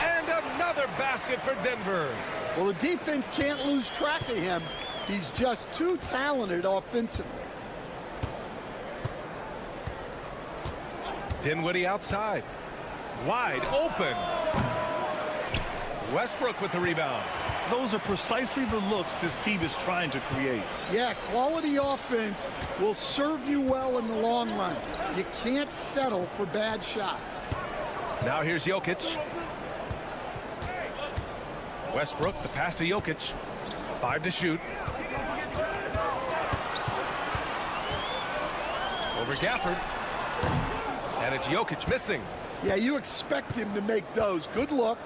And another basket for Denver. Well, the defense can't lose track of him. He's just too talented offensively. Dinwiddie outside. Wide open. Westbrook with the rebound. Those are precisely the looks this team is trying to create. Yeah, quality offense will serve you well in the long run. You can't settle for bad shots. Now here's Jokic. Westbrook, the pass to Jokic. 5 to shoot. Over Gafford. And it's Jokic missing. Yeah, you expect him to make those. Good look.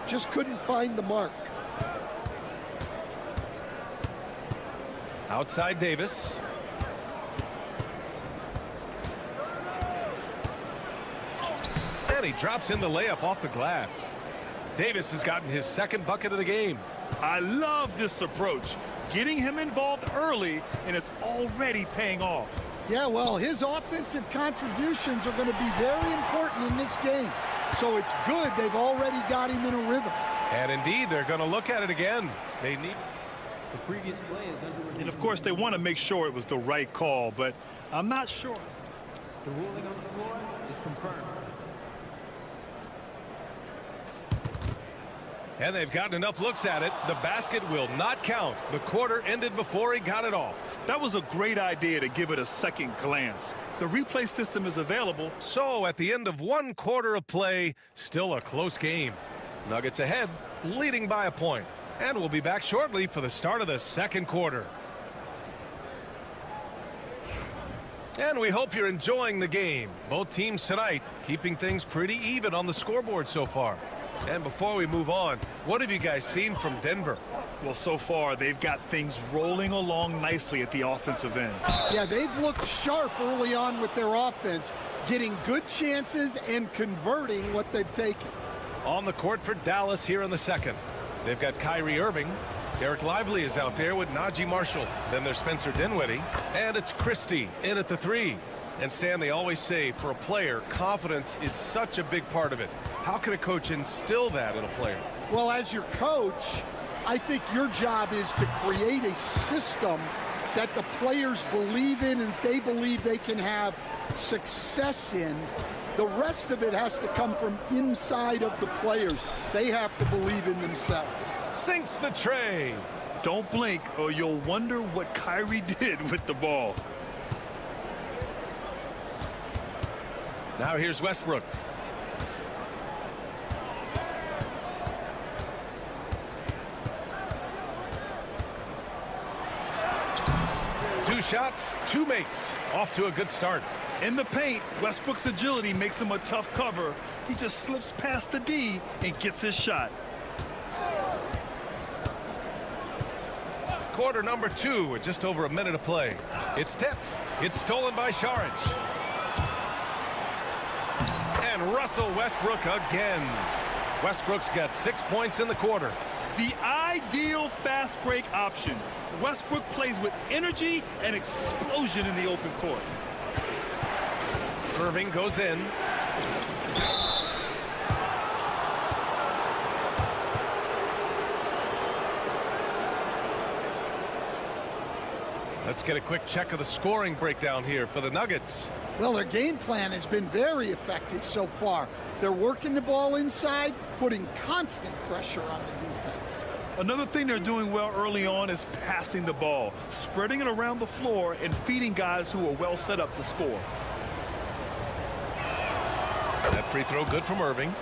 Just couldn't find the mark. Outside Davis. And he drops in the layup off the glass. Davis has gotten his second bucket of the game. I love this approach. Getting him involved early, and it's already paying off. Yeah, well, his offensive contributions are going to be very important in this game. So it's good they've already got him in a rhythm. And indeed, they're going to look at it again. They need... The previous play is under review. And of course, they want to make sure it was the right call, but I'm not sure. The ruling on the floor is confirmed. And they've gotten enough looks at it. The basket will not count. The quarter ended before he got it off. That was a great idea to give it a second glance. The replay system is available. So at the end of 1 quarter of play, still a close game. Nuggets ahead, leading by a point. And we'll be back shortly for the start of the second quarter. And we hope you're enjoying the game. Both teams tonight keeping things pretty even on the scoreboard so far. And before we move on, what have you guys seen from Denver? Well, so far, they've got things rolling along nicely at the offensive end. Yeah, they've looked sharp early on with their offense, getting good chances and converting what they've taken. On the court for Dallas here in the second. They've got Kyrie Irving. Derek Lively is out there with Najee Marshall. Then there's Spencer Dinwiddie. And it's Christie in at the 3. And Stan, they always say for a player, confidence is such a big part of it. How can a coach instill that in a player? Well, as your coach, I think your job is to create a system that the players believe in and they believe they can have success in. The rest of it has to come from inside of the players. They have to believe in themselves. Sinks the tray. Don't blink or you'll wonder what Kyrie did with the ball. Now here's Westbrook. Two shots, 2 makes. Off to a good start. In the paint, Westbrook's agility makes him a tough cover. He just slips past the D and gets his shot. Quarter number 2 with just over a minute of play. It's tipped. It's stolen by Saric. And Russell Westbrook again. Westbrook's got 6 points in the quarter. The ideal fast break option. Westbrook plays with energy and explosion in the open court. Irving goes in. Let's get a quick check of the scoring breakdown here for the Nuggets. Well, their game plan has been very effective so far. They're working the ball inside, putting constant pressure on the defense. Another thing they're doing well early on is passing the ball, spreading it around the floor and feeding guys who are well set up to score. That free throw good from Irving.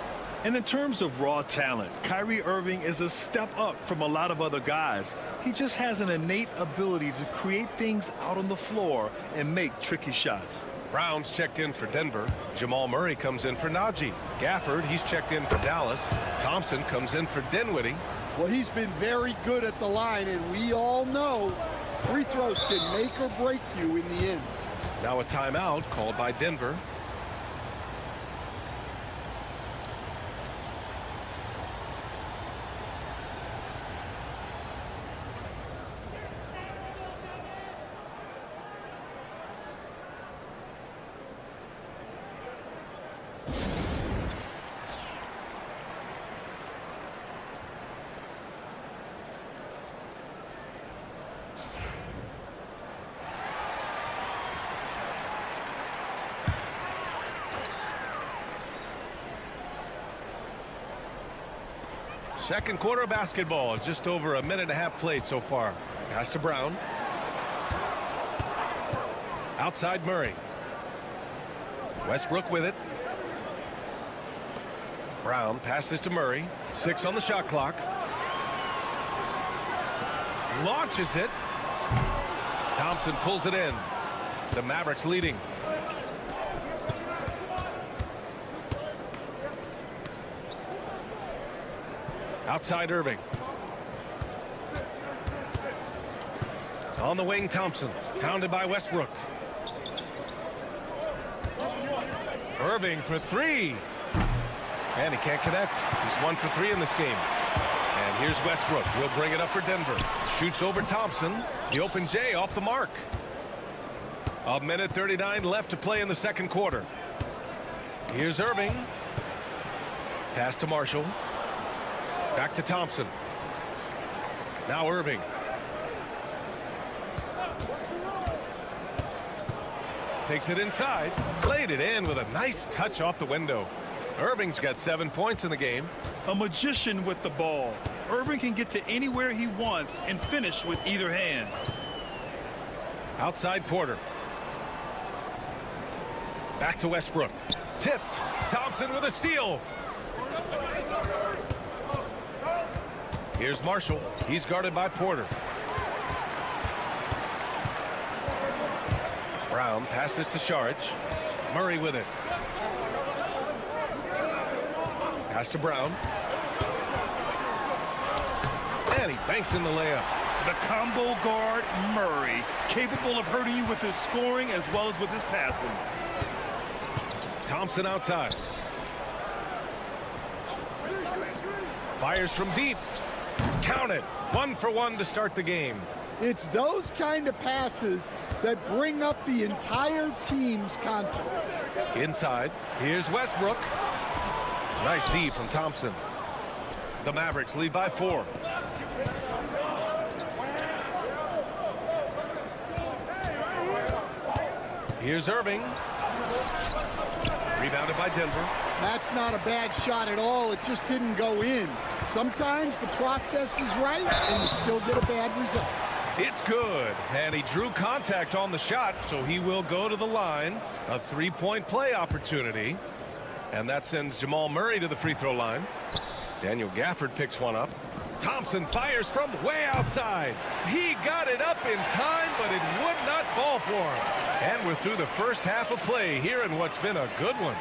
And in terms of raw talent, Kyrie Irving is a step up from a lot of other guys. He just has an innate ability to create things out on the floor and make tricky shots. Brown's checked in for Denver. Jamal Murray comes in for Najee. Gafford, he's checked in for Dallas. Thompson comes in for Dinwiddie. Well, he's been very good at the line, and we all know free throws can make or break you in the end. Now a timeout called by Denver. Second quarter of basketball, just over a minute and a half played so far. Pass to Brown. Outside Murray. Westbrook with it. Brown passes to Murray. 6 on the shot clock. Launches it. Thompson pulls it in. The Mavericks leading. Outside Irving. On the wing, Thompson. Pounded by Westbrook. Irving for 3. And he can't connect. He's 1 for 3 in this game. And here's Westbrook. He'll bring it up for Denver. Shoots over Thompson. The open J off the mark. A minute 39 left to play in the second quarter. Here's Irving. Pass to Marshall. Back to Thompson. Now Irving. Takes it inside. Laid it in with a nice touch off the window. Irving's got 7 points in the game. A magician with the ball. Irving can get to anywhere he wants and finish with either hand. Outside Porter. Back to Westbrook. Tipped. Thompson with a steal. Here's Marshall. He's guarded by Porter. Brown passes to Saric. Murray with it. Pass to Brown. And he banks in the layup. The combo guard, Murray, capable of hurting you with his scoring as well as with his passing. Thompson outside. Fires from deep. Count it. 1 for 1 to start the game. It's those kind of passes that bring up the entire team's confidence. Inside. Here's Westbrook. Nice D from Thompson. The Mavericks lead by 4. Here's Irving. Rebounded by Denver. That's not a bad shot at all. It just didn't go in. Sometimes the process is right and you still get a bad result. It's good. And he drew contact on the shot, so he will go to the line. A 3-point play opportunity. And that sends Jamal Murray to the free throw line. Daniel Gafford picks one up. Thompson fires from way outside. He got it up in time, but it would not fall for him. And we're through the first half of play here in what's been a good one.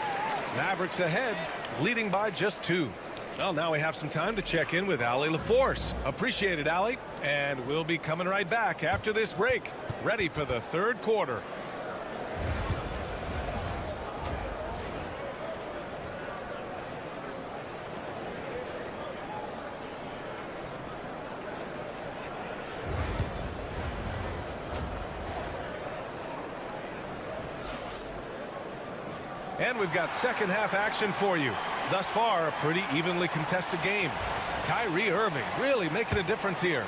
Mavericks ahead, leading by just 2. Well, now we have some time to check in with Allie LaForce. Appreciate it, Allie. And we'll be coming right back after this break, ready for the third quarter. And we've got second half action for you. Thus far, a pretty evenly contested game. Kyrie Irving really making a difference here.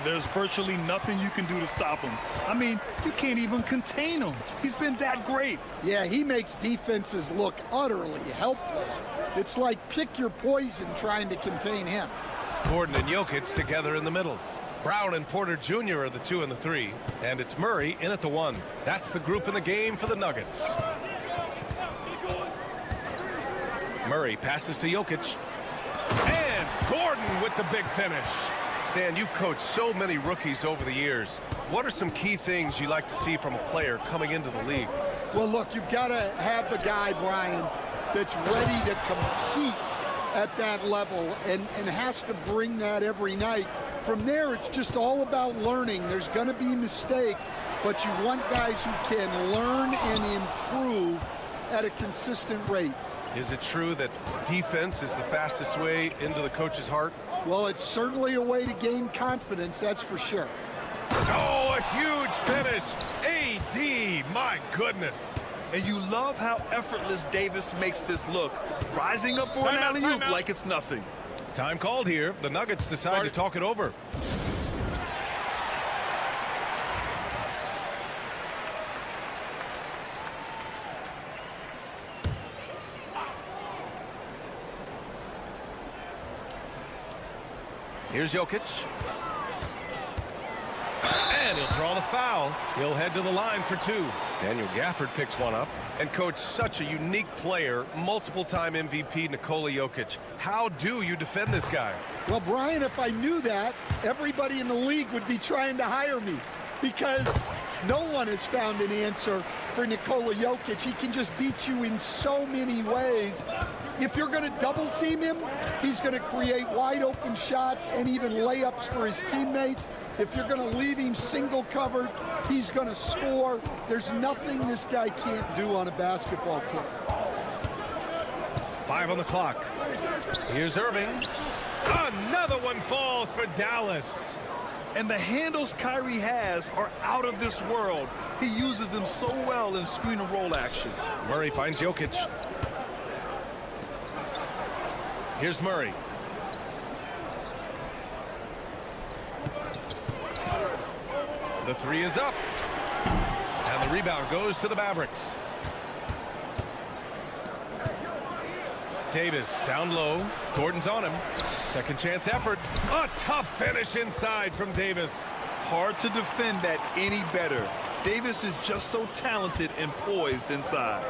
There's virtually nothing you can do to stop him. I mean, you can't even contain him. He's been that great. Yeah, he makes defenses look utterly helpless. It's like pick your poison trying to contain him. Gordon and Jokic together in the middle. Brown and Porter Jr. are the 2 and the 3. And it's Murray in at the 1. That's the group in the game for the Nuggets. Murray passes to Jokic. And Gordon with the big finish. Stan, you've coached so many rookies over the years. What are some key things you like to see from a player coming into the league? Well, look, you've got to have the guy, Brian, that's ready to compete at that level and has to bring that every night. From there, it's just all about learning. There's going to be mistakes, but you want guys who can learn and improve at a consistent rate. Is it true that defense is the fastest way into the coach's heart? Well, it's certainly a way to gain confidence, that's for sure. Oh, a huge finish. AD, my goodness. And you love how effortless Davis makes this look, rising up for an alley-oop like it's nothing. Time called here. The Nuggets decide to talk it over. Here's Jokic. And he'll draw the foul. He'll head to the line for two. Daniel Gafford picks one up. And coach, such a unique player, multiple-time MVP Nikola Jokic. How do you defend this guy? Well, Brian, if I knew that, everybody in the league would be trying to hire me because no one has found an answer for Nikola Jokic. He can just beat you in so many ways. If you're going to double team him, he's going to create wide open shots and even layups for his teammates. If you're going to leave him single covered, he's going to score. There's nothing this guy can't do on a basketball court. 5 on the clock. Here's Irving. Another one falls for Dallas. And the handles Kyrie has are out of this world. He uses them so well in screen and roll action. Murray finds Jokic. Here's Murray. The three is up. And the rebound goes to the Mavericks. Davis down low. Gordon's on him. Second chance effort. A tough finish inside from Davis. Hard to defend that any better. Davis is just so talented and poised inside.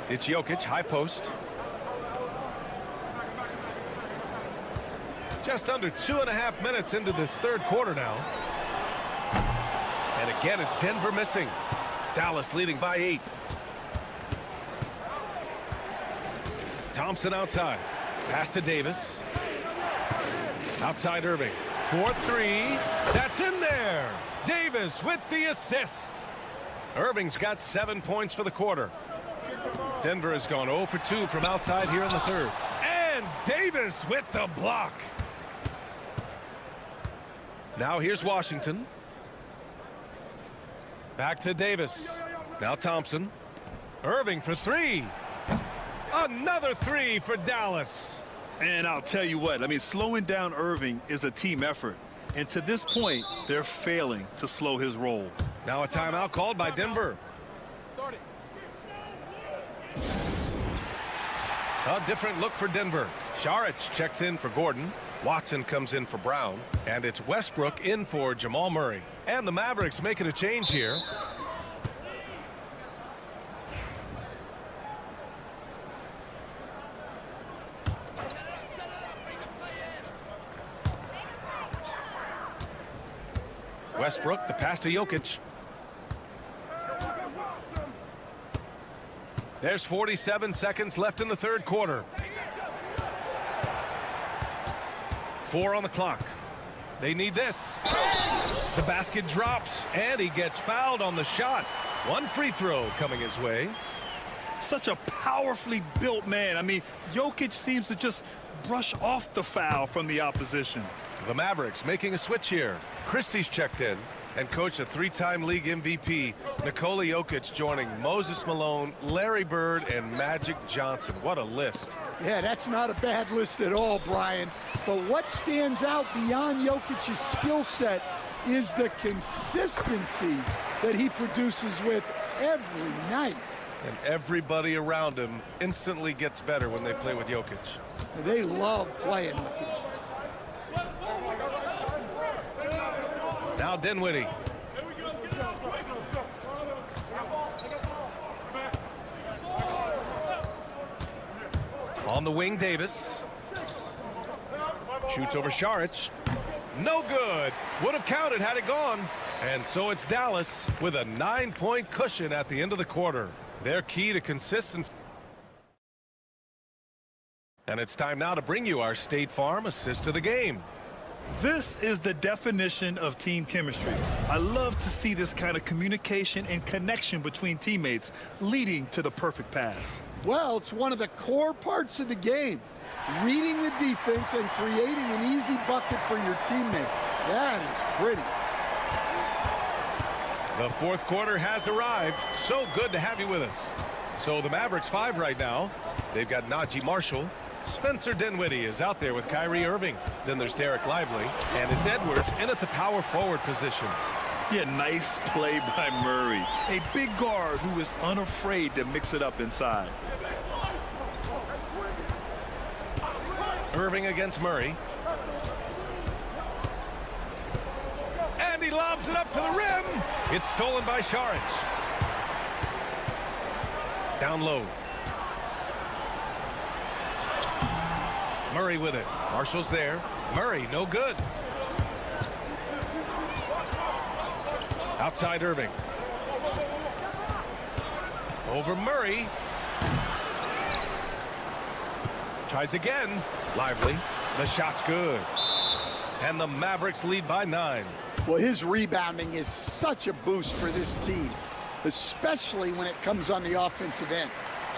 It's Jokic, high post. Just under 2.5 minutes into this third quarter now. And again, it's Denver missing. Dallas leading by 8. Thompson outside. Pass to Davis. Outside Irving. 4-3. That's in there. Davis with the assist. Irving's got 7 points for the quarter. Denver has gone 0 for 2 from outside here in the third. And Davis with the block. Now here's Washington. Back to Davis. Now Thompson. Irving for 3. Another 3 for Dallas. And I'll tell you what, I mean, slowing down Irving is a team effort. And to this point, they're failing to slow his roll. Now a timeout called by Denver. A different look for Denver. Saric checks in for Gordon. Watson comes in for Brown. And it's Westbrook in for Jamal Murray. And the Mavericks making a change here. Westbrook, the pass to Jokic. There's 47 seconds left in the third quarter. 4 on the clock. They need this. The basket drops, and he gets fouled on the shot. One free throw coming his way. Such a powerfully built man. I mean, Jokic seems to just brush off the foul from the opposition. The Mavericks making a switch here. Christie's checked in, and coach, a 3-time league MVP, Nikola Jokic, joining Moses Malone, Larry Bird, and Magic Johnson. What a list. Yeah, that's not a bad list at all, Brian. But what stands out beyond Jokic's skill set is the consistency that he produces with every night. And everybody around him instantly gets better when they play with Jokic. They love playing with him. Now Dinwiddie. On the wing, Davis. Shoots over Saric. No good. Would have counted had it gone. And so it's Dallas with a 9-point cushion at the end of the quarter. Their key to consistency. And it's time now to bring you our State Farm assist of the game. This is the definition of team chemistry. I love to see this kind of communication and connection between teammates leading to the perfect pass. Well, it's one of the core parts of the game. Reading the defense and creating an easy bucket for your teammate. That is pretty. The fourth quarter has arrived. So good to have you with us. So the Mavericks 5 right now. They've got Najee Marshall. Spencer Dinwiddie is out there with Kyrie Irving. Then there's Derek Lively. And it's Edwards in at the power forward position. Yeah, nice play by Murray. A big guard who is unafraid to mix it up inside. Irving against Murray. And he lobs it up to the rim. It's stolen by Saric. Down low. Murray with it. Marshall's there. Murray, no good. Outside Irving. Over Murray. Tries again. Lively. The shot's good. And the Mavericks lead by 9. Well, his rebounding is such a boost for this team, especially when it comes on the offensive end.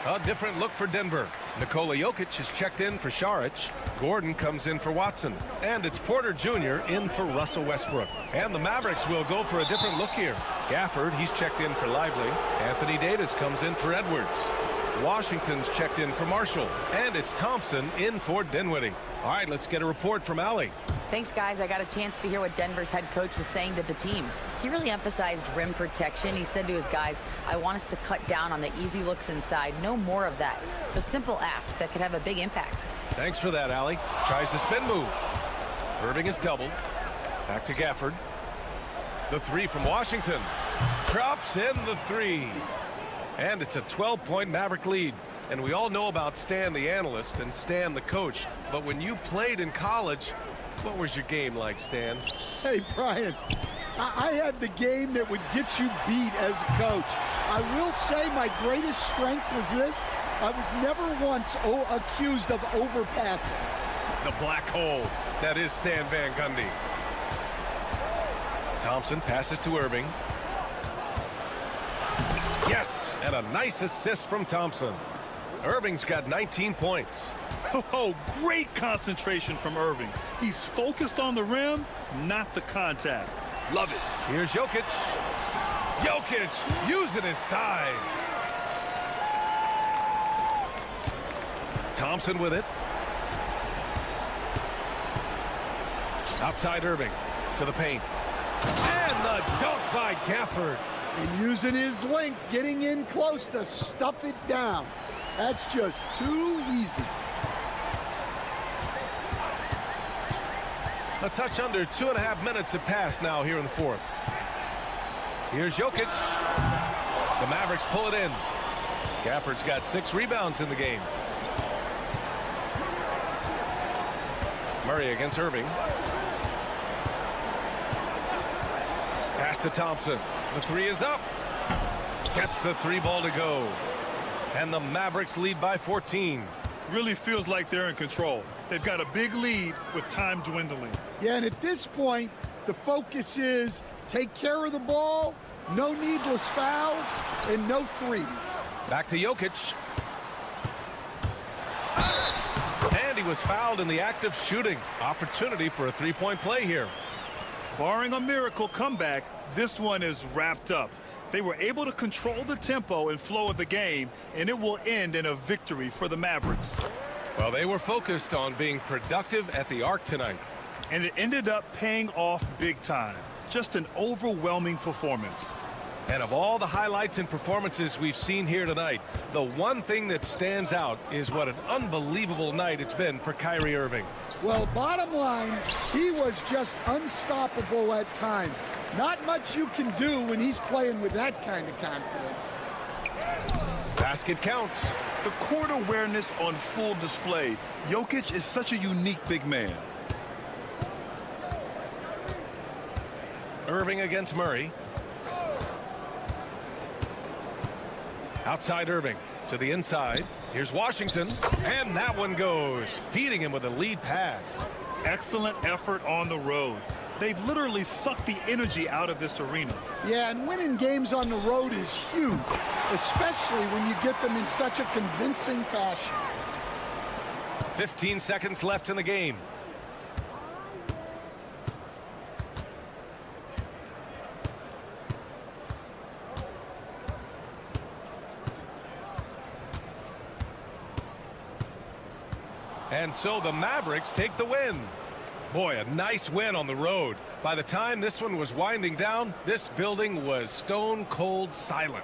A different look for Denver. Nikola Jokic is checked in for Saric. Gordon comes in for Watson. And it's Porter Jr. in for Russell Westbrook. And the Mavericks will go for a different look here. Gafford, he's checked in for Lively. Anthony Davis comes in for Edwards. Washington's checked in for Marshall. And it's Thompson in for Dinwiddie. All right, let's get a report from Allie. Thanks, guys. I got a chance to hear what Denver's head coach was saying to the team. He really emphasized rim protection. He said to his guys, I want us to cut down on the easy looks inside. No more of that. It's a simple ask that could have a big impact. Thanks for that, Allie. Tries the spin move. Irving is doubled. Back to Gafford. The three from Washington. Drops in the three. And it's a 12-point Maverick lead. And we all know about Stan the analyst and Stan the coach. But when you played in college, what was your game like, Stan? Hey, Brian, I had the game that would get you beat as a coach. I will say my greatest strength was this. I was never once accused of overpassing. The black hole. That is Stan Van Gundy. Thompson passes to Irving. Yes, and a nice assist from Thompson. Irving's got 19 points. Oh, great concentration from Irving. He's focused on the rim, not the contact. Love it. Here's Jokic. Jokic using his size. Thompson with it. Outside Irving to the paint. And the dunk by Gafford. And using his length, getting in close to stuff it down. That's just too easy. A touch under 2.5 minutes have passed now here in the fourth. Here's Jokic. The Mavericks pull it in. Gafford's got 6 rebounds in the game. Murray against Irving. Pass to Thompson. The three is up. Gets the 3 ball to go. And the Mavericks lead by 14. Really feels like they're in control. They've got a big lead with time dwindling. Yeah, and at this point, the focus is take care of the ball, no needless fouls, and no threes. Back to Jokic. And he was fouled in the act of shooting. Opportunity for a 3-point play here. Barring a miracle comeback, this one is wrapped up. They were able to control the tempo and flow of the game, and it will end in a victory for the Mavericks. Well, they were focused on being productive at the arc tonight. And it ended up paying off big time. Just an overwhelming performance. And of all the highlights and performances we've seen here tonight, the one thing that stands out is what an unbelievable night it's been for Kyrie Irving. Well, bottom line, he was just unstoppable at times. Not much you can do when he's playing with that kind of confidence. Basket counts. The court awareness on full display. Jokic is such a unique big man. Irving against Murray. Outside Irving to the inside. Here's Washington. And that one goes. Feeding him with a lead pass. Excellent effort on the road. They've literally sucked the energy out of this arena. Yeah, and winning games on the road is huge, especially when you get them in such a convincing fashion. 15 seconds left in the game. And so the Mavericks take the win. Boy, a nice win on the road. By the time this one was winding down, this building was stone cold silent.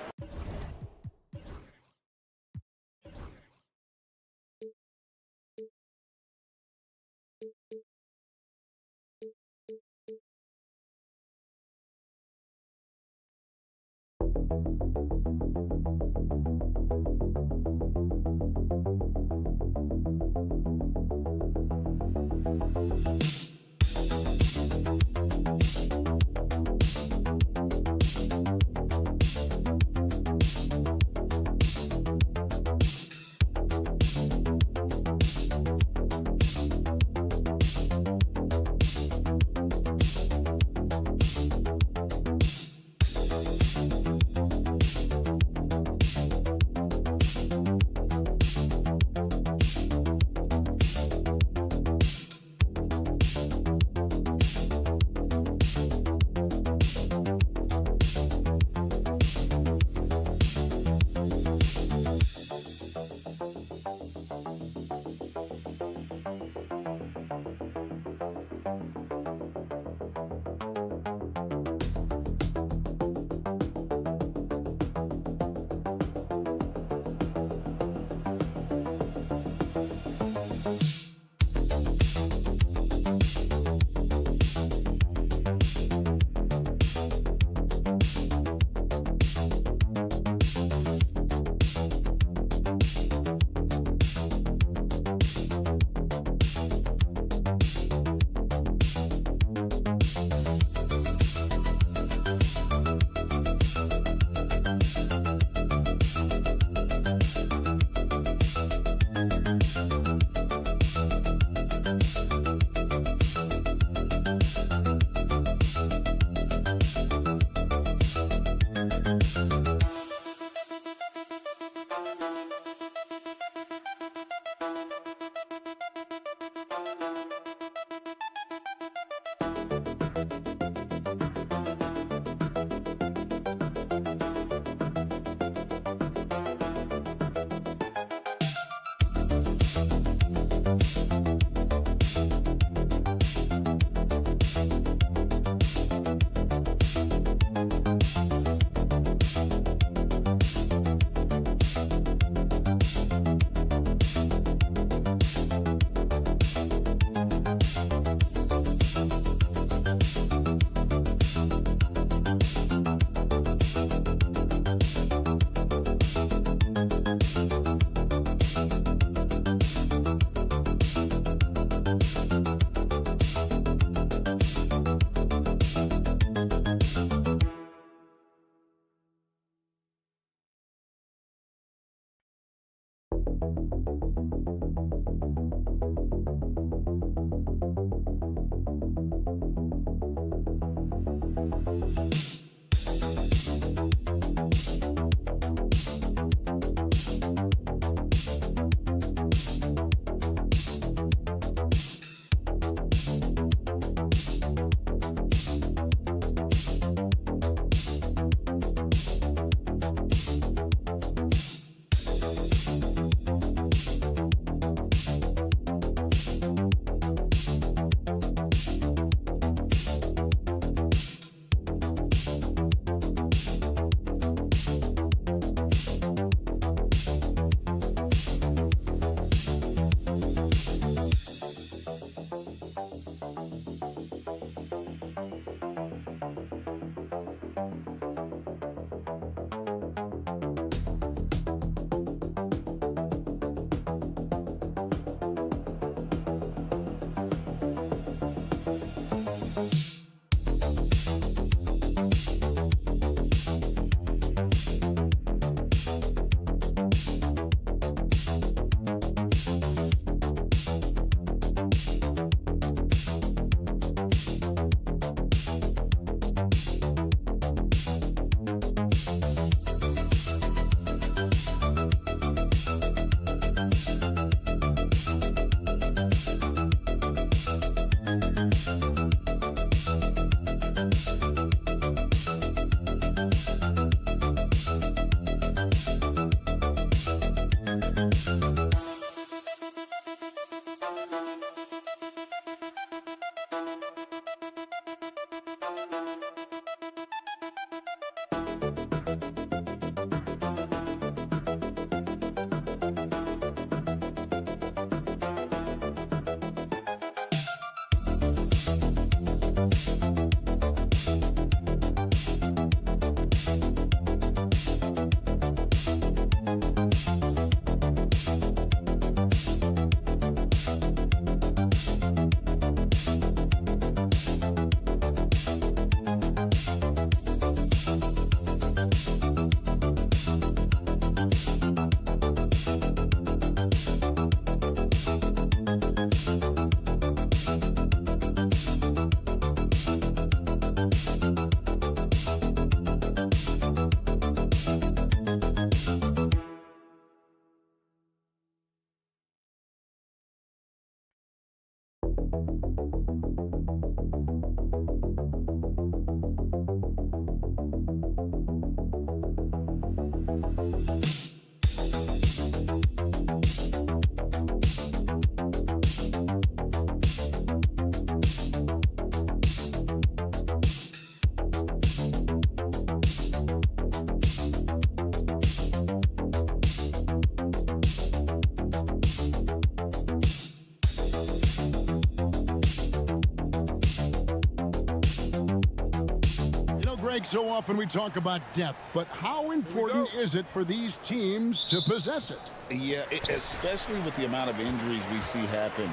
Greg, so often we talk about depth, but how important is it for these teams to possess it? Yeah, especially with the amount of injuries we see happen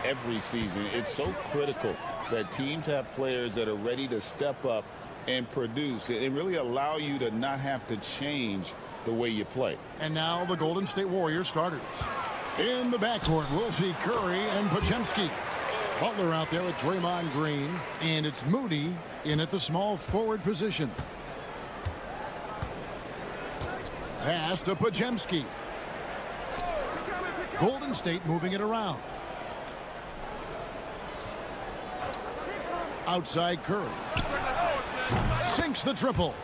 every season. It's so critical that teams have players that are ready to step up and produce and really allow you to not have to change the way you play. And now the Golden State Warriors starters. In the backcourt, we'll see Curry and Podziemski. Butler out there with Draymond Green, and it's Moody in at the small forward position. Pass to Podziemski. Golden State moving it around. Outside Curry. Sinks the triple.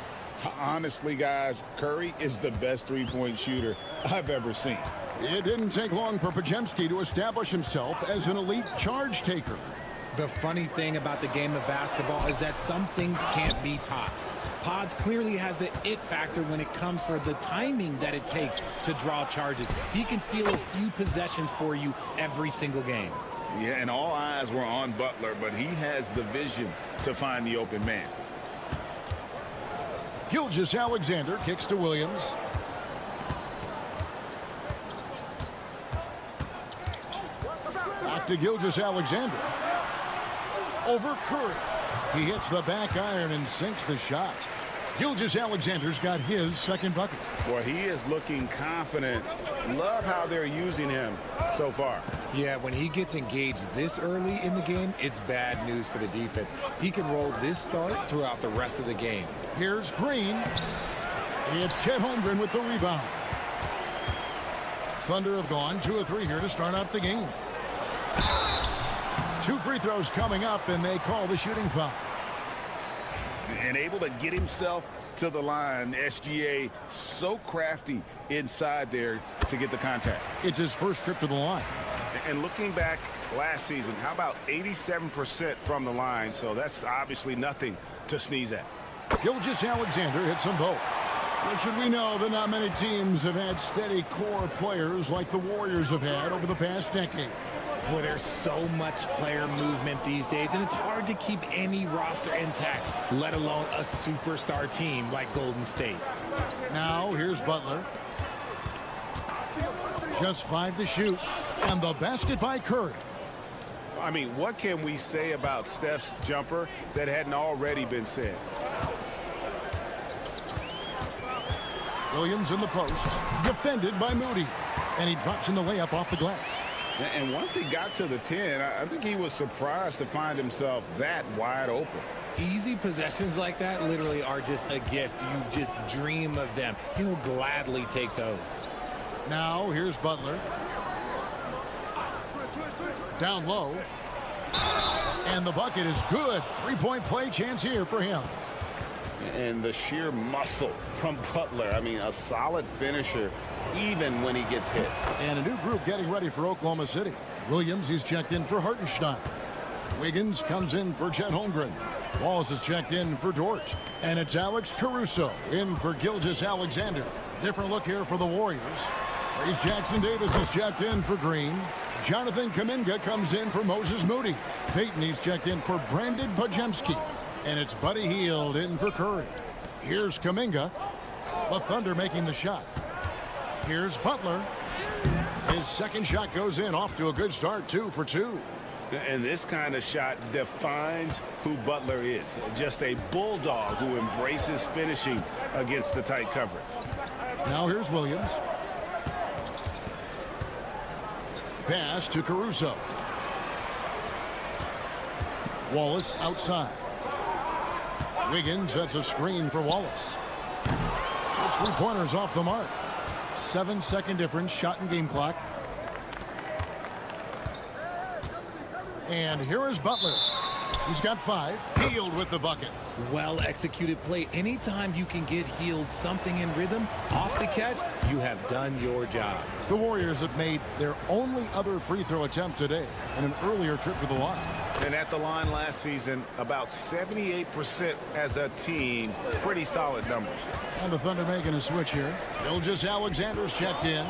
Honestly, guys, Curry is the best three-point shooter I've ever seen. It didn't take long for Podziemski to establish himself as an elite charge taker. The funny thing about the game of basketball is that some things can't be taught. Pods clearly has the it factor when it comes for the timing that it takes to draw charges. He can steal a few possessions for you every single game. Yeah, and all eyes were on Butler, but he has the vision to find the open man. Gilgeous-Alexander kicks to Williams. Back to Gilgeous-Alexander. Over Curry. He hits the back iron and sinks the shot. Gilgeous-Alexander's got his second bucket. Boy, he is looking confident. Love how they're using him so far. Yeah, when he gets engaged this early in the game, it's bad news for the defense. He can roll this start throughout the rest of the game. Here's Green. It's Chet Holmgren with the rebound. Thunder have gone 2 of 3 here to start out the game. 2 free throws coming up, and they call the shooting foul. And able to get himself to the line. SGA so crafty inside there to get the contact. It's his first trip to the line. And looking back last season, how about 87% from the line? So that's obviously nothing to sneeze at. Gilgeous-Alexander hits them both. Richard, we know that not many teams have had steady core players like the Warriors have had over the past decade. Boy, there's so much player movement these days, and it's hard to keep any roster intact, let alone a superstar team like Golden State. Now, here's Butler. Just 5 to shoot, and the basket by Curry. I mean, what can we say about Steph's jumper that hadn't already been said? Williams in the post, defended by Moody, and he drops in the layup off the glass. And once he got to the 10, I think he was surprised to find himself that wide open. Easy possessions like that literally are just a gift. You just dream of them. He'll gladly take those. Now, here's Butler. Down low. And the bucket is good. 3-point play chance here for him. And the sheer muscle from Butler. I mean, a solid finisher even when he gets hit. And a new group getting ready for Oklahoma City. Williams, he's checked in for Hartenstein. Wiggins comes in for Chet Holmgren. Walls is checked in for Dort. And it's Alex Caruso in for Gilgeous-Alexander. Different look here for the Warriors. Trace Jackson-Davis is checked in for Green. Jonathan Kuminga comes in for Moses Moody. Peyton, he's checked in for Brandon Podziemski. And it's Buddy Hield in for Curry. Here's Kuminga. The Thunder making the shot. Here's Butler. His second shot goes in, off to a good start, 2 for 2. And this kind of shot defines who Butler is. Just a bulldog who embraces finishing against the tight coverage. Now here's Williams. Pass to Caruso. Wallace outside. Wiggins sets a screen for Wallace. Those 3-pointers off the mark. 7-second difference, shot and game clock. And here is Butler. He's got 5. Healed with the bucket. Well-executed play. Anytime you can get Healed something in rhythm, off the catch, you have done your job. The Warriors have made their only other free throw attempt today in an earlier trip to the line. And at the line last season, about 78% as a team. Pretty solid numbers. And the Thunder making a switch here. Gilgeous-Alexander's checked in.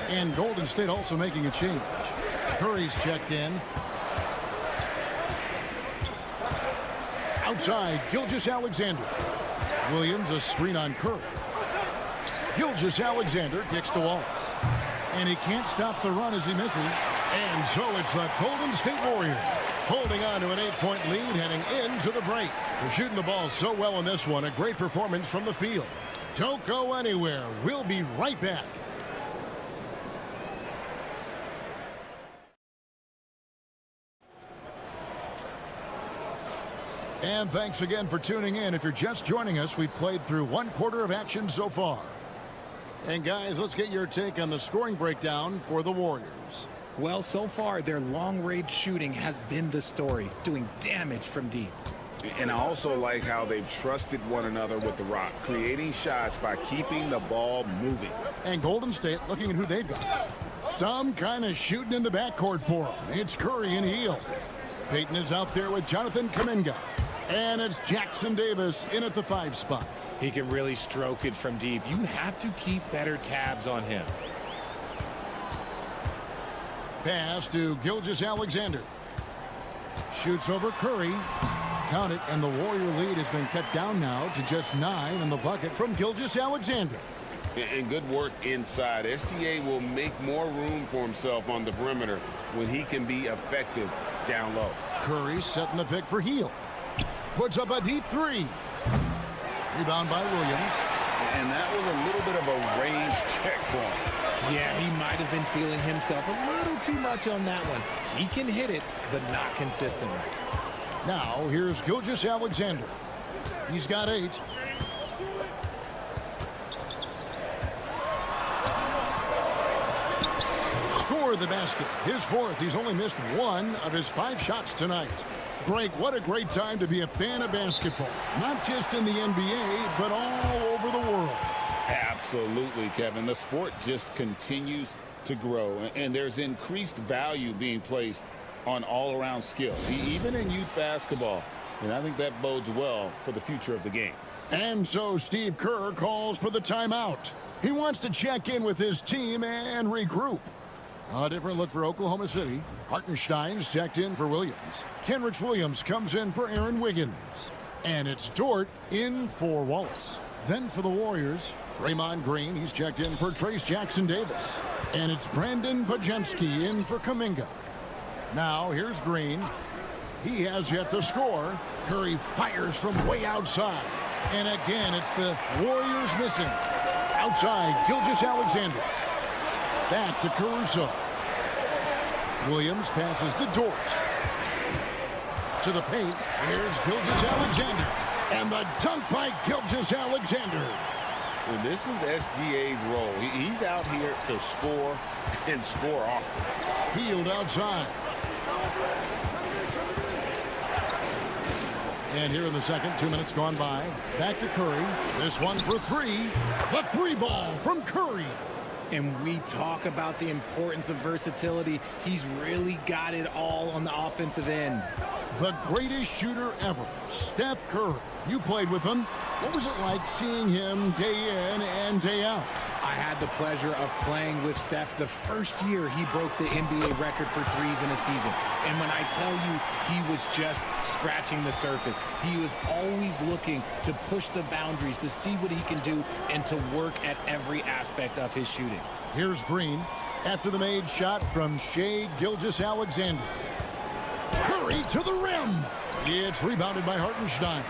And Golden State also making a change. Curry's checked in. Outside, Gilgeous-Alexander. Williams, a screen on Curry. Gilgeous-Alexander kicks to Wallace. And he can't stop the run as he misses. And so it's the Golden State Warriors holding on to an 8-point lead heading into the break. They're shooting the ball so well in this one. A great performance from the field. Don't go anywhere. We'll be right back. And thanks again for tuning in. If you're just joining us, we've played through 1/4 of action so far. And guys, let's get your take on the scoring breakdown for the Warriors. Well, so far, their long-range shooting has been the story, doing damage from deep. And I also like how they've trusted one another with the rock, creating shots by keeping the ball moving. And Golden State looking at who they've got. Some kind of shooting in the backcourt for them. It's Curry and Hield. Payton is out there with Jonathan Kuminga. And it's Jackson Davis in at the 5 spot. He can really stroke it from deep. You have to keep better tabs on him. Pass to Gilgeous-Alexander. Shoots over Curry. Count it, and the Warrior lead has been cut down now to just 9 in the bucket from Gilgeous-Alexander. And good work inside. SGA will make more room for himself on the perimeter when he can be effective down low. Curry setting the pick for Hield. Puts up a deep 3. Rebound by Williams. And that was a little bit of a range check for him. Yeah, he might have been feeling himself a little too much on that one. He can hit it, but not consistently. Now, here's Gilgeous-Alexander. He's got 8. Score the basket. His 4th. He's only missed 1 of his 5 shots tonight. Greg, what a great time to be a fan of basketball. Not just in the NBA, but all over the world. Absolutely, Kevin. The sport just continues to grow, and there's increased value being placed on all-around skill, even in youth basketball. And I think that bodes well for the future of the game. And so Steve Kerr calls for the timeout. He wants to check in with his team and regroup. A different look for Oklahoma City. Hartenstein's checked in for Williams. Kenrich Williams comes in for Aaron Wiggins. And it's Dort in for Wallace. Then for the Warriors, Draymond Green. He's checked in for Trace Jackson Davis. And it's Brandon Pajemski in for Kuminga. Now here's Green. He has yet to score. Curry fires from way outside. And again, it's the Warriors missing. Outside, Gilgeous-Alexander. Back to Caruso. Williams passes to Dort. To the paint. Here's Gilgeous-Alexander. And the dunk by Gilgeous-Alexander. And this is SGA's role. He's out here to score and score often. Hield outside. And here in the second, 2 minutes gone by. Back to Curry. This one for 3. The 3 ball from Curry. And we talk about the importance of versatility. He's really got it all on the offensive end. The greatest shooter ever, Steph Curry. You played with him. What was it like seeing him day in and day out? I had the pleasure of playing with Steph the first year he broke the NBA record for threes in a season. And when I tell you he was just scratching the surface, he was always looking to push the boundaries, to see what he can do, and to work at every aspect of his shooting. Here's Green after the made shot from Shai Gilgeous-Alexander. Curry to the rim. It's rebounded by Hartenstein.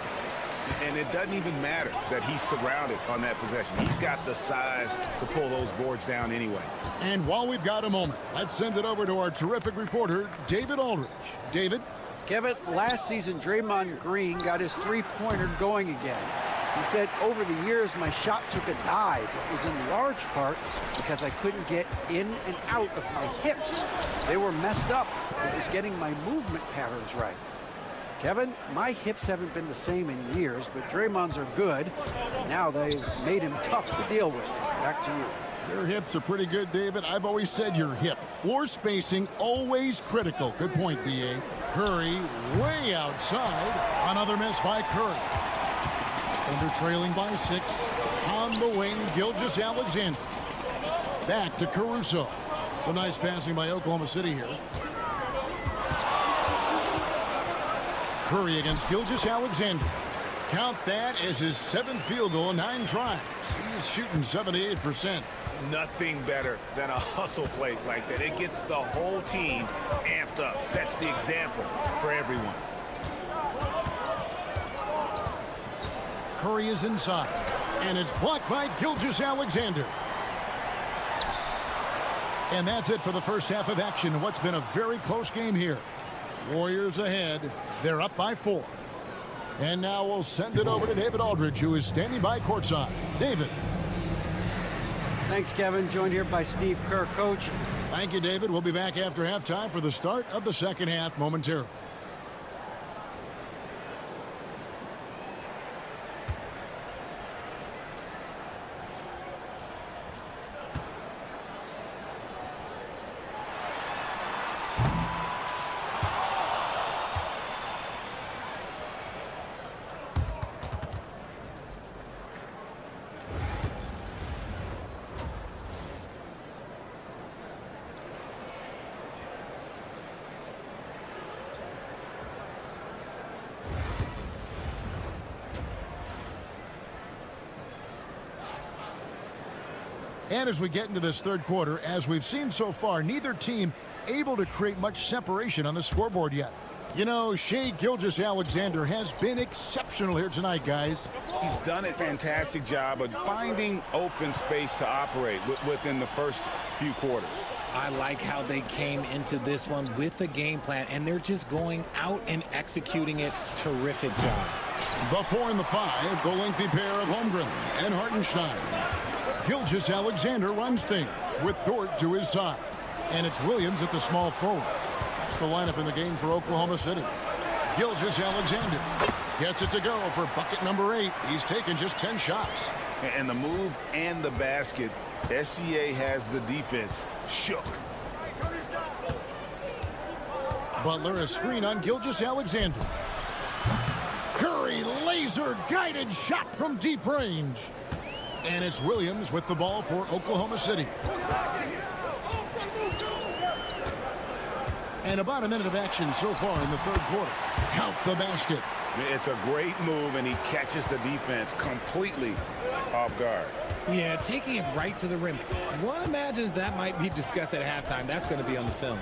And it doesn't even matter that he's surrounded on that possession. He's got the size to pull those boards down anyway. And while we've got a moment, let's send it over to our terrific reporter, David Aldridge. David? Kevin, last season, Draymond Green got his three-pointer going again. He said, over the years, my shot took a dive. It was in large part because I couldn't get in and out of my hips. They were messed up. It was getting my movement patterns right. Kevin, my hips haven't been the same in years, but Draymond's are good. Now they've made him tough to deal with. Back to you. Your hips are pretty good, David. I've always said your hip. Floor spacing, always critical. Good point, B.A. Curry way outside. Another miss by Curry. Thunder trailing by 6. On the wing, Gilgeous-Alexander. Back to Caruso. Some nice passing by Oklahoma City here. Curry against Gilgeous-Alexander. Count that as his 7th field goal in 9 tries. He's shooting 78%. Nothing better than a hustle play like that. It gets the whole team amped up, sets the example for everyone. Curry is inside, and it's blocked by Gilgeous-Alexander. And that's it for the first half of action. What's been a very close game here. Warriors ahead. They're up by 4. And now we'll send it over to David Aldridge, who is standing by courtside. David. Thanks, Kevin. Joined here by Steve Kerr, coach. Thank you, David. We'll be back after halftime for the start of the second half momentarily. And as we get into this third quarter, as we've seen so far, neither team able to create much separation on the scoreboard yet. You know, Shai Gilgeous-Alexander has been exceptional here tonight, guys. He's done a fantastic job of finding open space to operate within the first few quarters. I like how they came into this one with a game plan, and they're just going out and executing it. Terrific job. Before in the 5, the lengthy pair of Holmgren and Hartenstein. Gilgeous-Alexander runs things with Dort to his side. And it's Williams at the small forward. That's the lineup in the game for Oklahoma City. Gilgeous-Alexander gets it to go for bucket number 8. He's taken just 10 shots. And the move and the basket, SGA has the defense shook. Butler, a screen on Gilgeous-Alexander. Curry, laser-guided shot from deep range. And it's Williams with the ball for Oklahoma City. And about a minute of action so far in the third quarter. Count the basket. It's a great move, and he catches the defense completely off guard. Yeah, taking it right to the rim. One imagines that might be discussed at halftime. That's going to be on the film.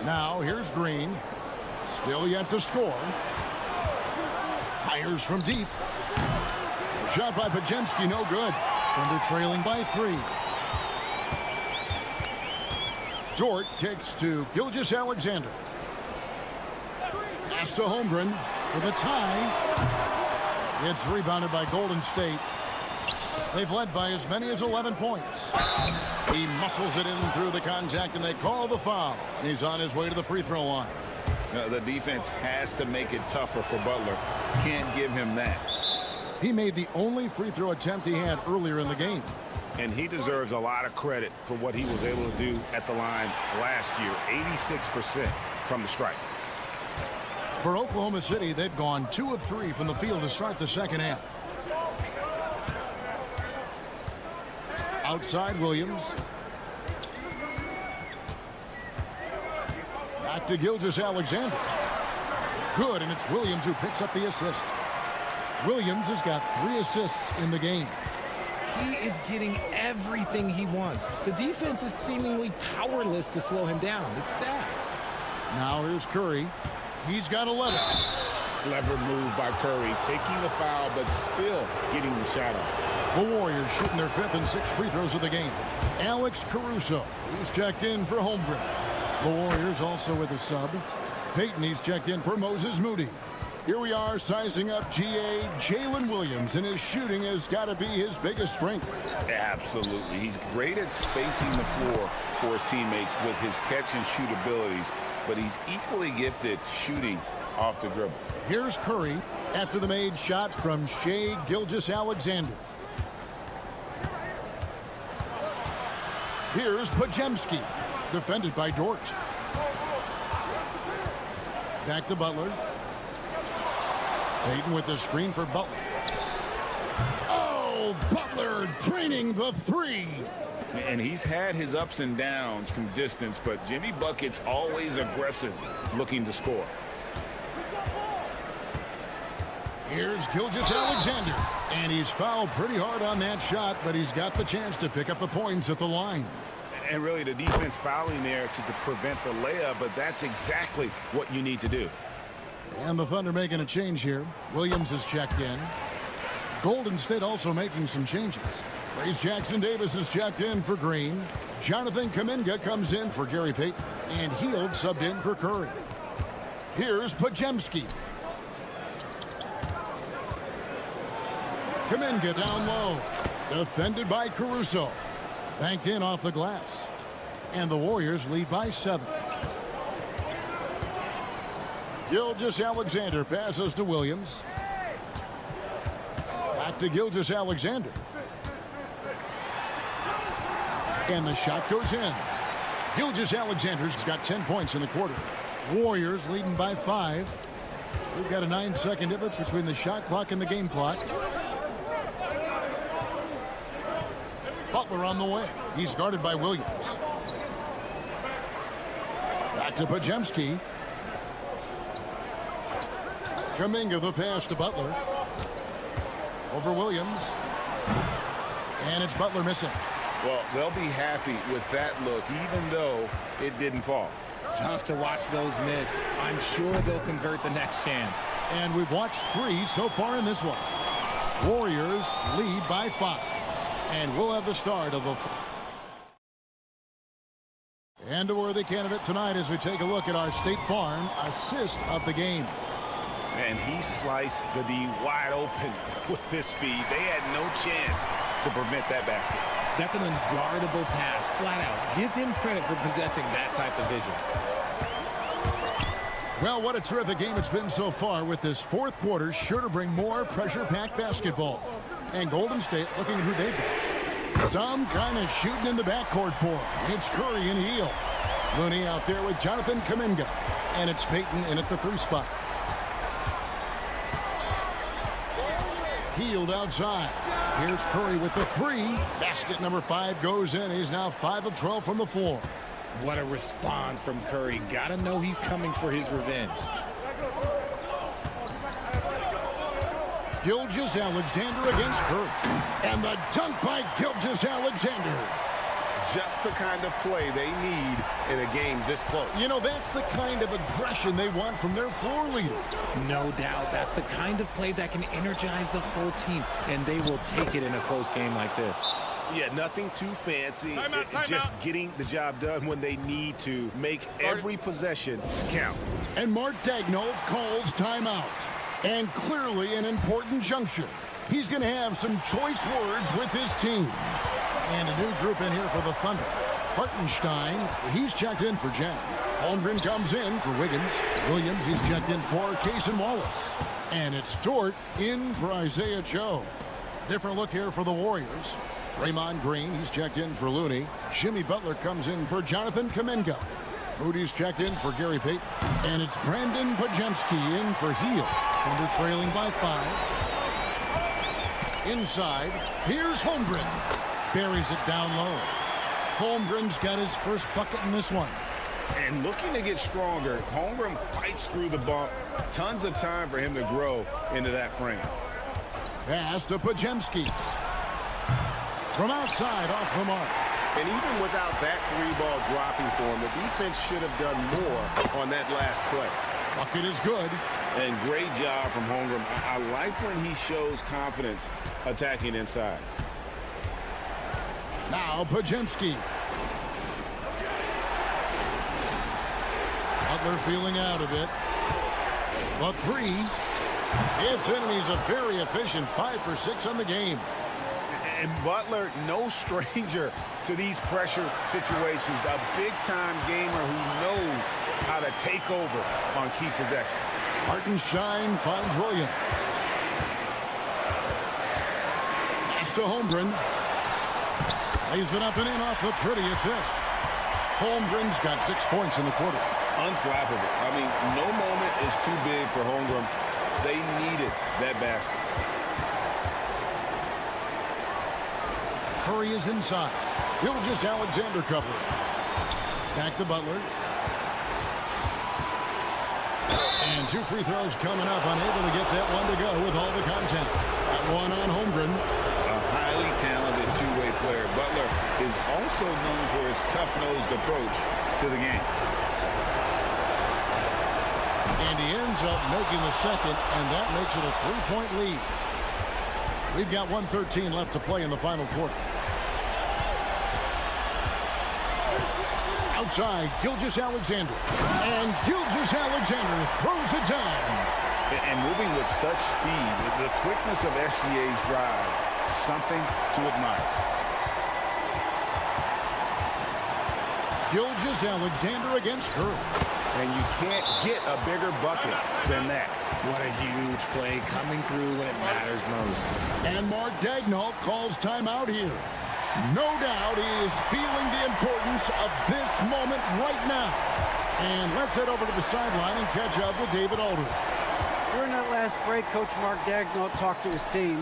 Now here's Green. Still yet to score. Fires from deep. Shot by Pajemski, no good. Thunder trailing by 3. Dort kicks to Gilgeous-Alexander. Pass to Holmgren for the tie. It's rebounded by Golden State. They've led by as many as 11 points. He muscles it in through the contact, and they call the foul. And he's on his way to the free throw line. The defense has to make it tougher for Butler. Can't give him that. He made the only free throw attempt he had earlier in the game. And he deserves a lot of credit for what he was able to do at the line last year. 86% from the stripe. For Oklahoma City, they've gone 2 of 3 from the field to start the second half. Outside Williams. Back to Gilgeous-Alexander. Good, and it's Williams who picks up the assist. Williams has got 3 assists in the game. He is getting everything he wants. The defense is seemingly powerless to slow him down. It's sad. Now here's Curry. He's got 11. Clever move by Curry, taking the foul, but still getting the shot off. The Warriors shooting their 5th and 6th free throws of the game. Alex Caruso, he's checked in for Holmgren. The Warriors also with a sub. Peyton, he's checked in for Moses Moody. Here we are sizing up GA Jalen Williams, and his shooting has got to be his biggest strength. Absolutely. He's great at spacing the floor for his teammates with his catch and shoot abilities, but he's equally gifted shooting off the dribble. Here's Curry after the made shot from Shai Gilgeous-Alexander. Here's Podziemski, defended by Dort. Back to Butler. Payton with the screen for Butler. Oh, Butler draining the three. And he's had his ups and downs from distance, but Jimmy Bucket's always aggressive, looking to score. Here's Gilgeous-Alexander, and he's fouled pretty hard on that shot, but he's got the chance to pick up the points at the line. And really the defense fouling there to prevent the layup, but that's exactly what you need to do. And the Thunder making a change here. Williams is checked in. Golden State also making some changes. Trace Jackson-Davis is checked in for Green. Jonathan Kuminga comes in for Gary Payton. And Hield subbed in for Curry. Here's Podziemski. Kuminga down low. Defended by Caruso. Banked in off the glass. And the Warriors lead by 7. Gilgeous-Alexander passes to Williams. Back to Gilgeous-Alexander. And the shot goes in. Gilgeous-Alexander's got 10 points in the quarter. Warriors leading by 5. We've got a 9-second difference between the shot clock and the game clock. Butler on the way. He's guarded by Williams. Back to Podziemski. Kuminga the pass to Butler. Over Williams. And it's Butler missing. Well, they'll be happy with that look, even though it didn't fall. Tough to watch those miss. I'm sure they'll convert the next chance. And we've watched 3 so far in this one. Warriors lead by 5. And we'll have the start of the... And a worthy candidate tonight as we take a look at our State Farm assist of the game. And he sliced the D wide open with this feed. They had no chance to prevent that basket. That's an unguardable pass, flat out. Give him credit for possessing that type of vision. Well, what a terrific game it's been so far, with this fourth quarter sure to bring more pressure-packed basketball. And Golden State looking at who they've got. Some kind of shooting in the backcourt for them. It's Curry and Hield. Looney out there with Jonathan Kuminga. And it's Payton in at the 3 spot. Hield outside. Here's Curry with the 3. Basket number 5 goes in. He's now 5 of 12 from the floor. What a response from Curry. Gotta know he's coming for his revenge. Gilgeous-Alexander against Curry. And the dunk by Gilgeous-Alexander. Just the kind of play they need in a game this close. You know, that's the kind of aggression they want from their floor leader. No doubt. That's the kind of play that can energize the whole team, and they will take it in a close game like this. Yeah, nothing too fancy. Just getting the job done when they need to. Make every possession count. And Mark Daigneault calls timeout. And clearly an important juncture. He's going to have some choice words with his team. And a new group in here for the Thunder. Hartenstein, he's checked in for Jack. Holmgren comes in for Wiggins. Williams, he's checked in for Cason Wallace. And it's Dort in for Isaiah Joe. Different look here for the Warriors. Draymond Green, he's checked in for Looney. Jimmy Butler comes in for Jonathan Kuminga. Moody's checked in for Gary Payton. And it's Brandon Podziemski in for Hield. Thunder trailing by 5. Inside, here's Holmgren. Buries it down low. Holmgren's got his first bucket in this one. And looking to get stronger, Holmgren fights through the bump. Tons of time for him to grow into that frame. Pass to Podziemski. From outside, off the mark. And even without that 3-ball dropping for him, the defense should have done more on that last play. Bucket is good. And great job from Holmgren. I like when he shows confidence attacking inside. Now Podziemski. Butler feeling out a bit. The 3 It's in, and he's a very efficient 5 for 6 on the game. And Butler, no stranger to these pressure situations. A big-time gamer who knows how to take over on key possessions. Hartenstein finds Williams. Nice to Holmgren. Lays it up and in off the pretty assist. Holmgren's got 6 points in the quarter. Unflappable. I mean, no moment is too big for Holmgren. They needed that basket. Curry is inside. Gilgeous-Alexander covering. Back to Butler. And 2 free throws coming up. Unable to get that one to go with all the contact. That one on Holmgren. A highly talented two-way player. Butler is also known for his tough-nosed approach to the game. And he ends up making the second, and that makes it a 3-point lead. We've got 1:13 left to play in the final quarter. Outside, Gilgeous-Alexander. And Gilgeous-Alexander throws it down. And moving with such speed, the quickness of SGA's drive, something to admire. Gilgeous-Alexander against Curry. And you can't get a bigger bucket than that. What a huge play coming through when it matters most. And Mark Daigneault calls timeout here. No doubt he is feeling the importance of this moment right now. And let's head over to the sideline and catch up with David Aldridge. During that last break, Coach Mark Daigneault talked to his team.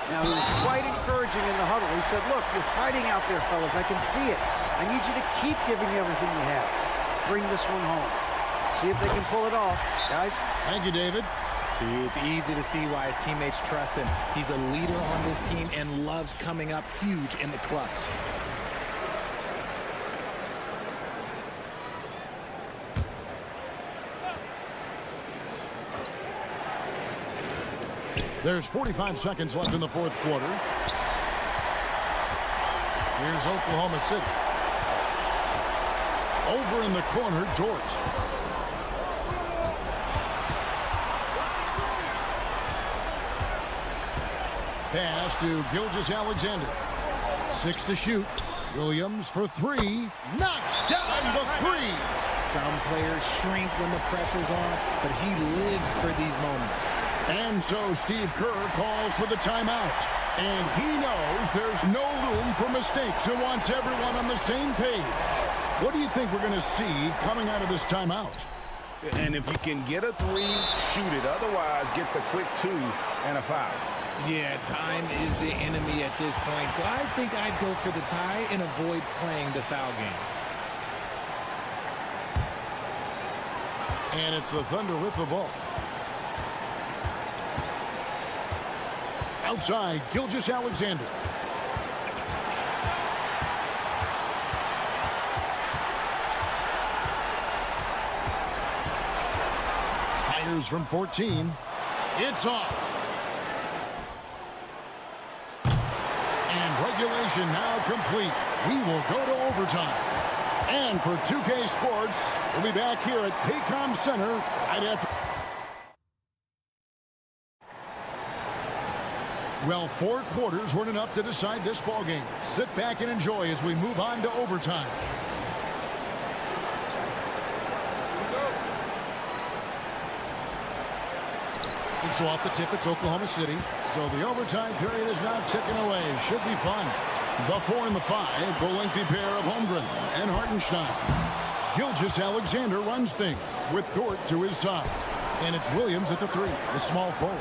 Now, he was quite encouraging in the huddle. He said, look, you're fighting out there, fellas. I can see it. I need you to keep giving everything you have. Bring this one home. See if they can pull it off, guys. Thank you, David. See, it's easy to see why his teammates trust him. He's a leader on this team and loves coming up huge in the clutch. There's 45 seconds left in the fourth quarter. Here's Oklahoma City. Over in the corner, Dort. Pass to Gilgeous-Alexander. 6 to shoot. Williams for 3. Knocks down the 3. Some players shrink when the pressure's on, but he lives for these moments. And so Steve Kerr calls for the timeout. And he knows there's no room for mistakes and wants everyone on the same page. What do you think we're going to see coming out of this timeout? And if you can get a 3, shoot it. Otherwise, get the quick 2 and a foul. Yeah, time is the enemy at this point, so I think I'd go for the tie and avoid playing the foul game. And it's the Thunder with the ball. Outside, Gilgeous-Alexander. Fires from 14. It's off. And regulation now complete. We will go to overtime. And for 2K Sports, we'll be back here at Paycom Center right after. Well, 4 quarters weren't enough to decide this ball game. Sit back and enjoy as we move on to overtime. And so off the tip, it's Oklahoma City. So the overtime period is now ticking away. Should be fun. The 4 and the 5, the lengthy pair of Holmgren and Hartenstein. Gilgeous-Alexander runs things with Dort to his side. And it's Williams at the 3, the small forward.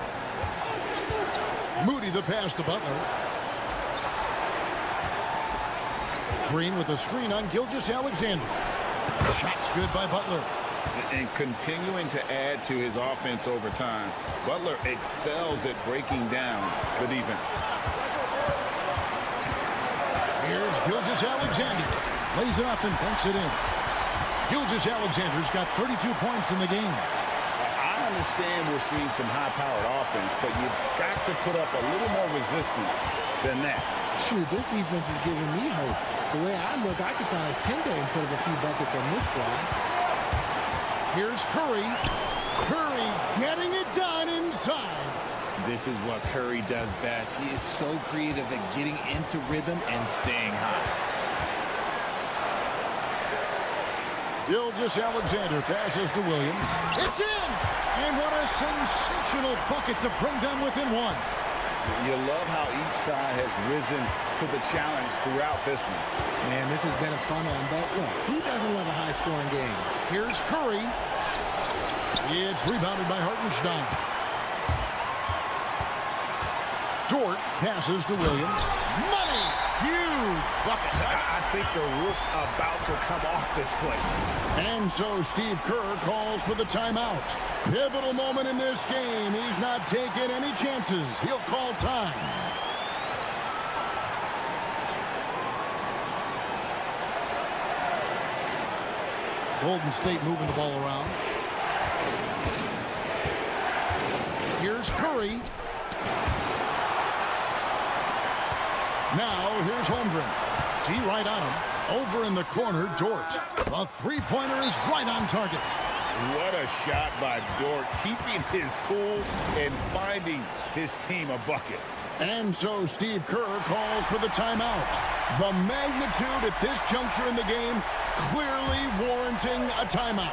Moody the pass to Butler. Green with a screen on Gilgeous-Alexander. Shots good by Butler. And continuing to add to his offense over time, Butler excels at breaking down the defense. Here's Gilgeous-Alexander. Lays it up and banks it in. Gilgeous-Alexander's got 32 points in the game. I understand we're seeing some high-powered offense, but you've got to put up a little more resistance than that. Shoot, this defense is giving me hope. The way I look, I could sign a 10-day and put up a few buckets on this squad. Here's Curry. Curry getting it done inside. This is what Curry does best. He is so creative at getting into rhythm and staying hot. Gilgeous-Alexander passes to Williams. It's in! And what a sensational bucket to bring them within one. You love how each side has risen to the challenge throughout this one. Man, this has been a fun one, but look, who doesn't love a high-scoring game? Here's Curry. It's rebounded by Hartenstein. Dort passes to Williams. Money! Huge bucket. I think the roof's about to come off this place. And so Steve Kerr calls for the timeout. Pivotal moment in this game. He's not taking any chances. He'll call time. Golden State moving the ball around. Here's Curry. Now, here's Holmgren. D right on him. Over in the corner, Dort. The three-pointer is right on target. What a shot by Dort, keeping his cool and finding his team a bucket. And so Steve Kerr calls for the timeout. The magnitude at this juncture in the game clearly warranting a timeout.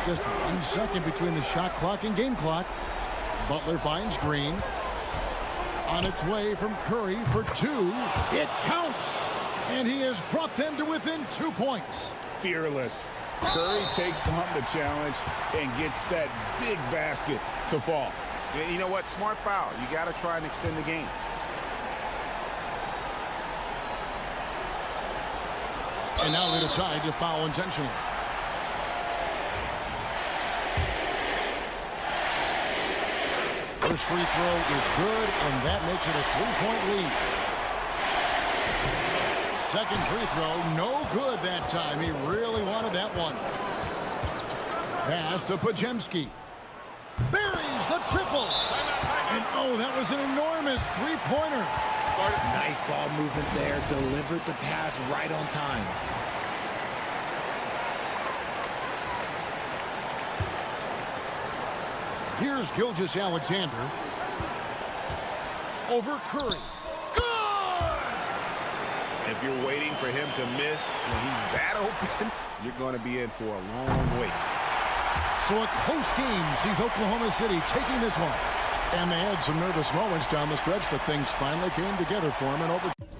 Just 1 second between the shot clock and game clock. Butler finds Green. On its way from Curry for two. It counts. And he has brought them to within 2 points. Fearless. Curry takes on the challenge and gets that big basket to fall. You know what? Smart foul. You got to try and extend the game. And now they decide to foul intentionally. First free throw is good, and that makes it a 3-point lead. Second free throw, no good that time. He really wanted that one. Pass to Podziemski. Buries the triple. And oh, that was an enormous three-pointer. Nice ball movement there. Delivered the pass right on time. Here's Gilgeous-Alexander. Over Curry. If you're waiting for him to miss when he's that open, you're going to be in for a long wait. So a close game sees Oklahoma City taking this one. And they had some nervous moments down the stretch, but things finally came together for them in overtime.